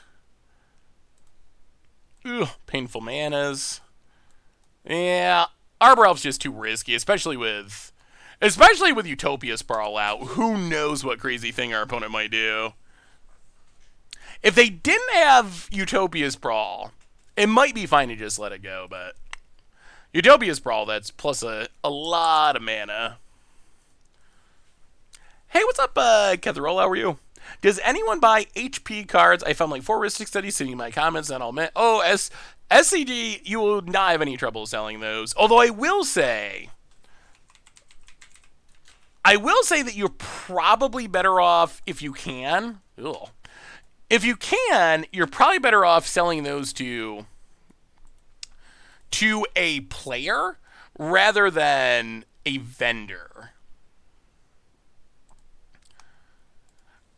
Ugh, painful manas. Yeah, Arbor Elf's just too risky, especially with Utopia Sprawl out. Who knows what crazy thing our opponent might do? If they didn't have Utopia Sprawl, it might be fine to just let it go, but Utopia Sprawl, that's plus a lot of mana. Hey, what's up, Ketherol? How are you? Does anyone buy HP cards? I found like 4 Ristic Studies sitting in my comments, and I'll admit, SCG, you will not have any trouble selling those. Although I will say that you're probably better off if you can. Ugh. If you can, you're probably better off selling those to a player rather than a vendor.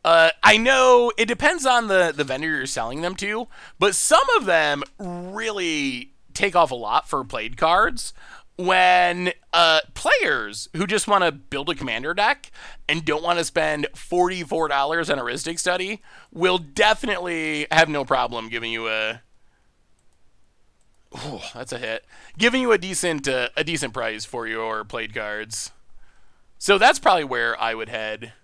I know it depends on the vendor you're selling them to, but some of them really take off a lot for played cards when players who just want to build a commander deck and don't want to spend $44 on a Ristic Study will definitely have no problem giving you that's a hit. Giving you a decent price for your played cards. So that's probably where I would head.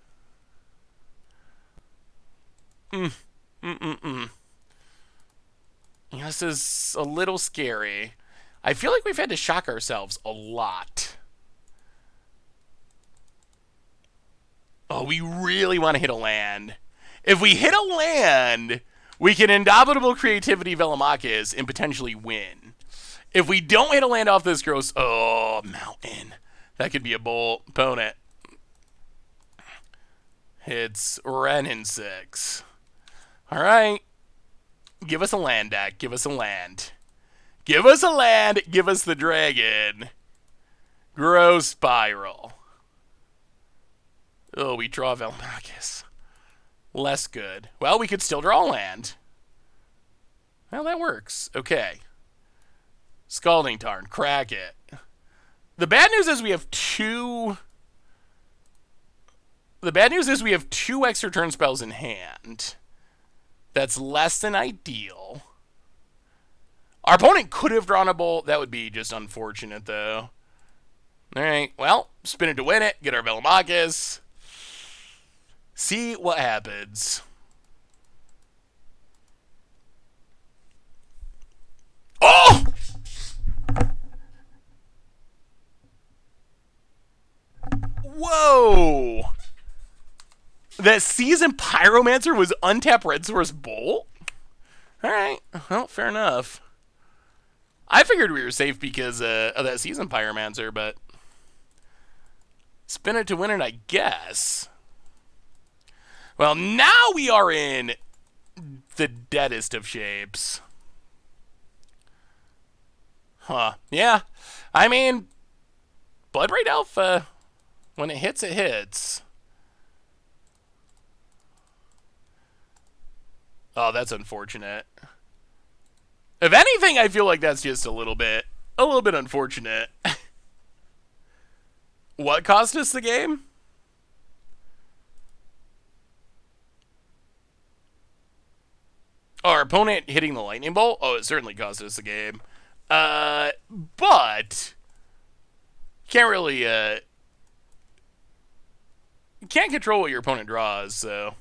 This is a little scary. I feel like we've had to shock ourselves a lot. Oh, we really want to hit a land. If we hit a land, we can Indomitable Creativity Velomachus and potentially win. If we don't hit a land off this gross... Oh, mountain. That could be a bolt opponent. It's Ren in 6. Alright. Give us a land deck. Give us a land. Give us a land. Give us the dragon. Grow Spiral. Oh, we draw Velomachus. Less good. Well, we could still draw land. Well, that works. Okay. Scalding Tarn. Crack it. The bad news is we have two... The bad news is we have 2 extra turn spells in hand. That's less than ideal. Our opponent could have drawn a bolt. That would be just unfortunate, though. Alright, well, spin it to win it. Get our Velomachus. See what happens. Oh! Whoa! That Seasoned Pyromancer was untap Red Source Bolt? Alright, well, fair enough. I figured we were safe because of that Seasoned Pyromancer, but... Spin it to win it, I guess. Well, now we are in the deadest of shapes. Huh. Yeah. I mean, Bloodbraid Elf, when it hits, it hits. Oh, that's unfortunate. If anything, I feel like that's just a little bit unfortunate. What cost us the game? Our opponent hitting the lightning bolt? Oh, it certainly cost us the game. But can't really can't control what your opponent draws, so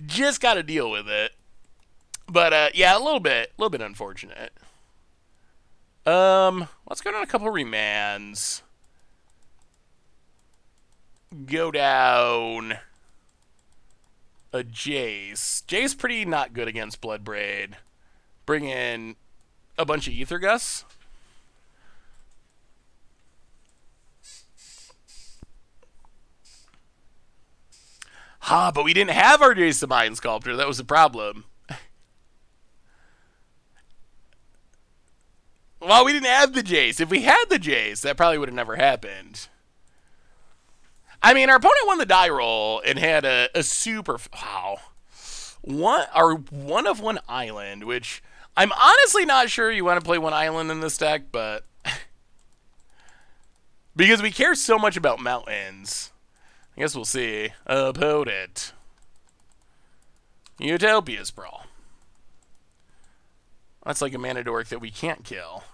just got to deal with it. But yeah, a little bit unfortunate. Let's go on a couple remands. go down a Jace. Jace pretty not good against Bloodbraid. Bring in a bunch of Ether Gus. But we didn't have our Jace the Mind Sculptor. That was the problem. Well, we didn't have the Jace. If we had the Jace, that probably would have never happened. I mean, our opponent won the die roll and had a super... Wow. One of one island, which I'm honestly not sure you want to play one island in this deck, but... because we care so much about mountains. I guess we'll see. Opponent. Utopia Sprawl. That's like a mana dork that we can't kill.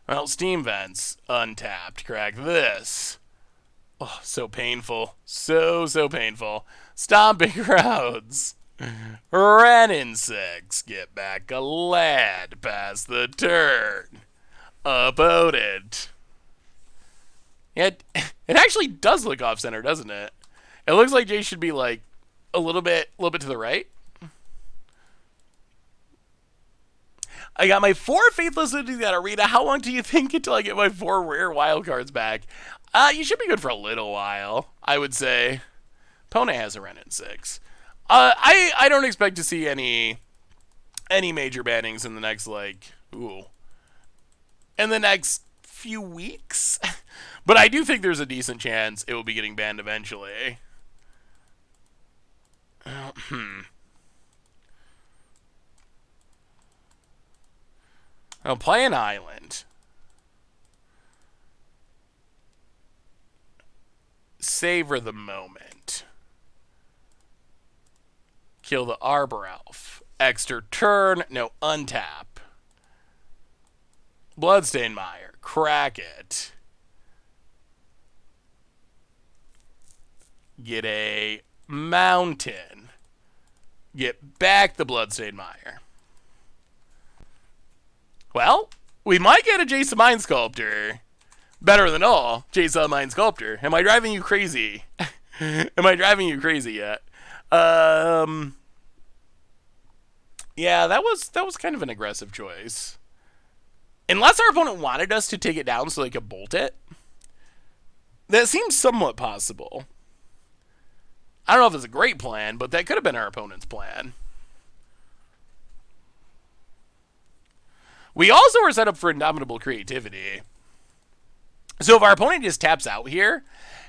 Well, Steam Vents. Untapped. Crack this. Oh, so painful. So painful. Stomping Crowds. Renin 6. Get back a lad. Pass the turn. Opponent. It actually does look off center, doesn't it? It looks like Jay should be like a little bit to the right. I got my 4 Faithless into that arena. How long do you think until I get my 4 rare wildcards back? You should be good for a little while, I would say. Opponent has a Renin 6. I don't expect to see any major bannings in the next in the next few weeks. But I do think there's a decent chance it will be getting banned eventually. I'll play an island. Savor the moment. Kill the Arbor Elf. Extra turn. No, untap. Bloodstained Mire. Crack it. Get a mountain. Get back the Bloodstained Mire. Well, we might get a Jason Mind Sculptor. Better than all, Jason Mind Sculptor. Am I driving you crazy? Am I driving you crazy yet? Yeah, that was kind of an aggressive choice. Unless our opponent wanted us to take it down so they could bolt it. That seems somewhat possible. I don't know if it's a great plan, but that could have been our opponent's plan. We also are set up for Indomitable Creativity. So if our opponent just taps out here,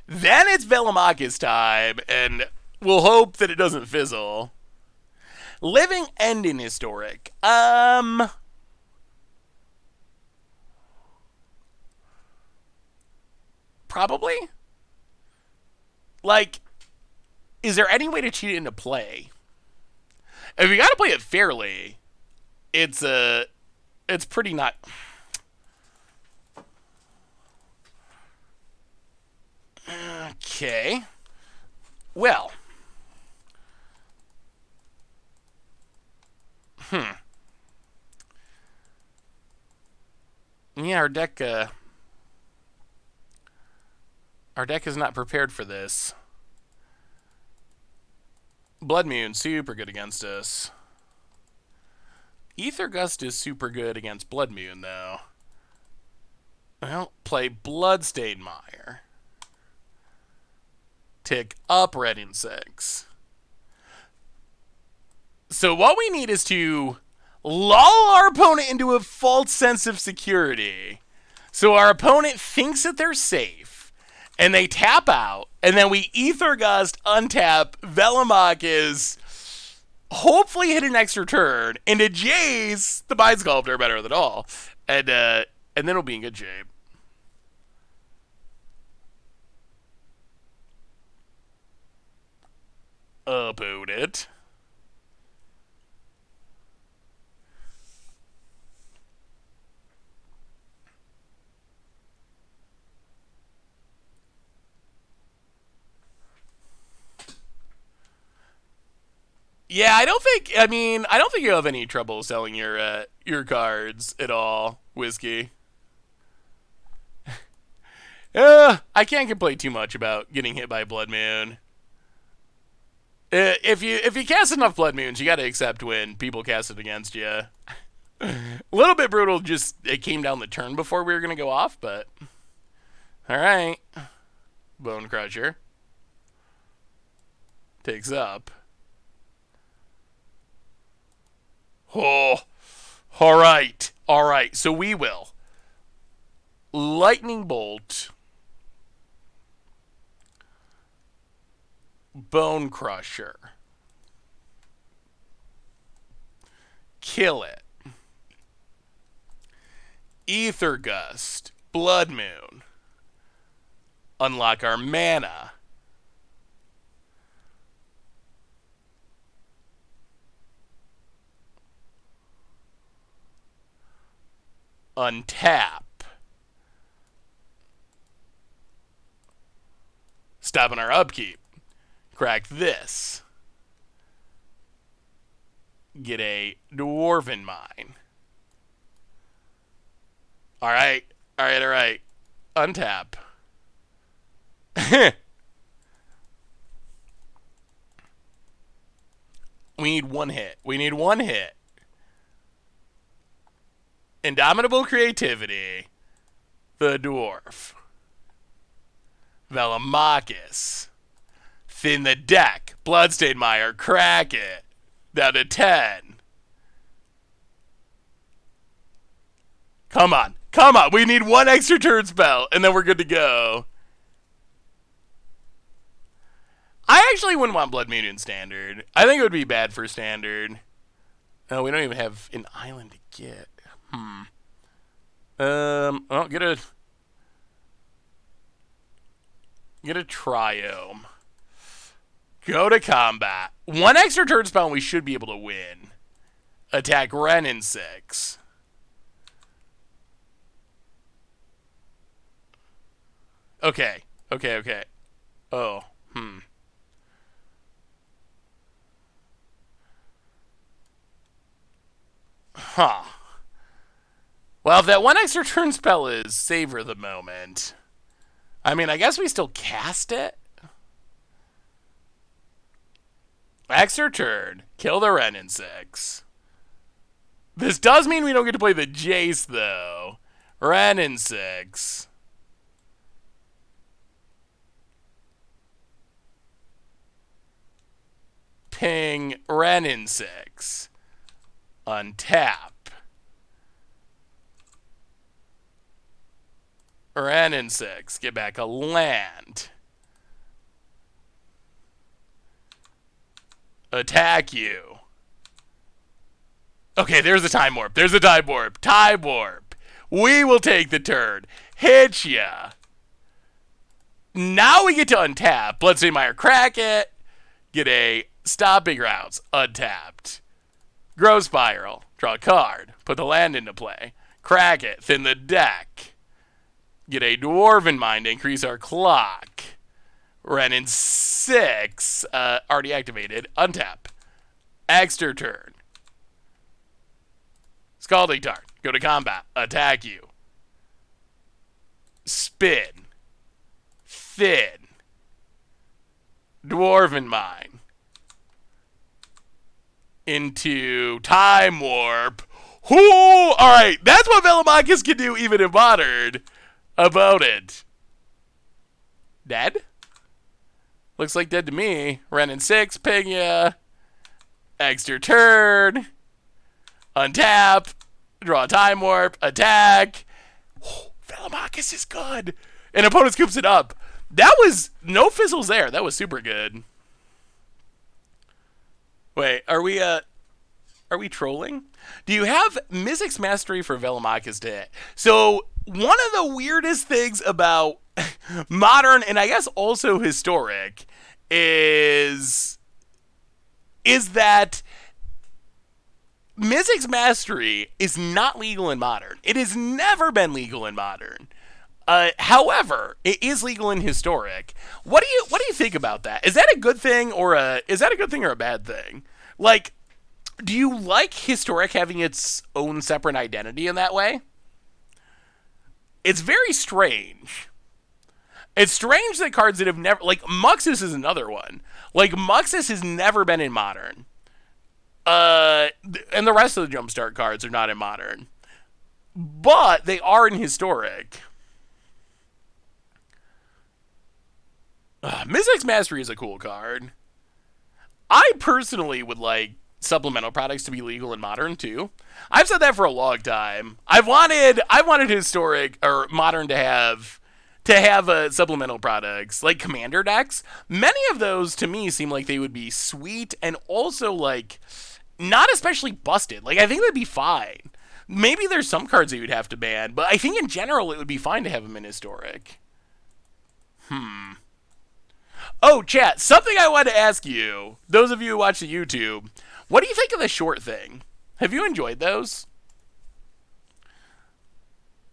then it's Velomachus time, and we'll hope that it doesn't fizzle. Living End in Historic. Probably. Like, is there any way to cheat it into play? If you gotta play it fairly, it's pretty not... Okay. Well. Yeah, our deck is not prepared for this. Bloodmoon, super good against us. Ether Gust is super good against Bloodmoon, though. Well, play Bloodstained Mire. Tick up Renin 6. So what we need is to lull our opponent into a false sense of security. So our opponent thinks that they're safe, and they tap out, and then we Ether Gust, untap, Velomachus, hopefully hit an extra turn, into Jace, the Mind Sculptor, better than all, and then we'll be in good shape. Opponent. Yeah, I don't think you have any trouble selling your cards at all, Whiskey. I can't complain too much about getting hit by Blood Moon. If you cast enough Blood Moons, you got to accept when people cast it against you. A little bit brutal, just it came down the turn before we were going to go off, but... Alright. Bone Crusher. Takes up. Oh. Alright. Alright, so we will. Lightning Bolt. Bone Crusher. Kill it. Ether Gust. Blood Moon. Unlock our mana. Untap. Stopping our upkeep. Crack this. Get a Dwarven Mine. Alright. Alright. Untap. We need one hit. Indomitable Creativity. The Dwarf. Velomachus. Thin the deck. Bloodstained Mire. Crack it. Down to 10. Come on. We need one extra turn spell, and then we're good to go. I actually wouldn't want Blood Moon in Standard. I think it would be bad for Standard. Oh, we don't even have an island to get. Oh, get a Triome. Go to combat. One extra turn spell and we should be able to win. Attack Ren in 6. Okay. Oh, Huh. Well, if that one extra turn spell is Savor the Moment, I mean, I guess we still cast it. Extra turn. Kill the Ren in 6. This does mean we don't get to play the Jace, though. Ren in 6. Ping. Ren in 6. Untap. Ren in 6. Get back a land. Attack you. Okay, there's a Time Warp. Time Warp. We will take the turn. Hit ya. Now we get to untap. Bloodstained Mire. Crack it. Get a Stomping Grounds. Untapped. Grow Spiral. Draw a card. Put the land into play. Crack it. Thin the deck. Get a Dwarven Mine to increase our clock. Ren in 6. Already activated. Untap. Extra turn. Scalding Dart. Go to combat. Attack you. Spin. Thin. Dwarven Mine. Into Time Warp. Ooh! Alright, that's what Velomachus can do even in Modern. About it. Dead? Looks like dead to me. Ren in 6, ping ya. Extra turn. Untap. Draw a Time Warp. Attack. Oh, Velomachus is good. And opponent scoops it up. That was no fizzles there. That was super good. Wait, are we trolling? Do you have Mythic's Mastery for Velomachus to hit? So, one of the weirdest things about Modern, and I guess also Historic, is that Mythic's Mastery is not legal in Modern. It has never been legal in Modern. However, it is legal in Historic. What do you think about that? Is that a good thing or a bad thing? Like, do you like Historic having its own separate identity in that way? It's very strange. It's strange that cards that have never, like Muxus is another one. Like Muxus has never been in Modern. And the rest of the Jumpstart cards are not in Modern, but they are in Historic. Mystic's Mastery is a cool card. I personally would like supplemental products to be legal in Modern too. I've said that for a long time. I've wanted Historic or Modern to have supplemental products like Commander decks. Many of those to me seem like they would be sweet and also like not especially busted. Like I think they'd be fine. Maybe there's some cards that you'd have to ban, but I think in general it would be fine to have them in Historic. Oh, chat, something I wanted to ask you, those of you who watch the YouTube, what do you think of the short thing? Have you enjoyed those?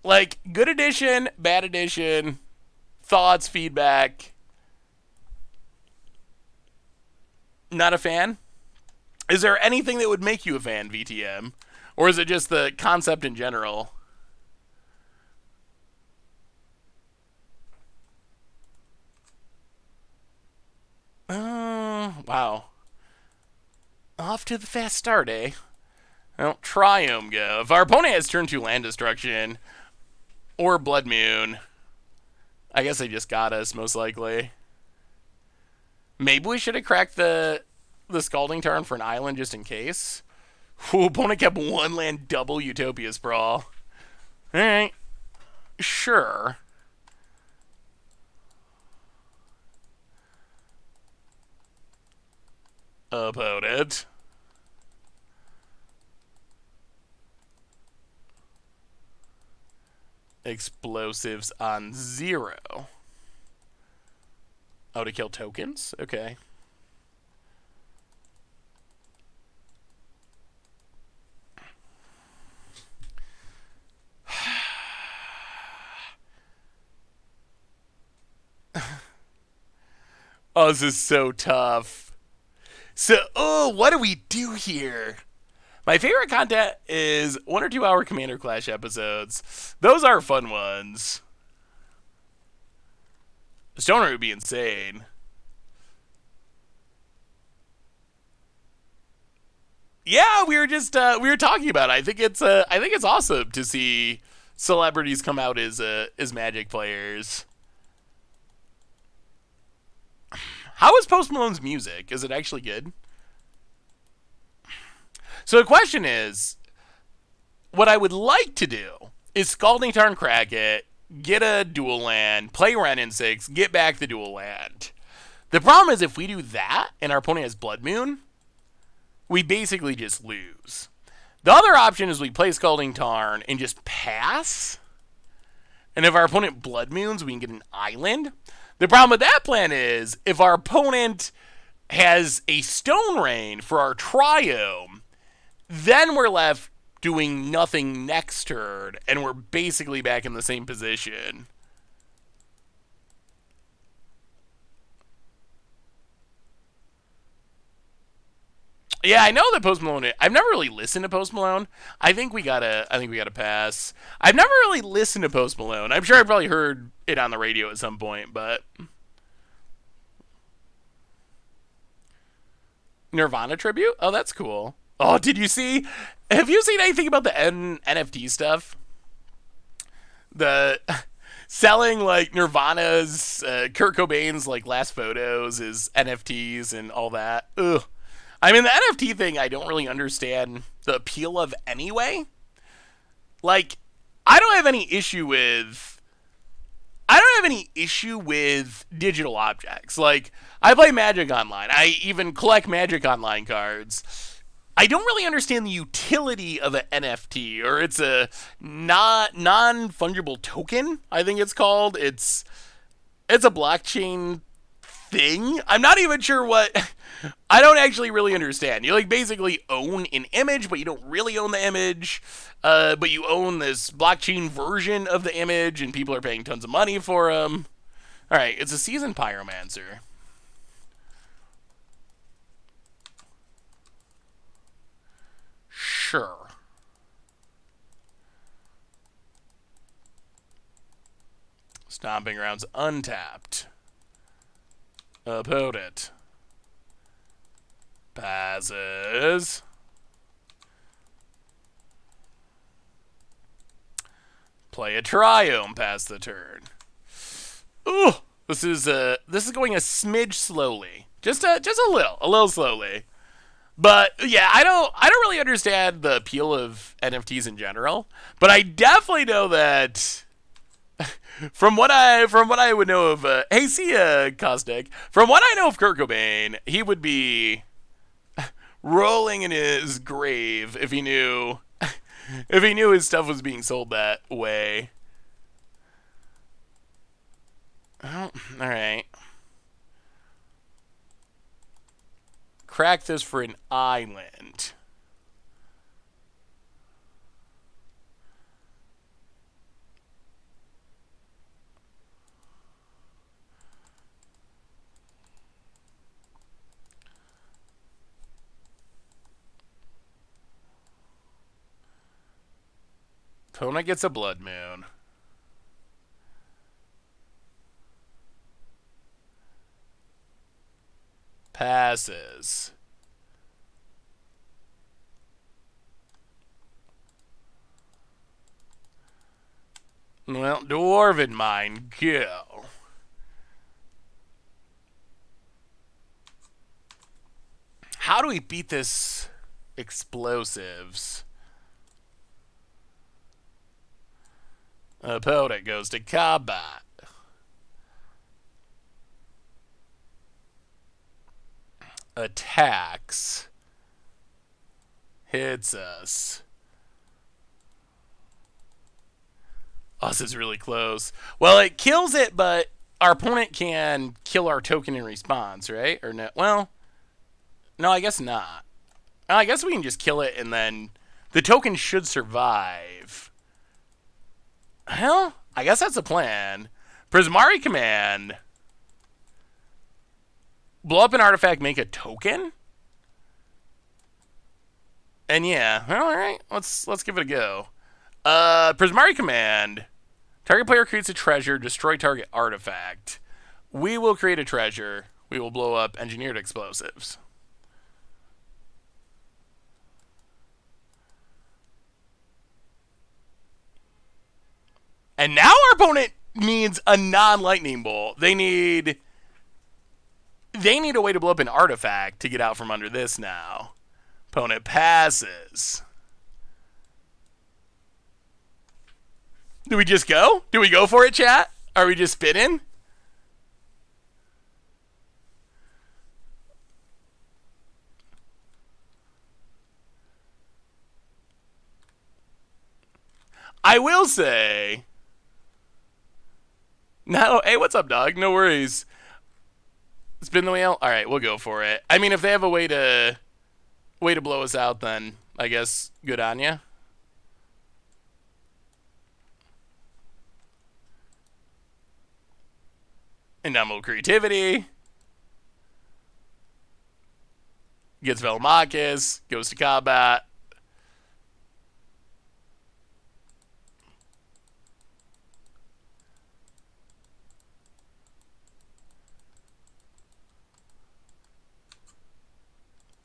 Like, good edition, bad edition, thoughts, feedback. Not a fan? Is there anything that would make you a fan, VTM? Or is it just the concept in general? Wow. Off to the fast start, eh? Well, Triumph go. If our opponent has turn 2 land destruction or Blood Moon, I guess they just got us, most likely. Maybe we should have cracked the Scalding Tarn for an island just in case. Ooh, opponent kept 1 land, double Utopia Sprawl. Alright. Sure. Opponent. Explosives on 0. Oh, to kill tokens? Okay. Oh, this is so tough. So, what do we do here? My favorite content is 1 or 2 hour Commander Clash episodes. Those are fun ones. Stoner would be insane. Yeah, we were just we were talking about it. I think it's awesome to see celebrities come out as Magic players. How is Post Malone's music? Is it actually good? So the question is, what I would like to do is Scalding Tarn, crack it, get a dual land, play Ren in 6, get back the dual land. The problem is if we do that and our opponent has Blood Moon, we basically just lose. The other option is we play Scalding Tarn and just pass. And if our opponent Blood Moons, we can get an island. The problem with that plan is if our opponent has a Stone Rain for our Triome, then we're left doing nothing next turn, and we're basically back in the same position. Yeah, I know that Post Malone. I've never really listened to Post Malone. I think we gotta pass. I've never really listened to Post Malone. I'm sure I probably heard it on the radio at some point, but Nirvana tribute. Oh, that's cool. Oh, did you see? Have you seen anything about the NFT stuff? The selling like Nirvana's, Kurt Cobain's like last photos as NFTs and all that. Ugh. I mean, the NFT thing, I don't really understand the appeal of anyway. Like, I don't have any issue with digital objects. Like, I play Magic Online. I even collect Magic Online cards. I don't really understand the utility of an NFT, or it's a non-fungible token, I think it's called. It's a blockchain thing. I'm not even sure what. I don't actually really understand. You like basically own an image, but you don't really own the image. But you own this blockchain version of the image, and people are paying tons of money for them. All right, it's a seasoned pyromancer. Sure. Stomping Grounds untapped. Opponent passes. Play a Triumph past the turn. Ooh, this is going a smidge slowly. Just a little slowly. But yeah, I don't really understand the appeal of NFTs in general, but I definitely know that from what I would know of hey, see ya, Caustic. From what I know of Kurt Cobain, he would be rolling in his grave if he knew his stuff was being sold that way. Oh, all right. Crack this for an island. Opponent gets a Blood Moon. Passes. Well, Dwarven Mine, go. How do we beat this explosives? Opponent goes to combat. Attacks. Hits us. Oh, this is really close. Well, it kills it, but our opponent can kill our token in response, right? Or no? Well, no, I guess not. I guess we can just kill it, and then the token should survive. Well, I guess that's the plan. Prismari Command. Blow up an artifact, make a token? And yeah, well, alright, let's give it a go. Prismari Command. Target player creates a treasure, destroy target artifact. We will create a treasure. We will blow up engineered explosives. And now our opponent needs a non-lightning bolt. They need a way to blow up an artifact to get out from under this now. Opponent passes. Do we just go? Do we go for it, chat? Are we just spinning? I will say... No, hey, what's up, dog? No worries. Spin the wheel? Alright, we'll go for it. I mean, if they have a way to blow us out, then I guess good on ya. Indomitable Creativity. Gets Velomachus. Goes to combat.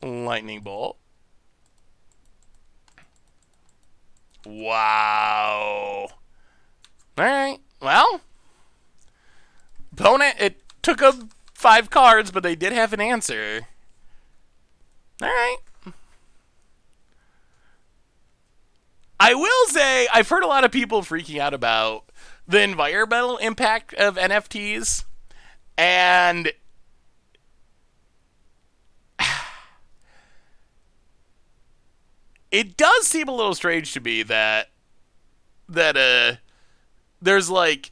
Lightning Bolt. Wow. Alright, well. Opponent, it took them 5 cards, but they did have an answer. Alright. I will say, I've heard a lot of people freaking out about the environmental impact of NFTs. And it does seem a little strange to me that there's like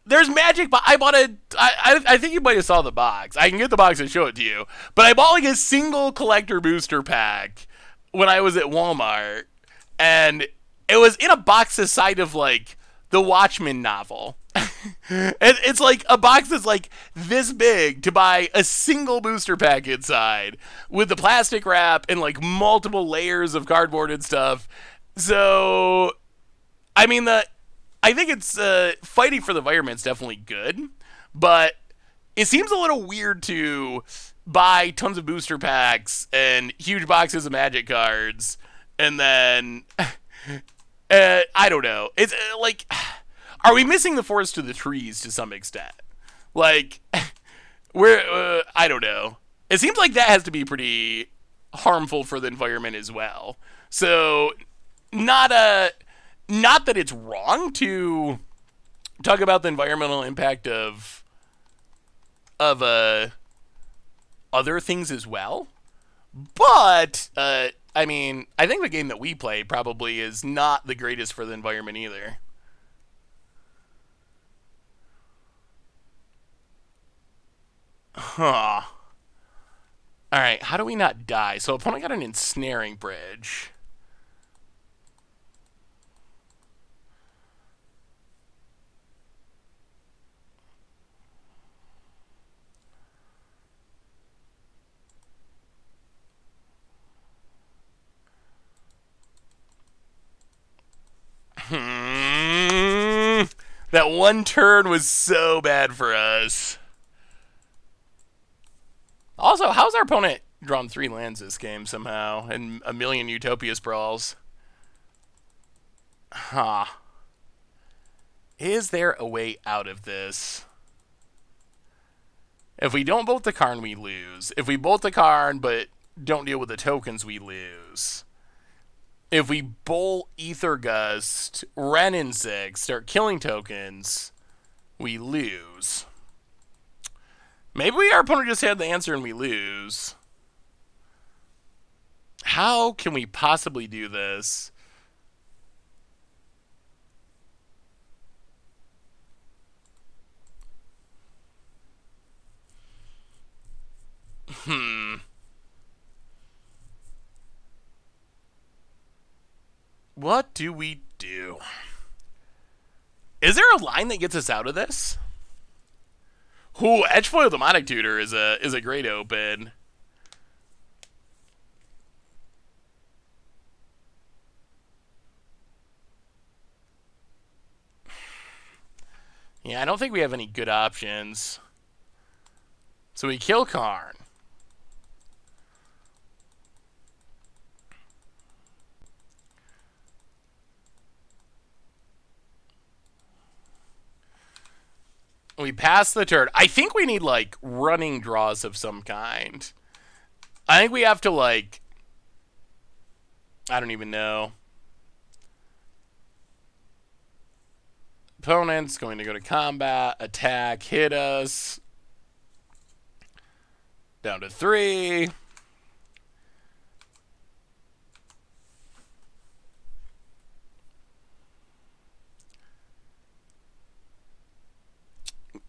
there's magic. But I think you might have saw the box. I can get the box and show it to you. But I bought like a single collector booster pack when I was at Walmart, and it was in a box the size of like the Watchmen novel. It's like a box that's like this big to buy a single booster pack inside with the plastic wrap and like multiple layers of cardboard and stuff. So, I mean, I think it's fighting for the environment's definitely good, but it seems a little weird to buy tons of booster packs and huge boxes of magic cards, and then I don't know. It's like, are we missing the forest to the trees to some extent? Like, we're I don't know. It seems like that has to be pretty harmful for the environment as well. So, not that it's wrong to talk about the environmental impact of other things as well. But I mean, I think the game that we play probably is not the greatest for the environment either. Huh. Alright, how do we not die? So opponent got an ensnaring bridge. That one turn was so bad for us. Also, how's our opponent drawn 3 lands this game somehow? And a million Utopia Sprawls. Huh. Is there a way out of this? If we don't bolt the Karn, we lose. If we bolt the Karn but don't deal with the tokens, we lose. If we bolt Ether Gust, Ren in 6, start killing tokens, we lose. Maybe our opponent just had the answer and we lose. How can we possibly do this? What do we do? Is there a line that gets us out of this? Ooh, Edgefoil Demonic Tutor is a great open. Yeah, I don't think we have any good options. So we kill Karn. We pass the turn. I think we need, like, running draws of some kind. I think we have to, like... I don't even know. Opponent's going to go to combat, attack, hit us. Down to 3.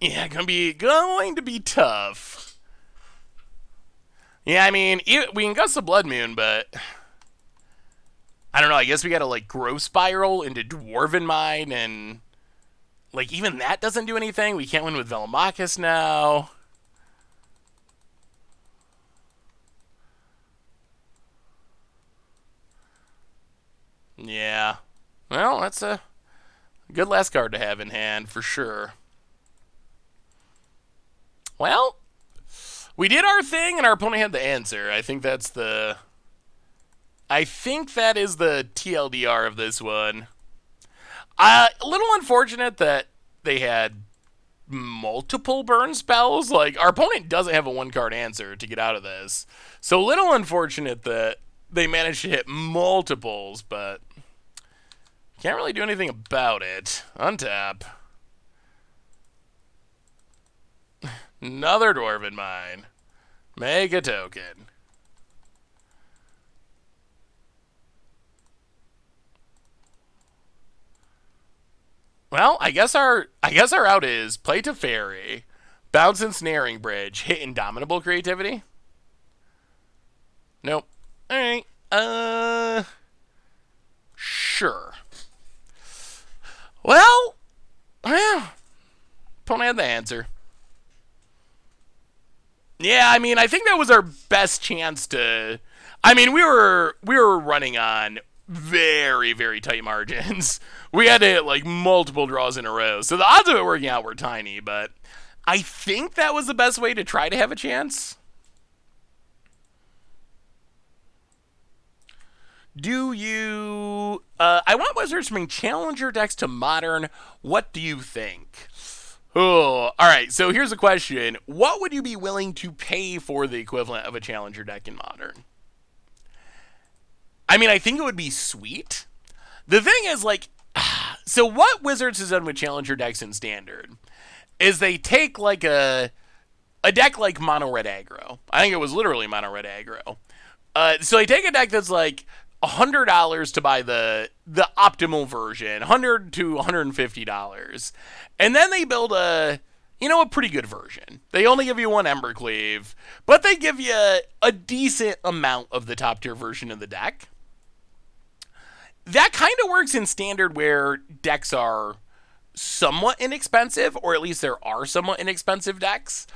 Yeah, going to be tough. Yeah, I mean, we can gust the Blood Moon, but I don't know. I guess we got to like Growth Spiral into Dwarven Mine, and like even that doesn't do anything. We can't win with Velomachus now. Yeah. Well, that's a good last card to have in hand for sure. Well, we did our thing and our opponent had the answer. I think that is the TLDR of this one. A little unfortunate that they had multiple burn spells. Like, our opponent doesn't have a 1-card answer to get out of this. So a little unfortunate that they managed to hit multiples, but can't really do anything about it. Untap. Another Dwarven Mine. Make a token. Well, I guess our out is play Teferi, bounce Ensnaring Bridge, hit Indomitable Creativity. Nope. All right. Sure. Well, yeah. Opponent had the answer. Yeah, I mean, I think that was our best chance to... I mean, we were running on very, very tight margins. We had to hit like multiple draws in a row. So the odds of it working out were tiny, but I think that was the best way to try to have a chance. Do you... I want Wizards to bring Challenger decks to Modern. What do you think? Oh, all right, so here's a question. What would you be willing to pay for the equivalent of a Challenger deck in Modern? I mean, I think it would be sweet. The thing is, like, so what Wizards has done with Challenger decks in Standard is they take, like, a deck like Mono Red Aggro. I think it was literally Mono Red Aggro. So they take a deck that's, like, $100 to buy the optimal version, $100 to $150, and then they build a pretty good version. They only give you one Emrakul, but they give you a decent amount of the top tier version of the deck. That kind of works in Standard where decks are somewhat inexpensive, or at least there are somewhat inexpensive decks.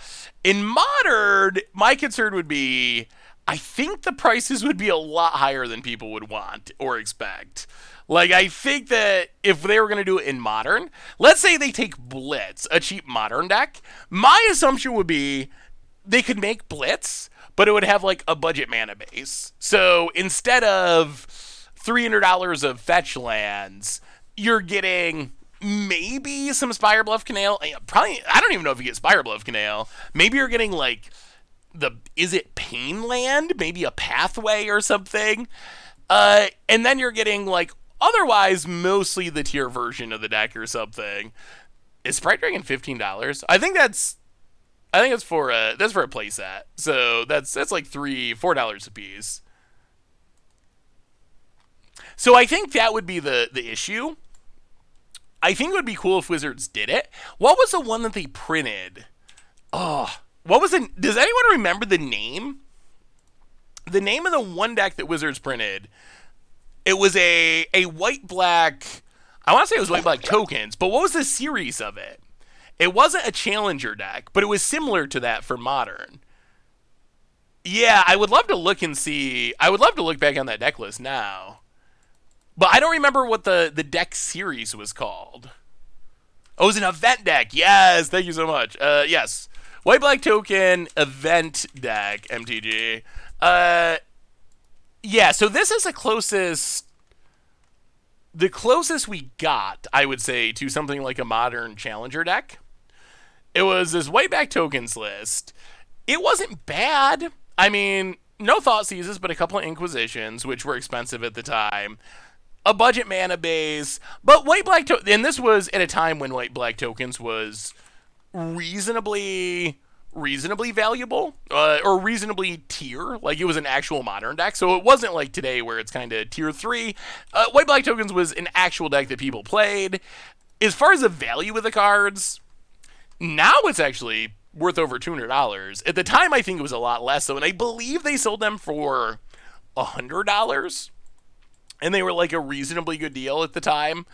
In Modern, my concern would be I think the prices would be a lot higher than people would want or expect. Like, I think that if they were going to do it in Modern, let's say they take Blitz, a cheap Modern deck, my assumption would be they could make Blitz, but it would have, like, a budget mana base. So instead of $300 of fetch lands, you're getting maybe some Spirebluff Canal. Probably, I don't even know if you get Spirebluff Canal. Maybe you're getting, like, is it Painland? Maybe a Pathway or something. And then you're getting, like, otherwise mostly the tier version of the deck or something. Is Sprite Dragon $15? I think that's for a playset. So that's like $4 a piece. So I think that would be the issue. I think it would be cool if Wizards did it. What was the one that they printed? Oh, what was it? Does anyone remember the name? The name of the one deck that Wizards printed. It was a white-black... I want to say it was white-black tokens, but what was the series of it? It wasn't a Challenger deck, but it was similar to that for Modern. Yeah, I would love to look and see... I would love to look back on that deck list now. But I don't remember what the deck series was called. Oh, it was an event deck. Yes, thank you so much. Yes. White-black token, event deck, MTG. Yeah, so this is the closest we got, I would say, to something like a Modern Challenger deck. It was this white-back tokens list. It wasn't bad. I mean, no Thought Seizes, but a couple of Inquisitions, which were expensive at the time. A budget mana base, but white-black and this was at a time when white-black tokens was reasonably valuable, or reasonably tier, like it was an actual Modern deck, so it wasn't like today where it's kind of tier 3. White-black tokens was an actual deck that people played. As far as the value of the cards, now it's actually worth over $200. At the time, I think it was a lot less, so, and I believe they sold them for $100, and they were like a reasonably good deal at the time.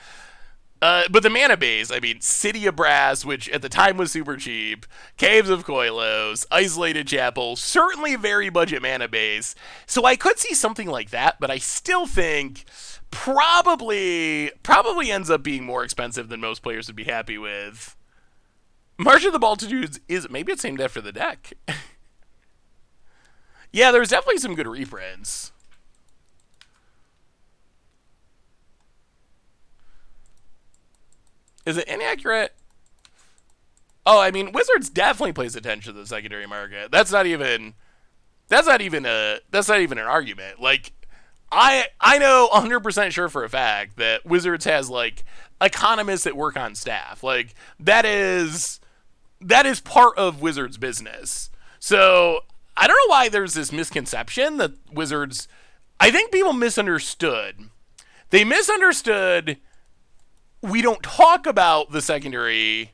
But the mana base, I mean, City of Brass, which at the time was super cheap, Caves of Koilos, Isolated Chapel, certainly very budget mana base. So I could see something like that, but I still think probably ends up being more expensive than most players would be happy with. March of the Multitudes maybe it's named after the deck. Yeah, there's definitely some good reprints. Is it inaccurate? Oh, I mean, Wizards definitely pays attention to the secondary market. That's not even an argument. Like, I know 100% sure for a fact that Wizards has, like, economists that work on staff. Like, that is part of Wizards' business. So I don't know why there's this misconception that Wizards... I think people misunderstood. They misunderstood... We don't talk about the secondary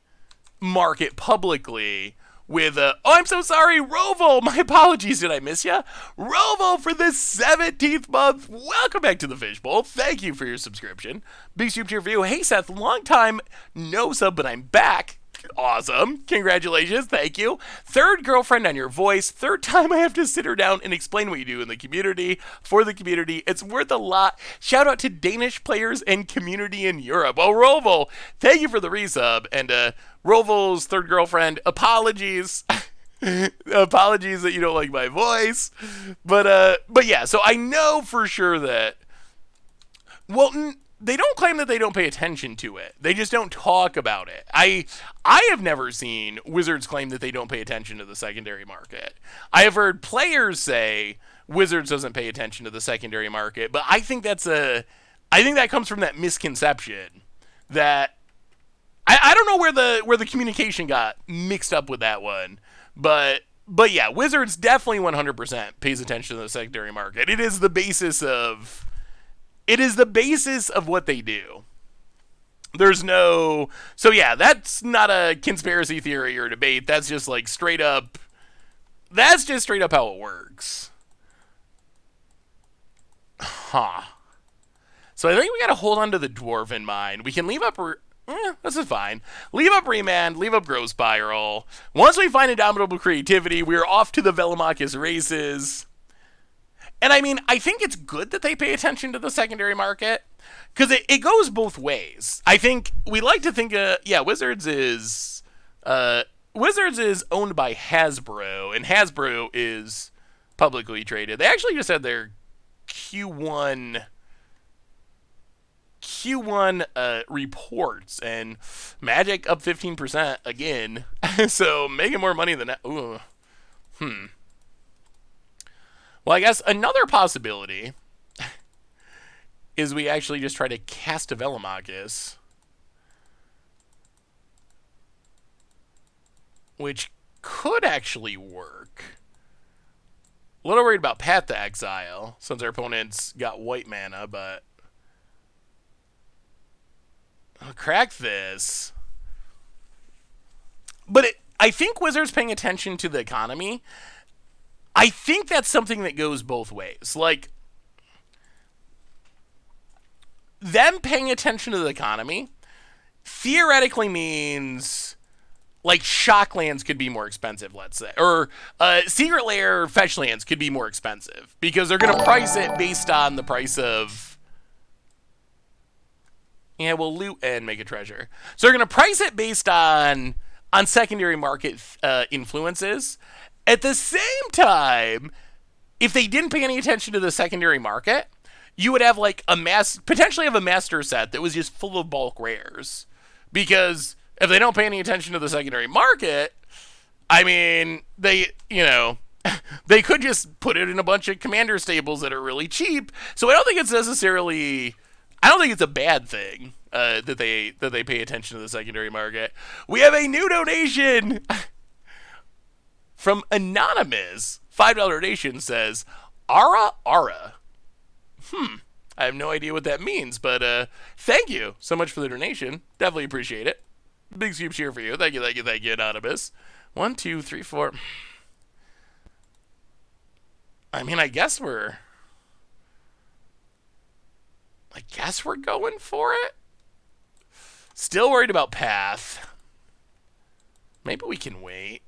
market publicly with oh, I'm so sorry, Roval. My apologies. Did I miss ya? Roval for the 17th month. Welcome back to the Fishbowl. Thank you for your subscription. Big soup to your view. Hey, Seth, long time no sub, but I'm back. Awesome. Congratulations. Thank you. Third girlfriend on your voice. Third time I have to sit her down and explain what you do in the community. For the community. It's worth a lot. Shout out to Danish players and community in Europe. Oh, Roval, thank you for the resub. And Roval's third girlfriend, apologies. Apologies that you don't like my voice. But yeah, so I know for sure that, well, they don't claim that they don't pay attention to it. They just don't talk about it. I have never seen Wizards claim that they don't pay attention to the secondary market. I have heard players say Wizards doesn't pay attention to the secondary market, but I think that comes from that misconception that I don't know where the communication got mixed up with that one, but yeah, Wizards definitely 100% pays attention to the secondary market. It is the basis of what they do. There's no... So yeah, that's not a conspiracy theory or debate. That's just like straight up... That's just straight up how it works. Huh. So I think we gotta hold on to the Dwarven Mind. We can leave up... this is fine. Leave up Remand, leave up Growth Spiral. Once we find Indomitable Creativity, we're off to the Velomachus races. And I mean, I think it's good that they pay attention to the secondary market, because it goes both ways. I think we like to think, Wizards is owned by Hasbro, and Hasbro is publicly traded. They actually just had their Q1 reports, and Magic up 15% again, so making more money than that. Ooh. Well, I guess another possibility is we actually just try to cast a Velomachus, which could actually work. A little worried about Path to Exile, since our opponents got white mana, but I'll crack this. But I think Wizards paying attention to the economy, I think that's something that goes both ways. Like, them paying attention to the economy theoretically means, like, Shocklands could be more expensive, let's say. Or Secret Lair fetch lands could be more expensive, because they're going to price it based on the price of... Yeah, we'll loot and make a treasure. So they're going to price it based on secondary market influences. At the same time, if they didn't pay any attention to the secondary market, you would have like potentially have a master set that was just full of bulk rares. Because if they don't pay any attention to the secondary market, I mean, they could just put it in a bunch of commander stables that are really cheap. So I don't think it's a bad thing that they pay attention to the secondary market. We have a new donation from Anonymous. $5 donation says, Ara Ara. I have no idea what that means, but thank you so much for the donation. Definitely appreciate it. Big scoop cheer for you. Thank you, Anonymous. 1, 2, 3, 4. I mean, I guess we're going for it. Still worried about Path. Maybe we can wait.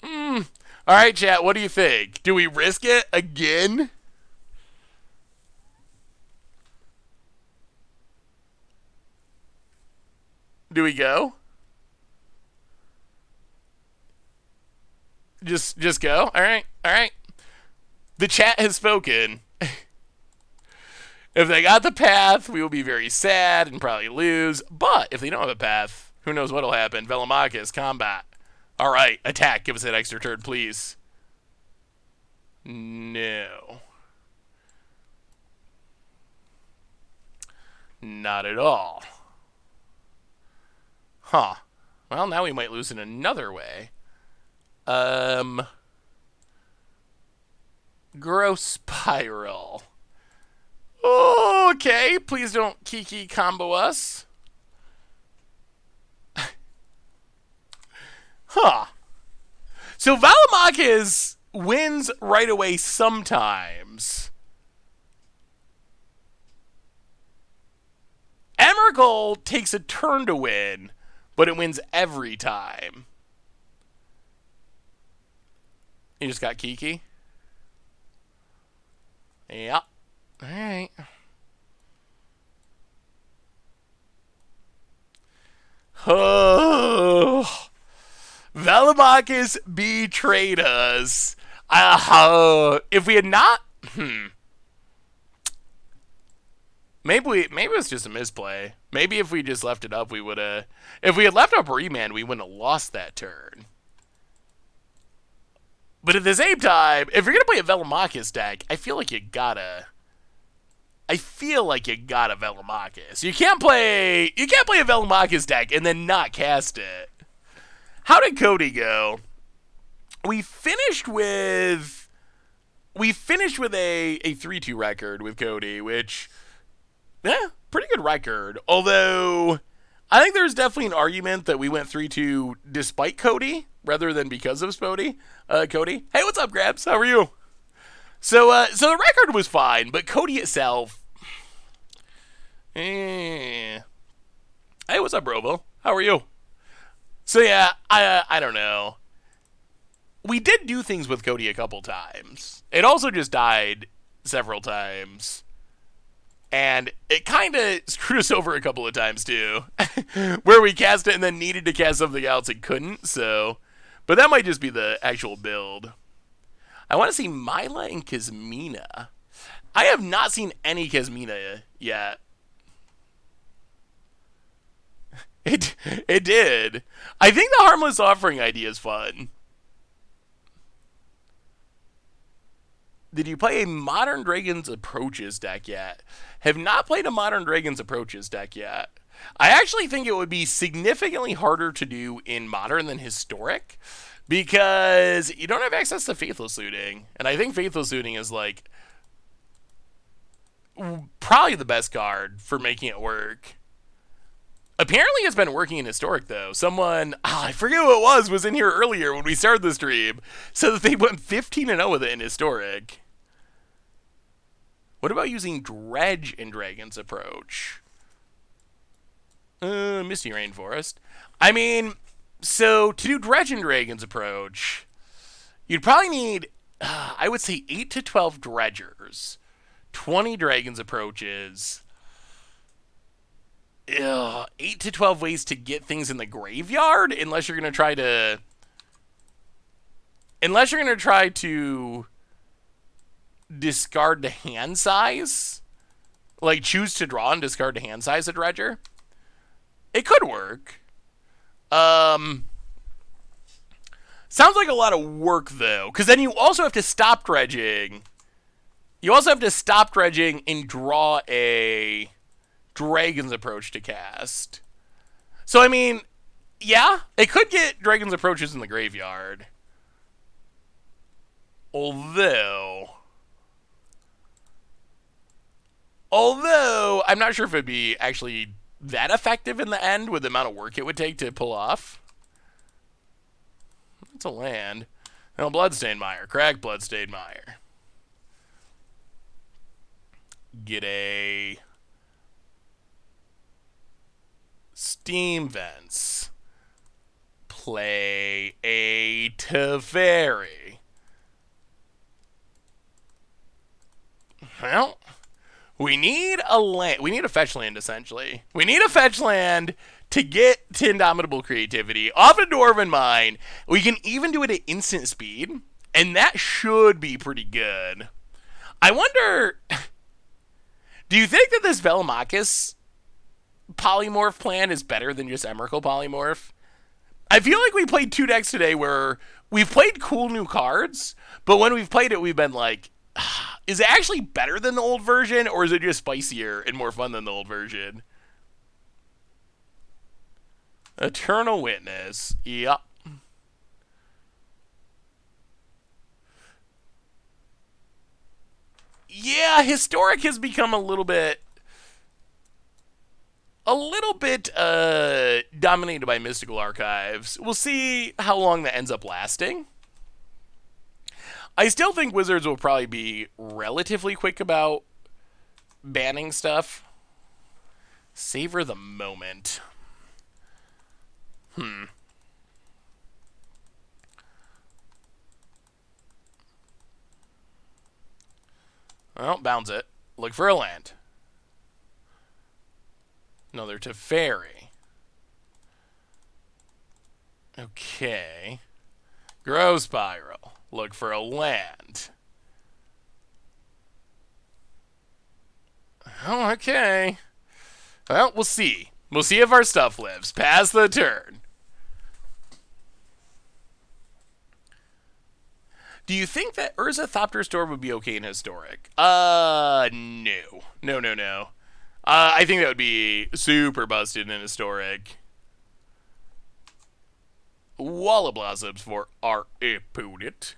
All right, chat, what do you think? Do we risk it again? Do we go? Just go? All right. The chat has spoken. If they got the Path, we will be very sad and probably lose. But if they don't have a Path, who knows what'll happen. Velomachus, combat. All right, attack. Give us that extra turn, please. No. Not at all. Huh. Well, now we might lose in another way. Growth Spiral. Okay, please don't Kiki combo us. Huh. So Velomachus wins right away sometimes. Emrakul takes a turn to win, but it wins every time. You just got Kiki? Yeah. Alright. Oh, Velomachus betrayed us. If we had not, maybe it was just a misplay. Maybe if we just left it up, we would have. If we had left up Remand, we wouldn't have lost that turn. But at the same time, if you're gonna play a Velomachus deck, I feel like you gotta Velomachus. You can't play a Velomachus deck and then not cast it. How did Codie go? We finished with a 3-2 record with Codie, which pretty good record. Although I think there's definitely an argument that we went 3-2 despite Codie rather than because of Codie. Codie, hey, what's up, Grabs? How are you? So the record was fine, but Codie itself. Hey, what's up, Robo? How are you? So yeah, I don't know. We did do things with Codie a couple times. It also just died several times. And it kind of screwed us over a couple of times, too. Where we cast it and then needed to cast something else and couldn't, so. But that might just be the actual build. I want to see Myla and Kasmina. I have not seen any Kasmina yet. It did. I think the Harmless Offering idea is fun. Did you play a Modern Dragons Approaches deck yet? Have not played a Modern Dragons Approaches deck yet. I actually think it would be significantly harder to do in Modern than Historic, because you don't have access to Faithless Looting, and I think Faithless Looting is like probably the best card for making it work. Apparently it's been working in Historic, though. Someone, I forget who it was in here earlier when we started the stream, said that they went 15-0 with it in Historic. What about using Dredge in Dragon's Approach? Misty Rainforest. I mean, so to do Dredge in Dragon's Approach, you'd probably need, I would say, 8 to 12 Dredgers, 20 Dragon's Approaches, 8 to 12 ways to get things in the graveyard, unless you're going to try to discard the hand size, like choose to draw and discard the hand size a Dredger. It could work. Sounds like a lot of work, though, because then you also have to stop dredging. You also have to stop dredging and draw a Dragon's Approach to cast. So, I mean, yeah, it could get Dragon's Approaches in the graveyard. Although, I'm not sure if it'd be actually that effective in the end with the amount of work it would take to pull off. It's a land. No, Bloodstained Mire. Crack Bloodstained Mire. Get a Steam Vents. Play a Teferi. Well, we need a land. We need a fetch land, essentially. We need a fetch land to get to Indomitable Creativity off a Dwarven Mine. We can even do it at instant speed, and that should be pretty good. I wonder, do you think that this Velomachus Polymorph plan is better than just Emrakul Polymorph? I feel like we played two decks today where we've played cool new cards, but when we've played it, we've been like, is it actually better than the old version, or is it just spicier and more fun than the old version? Eternal Witness. Yup. Yeah, Historic has become a little bit dominated by Mystical Archives. We'll see how long that ends up lasting. I still think Wizards will probably be relatively quick about banning stuff. Savor the moment. Well, bounce it. Look for a land. Another Teferi. Okay. Grow Spiral. Look for a land. Oh, okay. Well, we'll see. We'll see if our stuff lives. Pass the turn. Do you think that Urza Thopter Store would be okay in Historic? No. No. I think that would be super busted in Historic. Walla Blossoms for our opponent.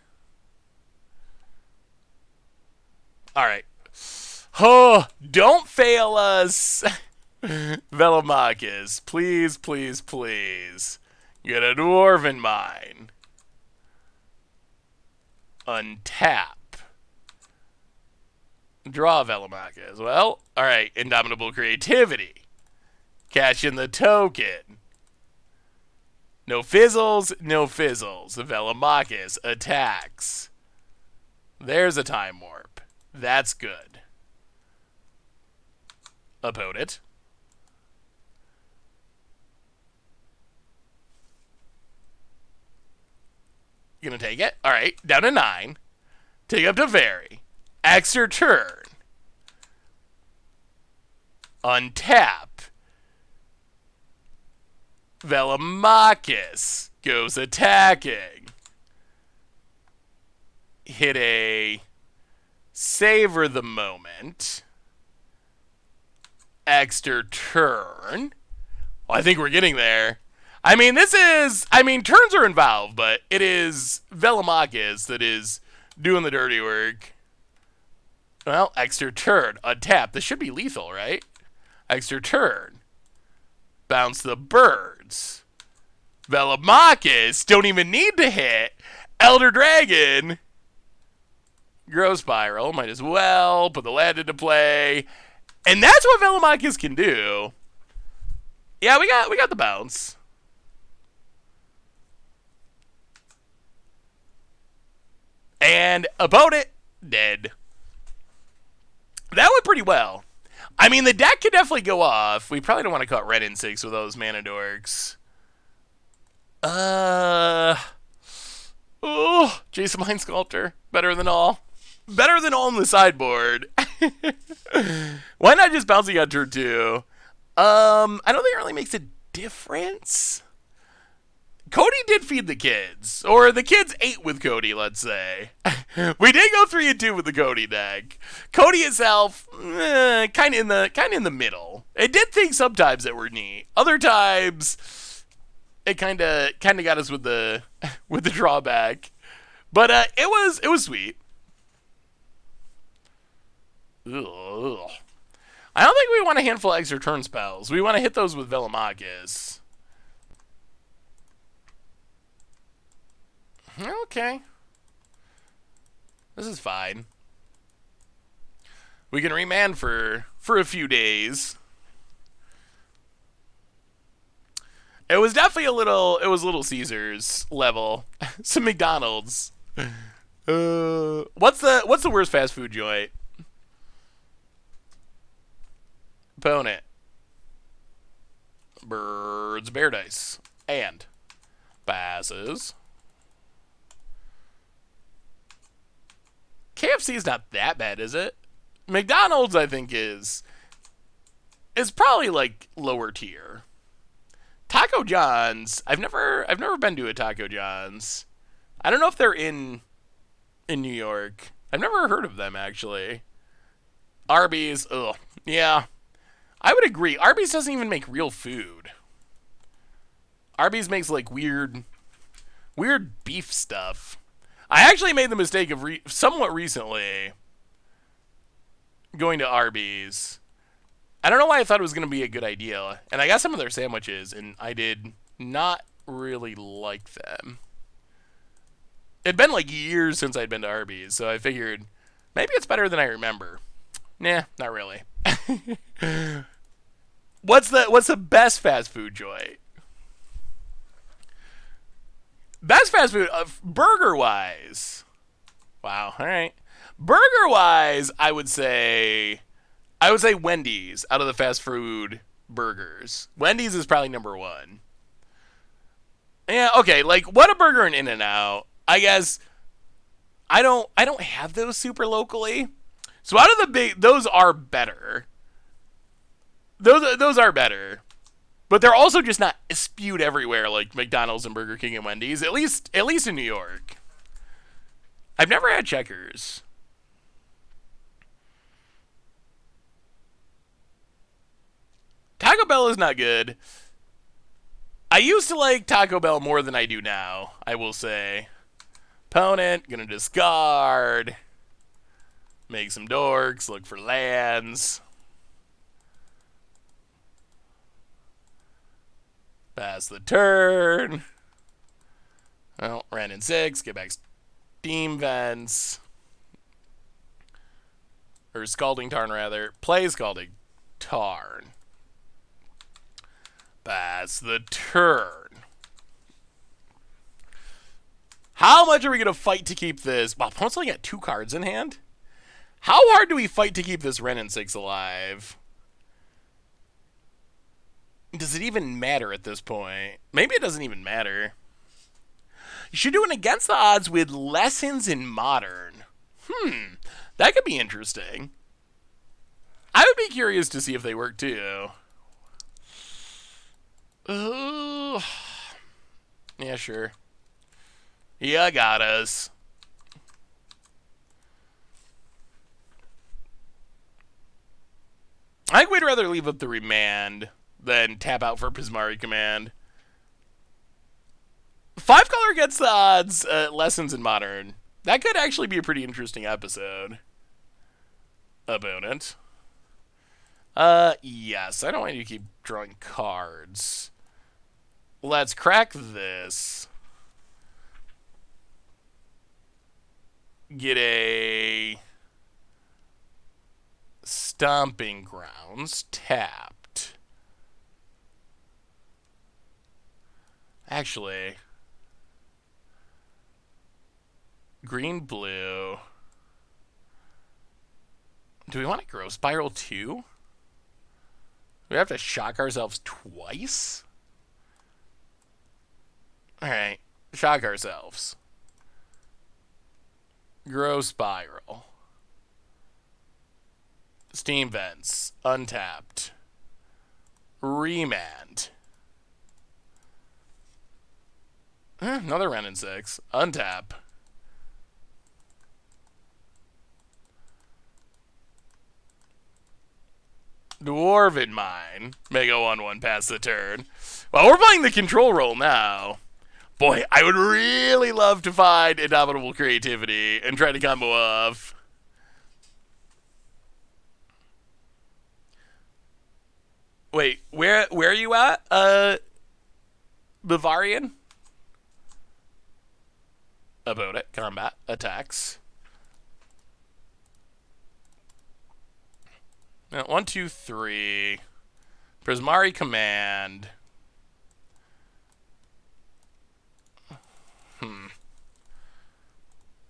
Alright. Oh, don't fail us. Velomachus. Please, please, please. Get a Dwarven Mine. Untap. Draw Velomachus. Well, alright. Indomitable Creativity. Cash in the token. No fizzles, no fizzles. Velomachus attacks. There's a Time Warp. That's good. Opponent. You gonna take it? Alright, down to 9. Take up to Very. Extra turn. Untap. Velomachus goes attacking. Hit a savor the moment. Extra turn. Well, I think we're getting there. I mean, turns are involved, but it is Velomachus that is doing the dirty work. Well, extra turn. Untap. This should be lethal, right? Extra turn. Bounce the birds. Velomachus don't even need to hit. Elder Dragon. Grow Spiral. Might as well put the land into play. And that's what Velomachus can do. Yeah, we got the bounce. And opponent dead. That went pretty well. I mean, the deck could definitely go off. We probably don't want to cut red in 6 with those mana dorks. Jason Mind Sculptor. Better than all. Better than all on the sideboard. Why not just bouncing on turn 2? I don't think it really makes a difference. Codie did feed the kids. Or the kids ate with Codie, let's say. We did go 3 and 2 with the Codie deck. Codie itself, kind of in the middle. It did things sometimes that were neat. Other times, it kind of got us with the drawback. But it was sweet. Ugh. I don't think we want a handful of extra turn spells. We want to hit those with Velomachus. Okay. This is fine. We can remand for a few days. It was definitely Little Caesars level. Some McDonald's. What's the worst fast food joint? Opponent. Birds, bear dice. And passes. KFC is not that bad, is it? McDonald's, I think, is probably like lower tier. Taco John's, I've never been to a Taco John's. I don't know if they're in New York. I've never heard of them, actually. Arby's, ugh, yeah. I would agree. Arby's doesn't even make real food. Arby's makes like weird beef stuff. I actually made the mistake of somewhat recently going to Arby's. I don't know why I thought it was going to be a good idea. And I got some of their sandwiches, and I did not really like them. It'd been like years since I'd been to Arby's, so I figured maybe it's better than I remember. Nah, not really. What's the best fast food joint? Best fast food, burger wise. Wow. All right. Burger wise, I would say Wendy's out of the fast food burgers. Wendy's is probably number one. Yeah. Okay. Like Whataburger and In-N-Out. I guess I don't have those super locally. So out of the big, those are better. Those are better. But they're also just not spewed everywhere like McDonald's and Burger King and Wendy's. At least in New York. I've never had Checkers. Taco Bell is not good. I used to like Taco Bell more than I do now, I will say. Opponent, gonna discard. Make some dorks, look for lands. Pass the turn. Well, ran in 6, get back Steam Vents. Or Scalding Tarn, rather. Play Scalding Tarn. Pass the turn. How much are we going to fight to keep this? Wow, opponent's only got 2 cards in hand? How hard do we fight to keep this Ren and 6 alive? Does it even matter at this point? Maybe it doesn't even matter. You should do an against the odds with Lessons in Modern. That could be interesting. I would be curious to see if they work too. Yeah, sure. Yeah, got us. I think we'd rather leave up the Remand than tap out for Prismari Command. 5 color gets the odds, Lessons in Modern. That could actually be a pretty interesting episode. Opponent. Yes, I don't want you to keep drawing cards. Let's crack this. Get a Stomping Grounds tapped. Actually, green, blue. Do we want to grow Spiral too? We have to shock ourselves twice? Alright, shock ourselves. Grow Spiral. Steam Vents. Untapped. Remand. Another Ren and 6. Untap. Dwarven Mine. Mega 1/1 pass the turn. Well, we're playing the control role now. Boy, I would really love to find Indomitable Creativity and try to combo off. Wait, where are you at? Bavarian? About it. Combat. Attacks. 1, 2, 3. Prismari Command.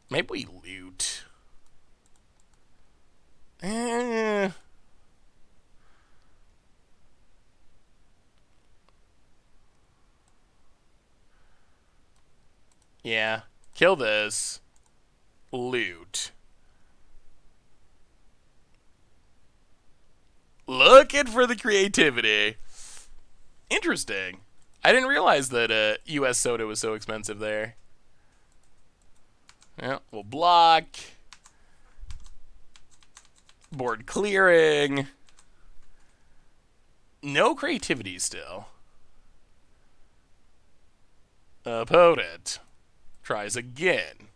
Maybe we loot. Yeah. Kill this. Loot. Looking for the creativity. Interesting. I didn't realize that U.S. soda was so expensive there. Yeah, we'll block. Board clearing. No creativity still. Opponent tries again.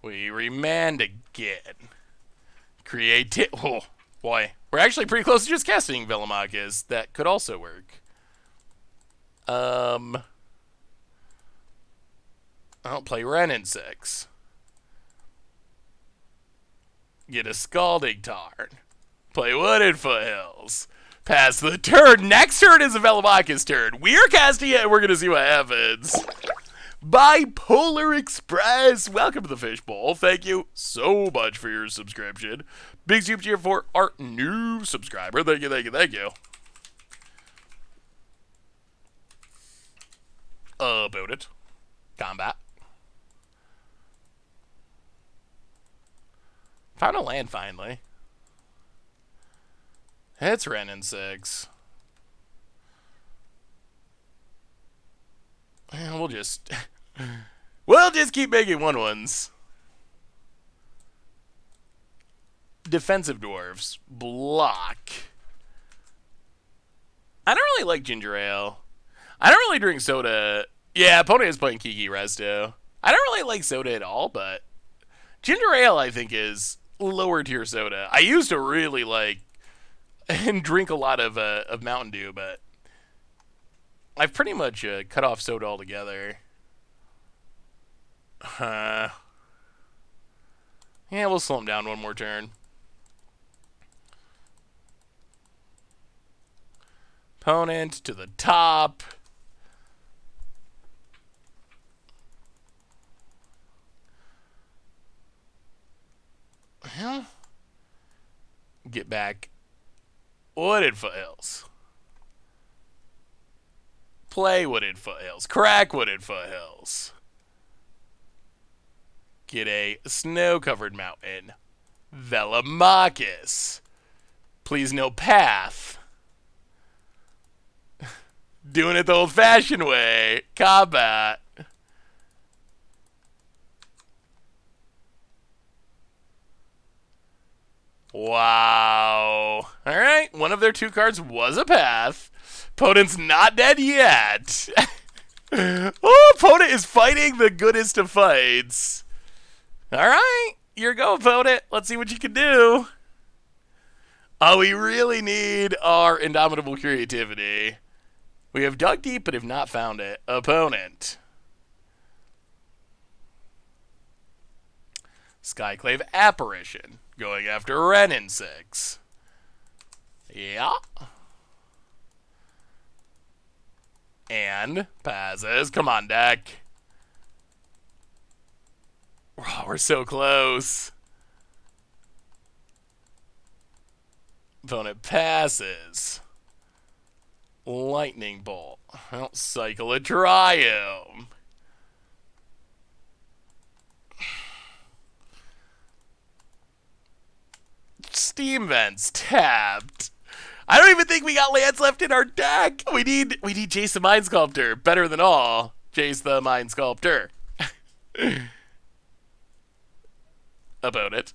We remand again. Oh, boy. We're actually pretty close to just casting Velomachus. That could also work. I'll play Ren in 6. Get a Scalding Tarn. Play Wooded Foothills. Pass the turn. Next turn is a Velomachus turn. We're casting it, and we're going to see what happens. Bipolar Express. Welcome to the Fishbowl. Thank you so much for your subscription. Big super cheer for our new subscriber. Thank you, thank you, thank you. About it. Combat. Found a land finally. It's Ren in 6. And we'll just keep making 1/1s. Defensive dwarves. Block. I don't really like ginger ale. I don't really drink soda. Yeah, opponent is playing Kiki Resto. I don't really like soda at all, but ginger ale I think is lower tier soda. I used to really like and drink a lot of Mountain Dew, but I've pretty much cut off soda altogether. Yeah, we'll slow him down one more turn. Opponent to the top. Well, get back. Wooded Foothills. Play Wooded Foothills. Crack Wooded Foothills. Get a snow-covered mountain. Velomachus. Please no path. Doing it the old-fashioned way. Combat. Wow. Alright, one of their 2 cards was a path. Opponent's not dead yet. Oh, opponent is fighting the goodest of fights. Alright, here you go, opponent. Let's see what you can do. Oh, we really need our indomitable creativity. We have dug deep, but have not found it. Opponent. Skyclave Apparition. Going after Ren in 6. Yeah. And passes. Come on, deck. Oh, we're so close. Opponent passes. Lightning Bolt. Well, cycle a Triumph. Steam Vents tapped. I don't even think we got lands left in our deck. We need Jace the Mind Sculptor. Better than all. Jace the Mind Sculptor. About it.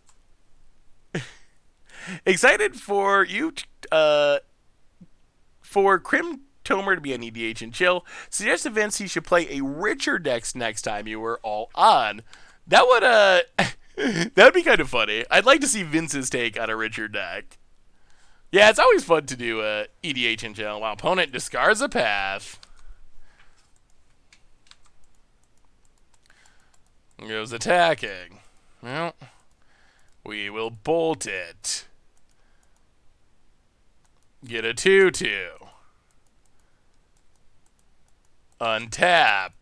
Excited for you for Crim Tomer to be on EDH and chill. Suggest events he should play a richer deck next time you were all on. That would that would be kind of funny. I'd like to see Vince's take on a richer deck. Yeah, it's always fun to do EDH and chill. Wow, opponent discards a path. Goes attacking. Well, we will bolt it. Get a 2/2. Untap.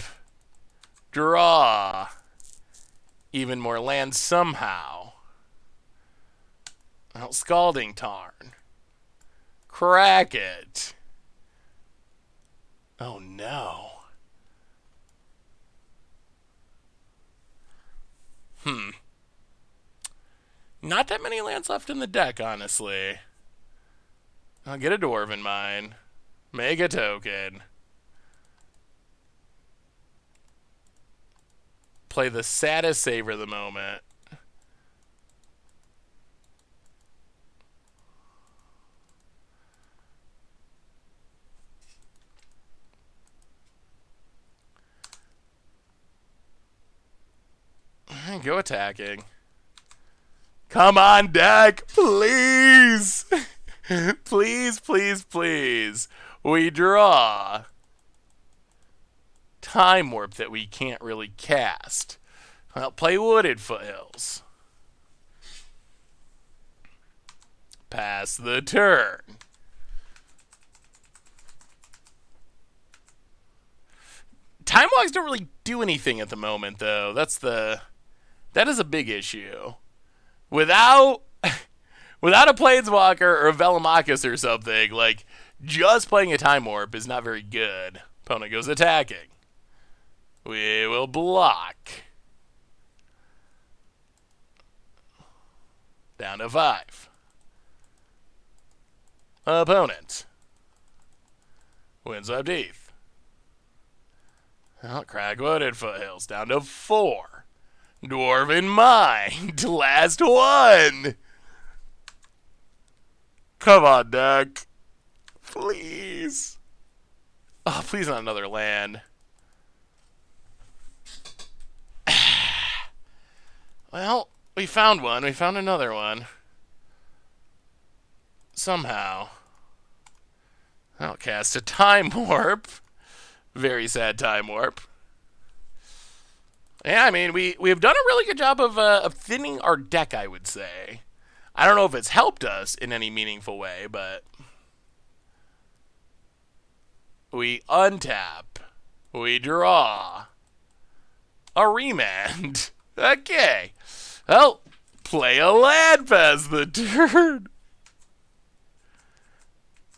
Draw. Even more land somehow. Well, Scalding Tarn. Crack it. Oh no. Not that many lands left in the deck, honestly. I'll get a Dwarven Mine. Make a token. Play the saddest saver of the moment. Go attacking. Come on, deck, please. Please, please, please. We draw. Time Warp that we can't really cast. I'll play Wooded Foothills. Pass the turn. Time walks don't really do anything at the moment, though. That is a big issue. Without a Planeswalker or a Velomachus or something, like, just playing a Time Warp is not very good. Opponent goes attacking. We will block. Down to 5. Opponent. Windswept Heath. Well, Cragwooded Foothills. Down to 4. Dwarven Mind. Last one. Come on, deck. Please. Oh, please not another land. Well, we found one. We found another one. Somehow. I'll cast a Time Warp. Very sad Time Warp. Yeah, I mean, we've done a really good job of thinning our deck, I would say. I don't know if it's helped us in any meaningful way, but we untap. We draw. A remand. Okay. Well, play a land past the turn.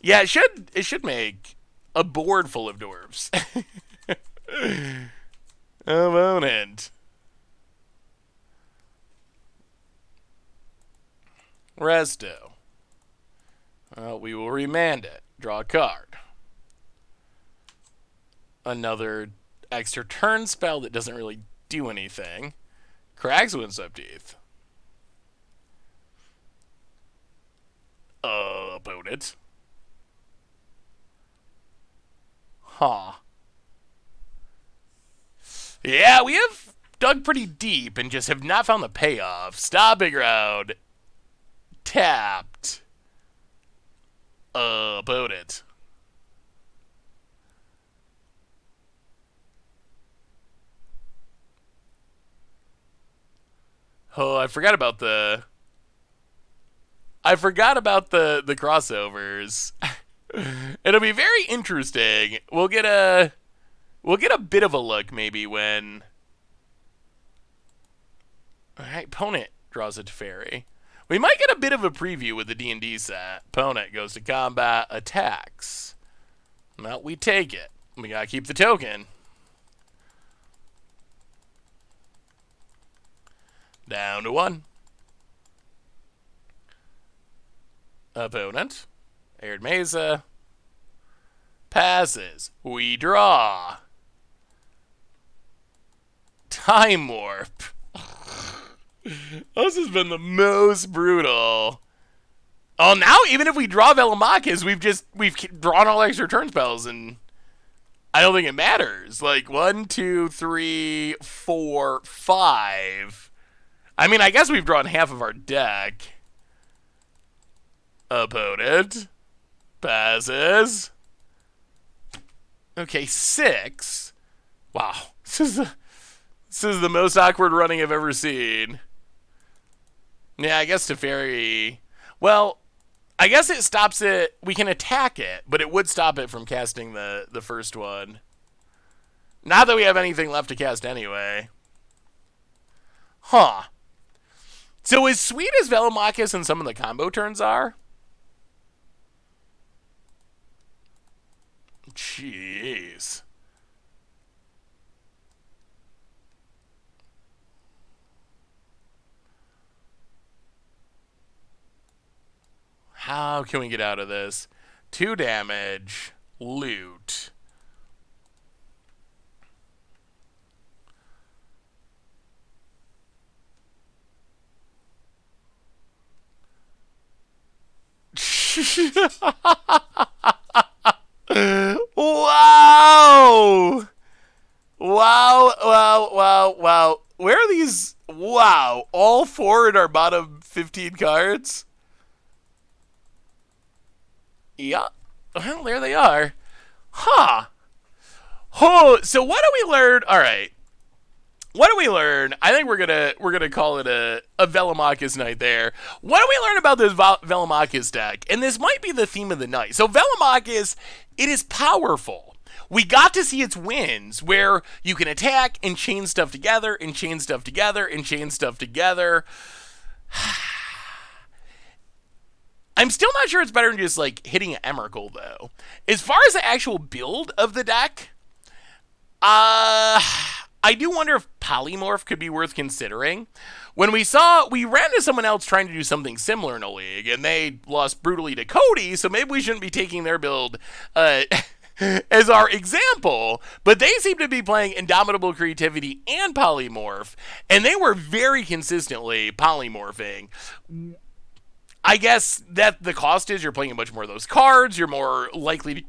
Yeah, it should make a board full of dwarves. Opponent. Resto. We will remand it. Draw a card. Another extra turn spell that doesn't really do anything. Crag's Windswept Heath. Opponent. Huh. Yeah, we have dug pretty deep and just have not found the payoff. Stopping round. Tapped. Opponent. Oh, I forgot about the crossovers. It'll be very interesting. We'll get a bit of a look maybe when. All right, opponent draws a Teferi. We might get a bit of a preview with the D&D set. Opponent goes to combat, attacks. Well, we take it. We gotta keep the token. Down to 1. Opponent. Arid Mesa. Passes. We draw. Time Warp. This has been the most brutal. Oh, now even if we draw Velomachus, we've drawn all extra turn spells, and I don't think it matters. Like 1, 2, 3, 4, 5. I mean, I guess we've drawn half of our deck. Opponent. Passes. Okay, 6. Wow. This is the most awkward running I've ever seen. Yeah, I guess Teferi. Well, I guess it stops it. We can attack it, but it would stop it from casting the first one. Not that we have anything left to cast anyway. Huh. So as sweet as Velomachus and some of the combo turns are, jeez. How can we get out of this? 2 damage. Loot. Wow! Wow. Where are these? Wow. All 4 in our bottom 15 cards? Yeah. Well, there they are. Huh. Oh, so what do we learn? All right. What do we learn? I think we're gonna call it a Velomachus night there. What do we learn about this Velomachus deck? And this might be the theme of the night. So Velomachus, it is powerful. we got to see its wins, where you can attack and chain stuff together, and chain stuff together, and chain stuff together. I'm still not sure it's better than just, like, hitting an Emrakul, though. As far as the actual build of the deck, I do wonder if Polymorph could be worth considering. When we ran into someone else trying to do something similar in a league, and they lost brutally to Codie, so maybe we shouldn't be taking their build as our example, but they seem to be playing Indomitable Creativity and Polymorph, and they were very consistently polymorphing. I guess that the cost is you're playing a bunch more of those cards, you're more likely to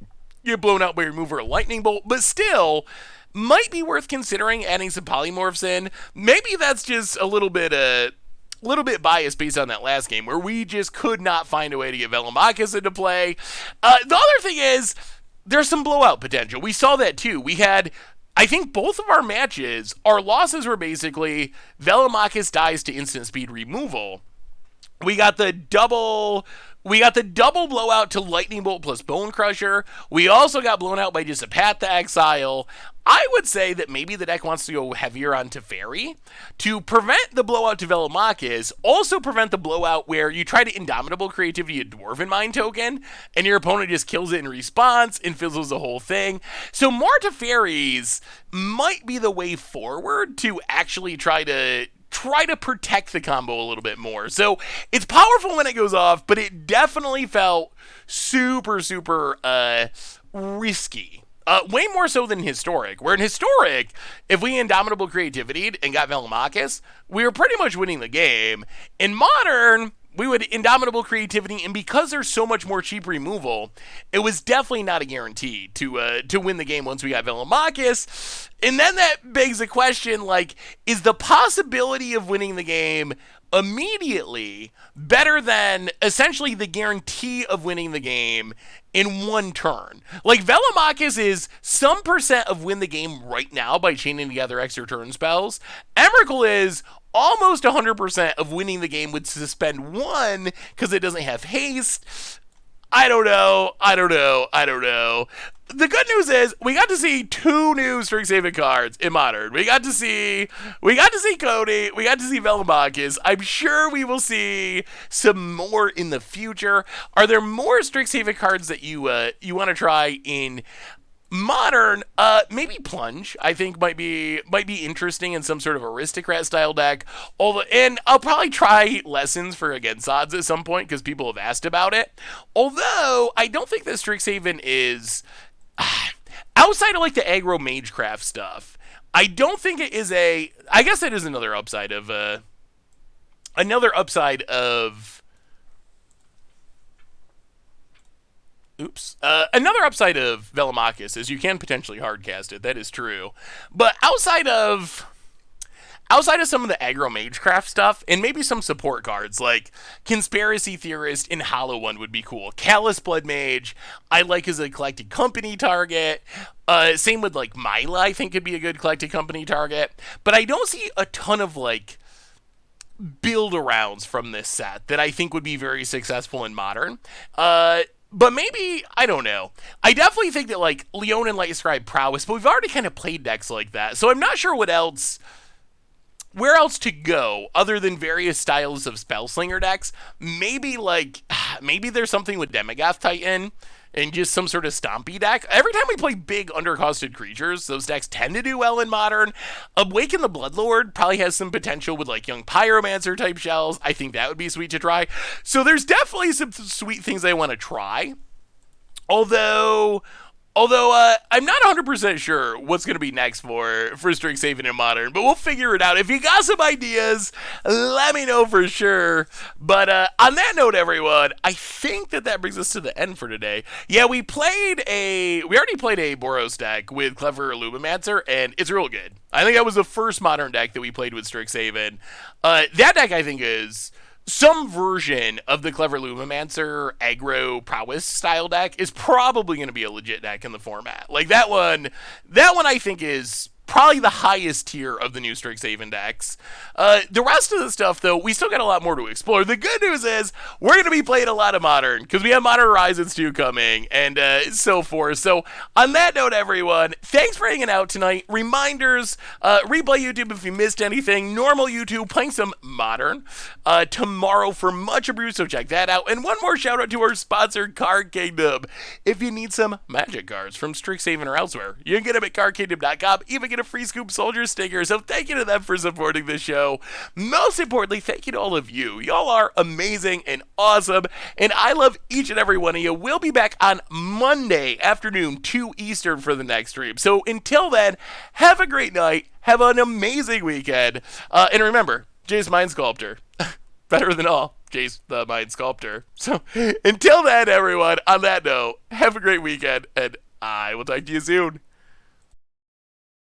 get blown out by remover or lightning bolt, but still might be worth considering adding some polymorphs in. Maybe that's just a little bit biased based on that last game where we just could not find a way to get Velomachus into play. The other thing is there's some blowout potential. We saw that too. We had, I think, both of our matches, our losses were basically Velomachus dies to instant speed removal. We got the double blowout to Lightning Bolt plus Bone Crusher. We also got blown out by just a Path to Exile. I would say that maybe the deck wants to go heavier on Teferi to prevent the blowout to Velomachus, also prevent the blowout where you try to Indomitable Creativity a Dwarven Mind token, and your opponent just kills it in response and fizzles the whole thing. So more Teferis might be the way forward to actually try to protect the combo a little bit more. So it's powerful when it goes off, but it definitely felt super, super risky. Way more so than Historic. Where in Historic, if we Indomitable Creativity and got Velomachus, we were pretty much winning the game. In Modern, we would Indomitable Creativity, and because there's so much more cheap removal, it was definitely not a guarantee to win the game once we got Velomachus. And then that begs the question, like, is the possibility of winning the game immediately better than essentially the guarantee of winning the game in one turn? Like, Velomachus is some percent of win the game right now by chaining together extra turn spells. Emrakul is almost 100% of winning the game with suspend 1 because it doesn't have haste. I don't know. The good news is we got to see 2 new Strixhaven cards in Modern. We got to see Codie, we got to see Velomachus. I'm sure we will see some more in the future. Are there more Strixhaven cards that you want to try in Modern? Maybe Plunge, I think might be interesting in some sort of aristocrat style deck. And I'll probably try Lessons for Against Odds at some point because people have asked about it. Although I don't think that Strixhaven is outside of like the aggro magecraft stuff. I don't think it is I guess it is another upside of another upside of Velomachus is you can potentially hardcast it. That is true. But outside of some of the aggro magecraft stuff, and maybe some support cards, like Conspiracy Theorist and Hollow One would be cool. Callous Blood Mage, I like as a collected company target. Same with, like, Myla, I think could be a good collected company target. But I don't see a ton of, like, build-arounds from this set that I think would be very successful in Modern. But maybe, I don't know. I definitely think that, like, Leon and Light Scribe prowess, but we've already kind of played decks like that. So I'm not sure where else to go other than various styles of Spellslinger decks. Maybe there's something with Demogoth Titan and just some sort of stompy deck. Every time we play big undercosted creatures, those decks tend to do well in Modern. Awaken the Bloodlord probably has some potential with, like, Young Pyromancer type shells. I think that would be sweet to try. So there's definitely some sweet things I want to try. Although I'm not 100% sure what's going to be next for Strixhaven in Modern, but we'll figure it out. If you got some ideas, let me know for sure. But on that note, everyone, I think that brings us to the end for today. Yeah, we already played a Boros deck with Clever Illuminamancer, and it's real good. I think that was the first Modern deck that we played with Strixhaven. That deck, I think, is some version of the Clever Illuminamancer aggro prowess style deck is probably going to be a legit deck in the format. Like, that one I think is probably the highest tier of the new Strixhaven decks. The rest of the stuff, though, we still got a lot more to explore. The good news is we're going to be playing a lot of Modern, because we have Modern Horizons 2 coming, and so forth. So, on that note, everyone, thanks for hanging out tonight. Reminders, replay YouTube if you missed anything. Normal YouTube, playing some Modern tomorrow for Much Abused, so check that out. And one more shout out to our sponsor, Card Kingdom. If you need some Magic cards from Strixhaven or elsewhere, you can get them at cardkingdom.com. Even get a free Scoop Soldier sticker. So thank you to them for supporting the show. Most importantly, thank you to all of you. Y'all are amazing and awesome, and I love each and every one of you. We'll be back on Monday afternoon, 2 Eastern, for the next stream. So until then, have a great night. Have an amazing weekend. And remember, Jay's Mind Sculptor. Better than all, Jay's the Mind Sculptor. So until then, everyone, on that note, have a great weekend, and I will talk to you soon.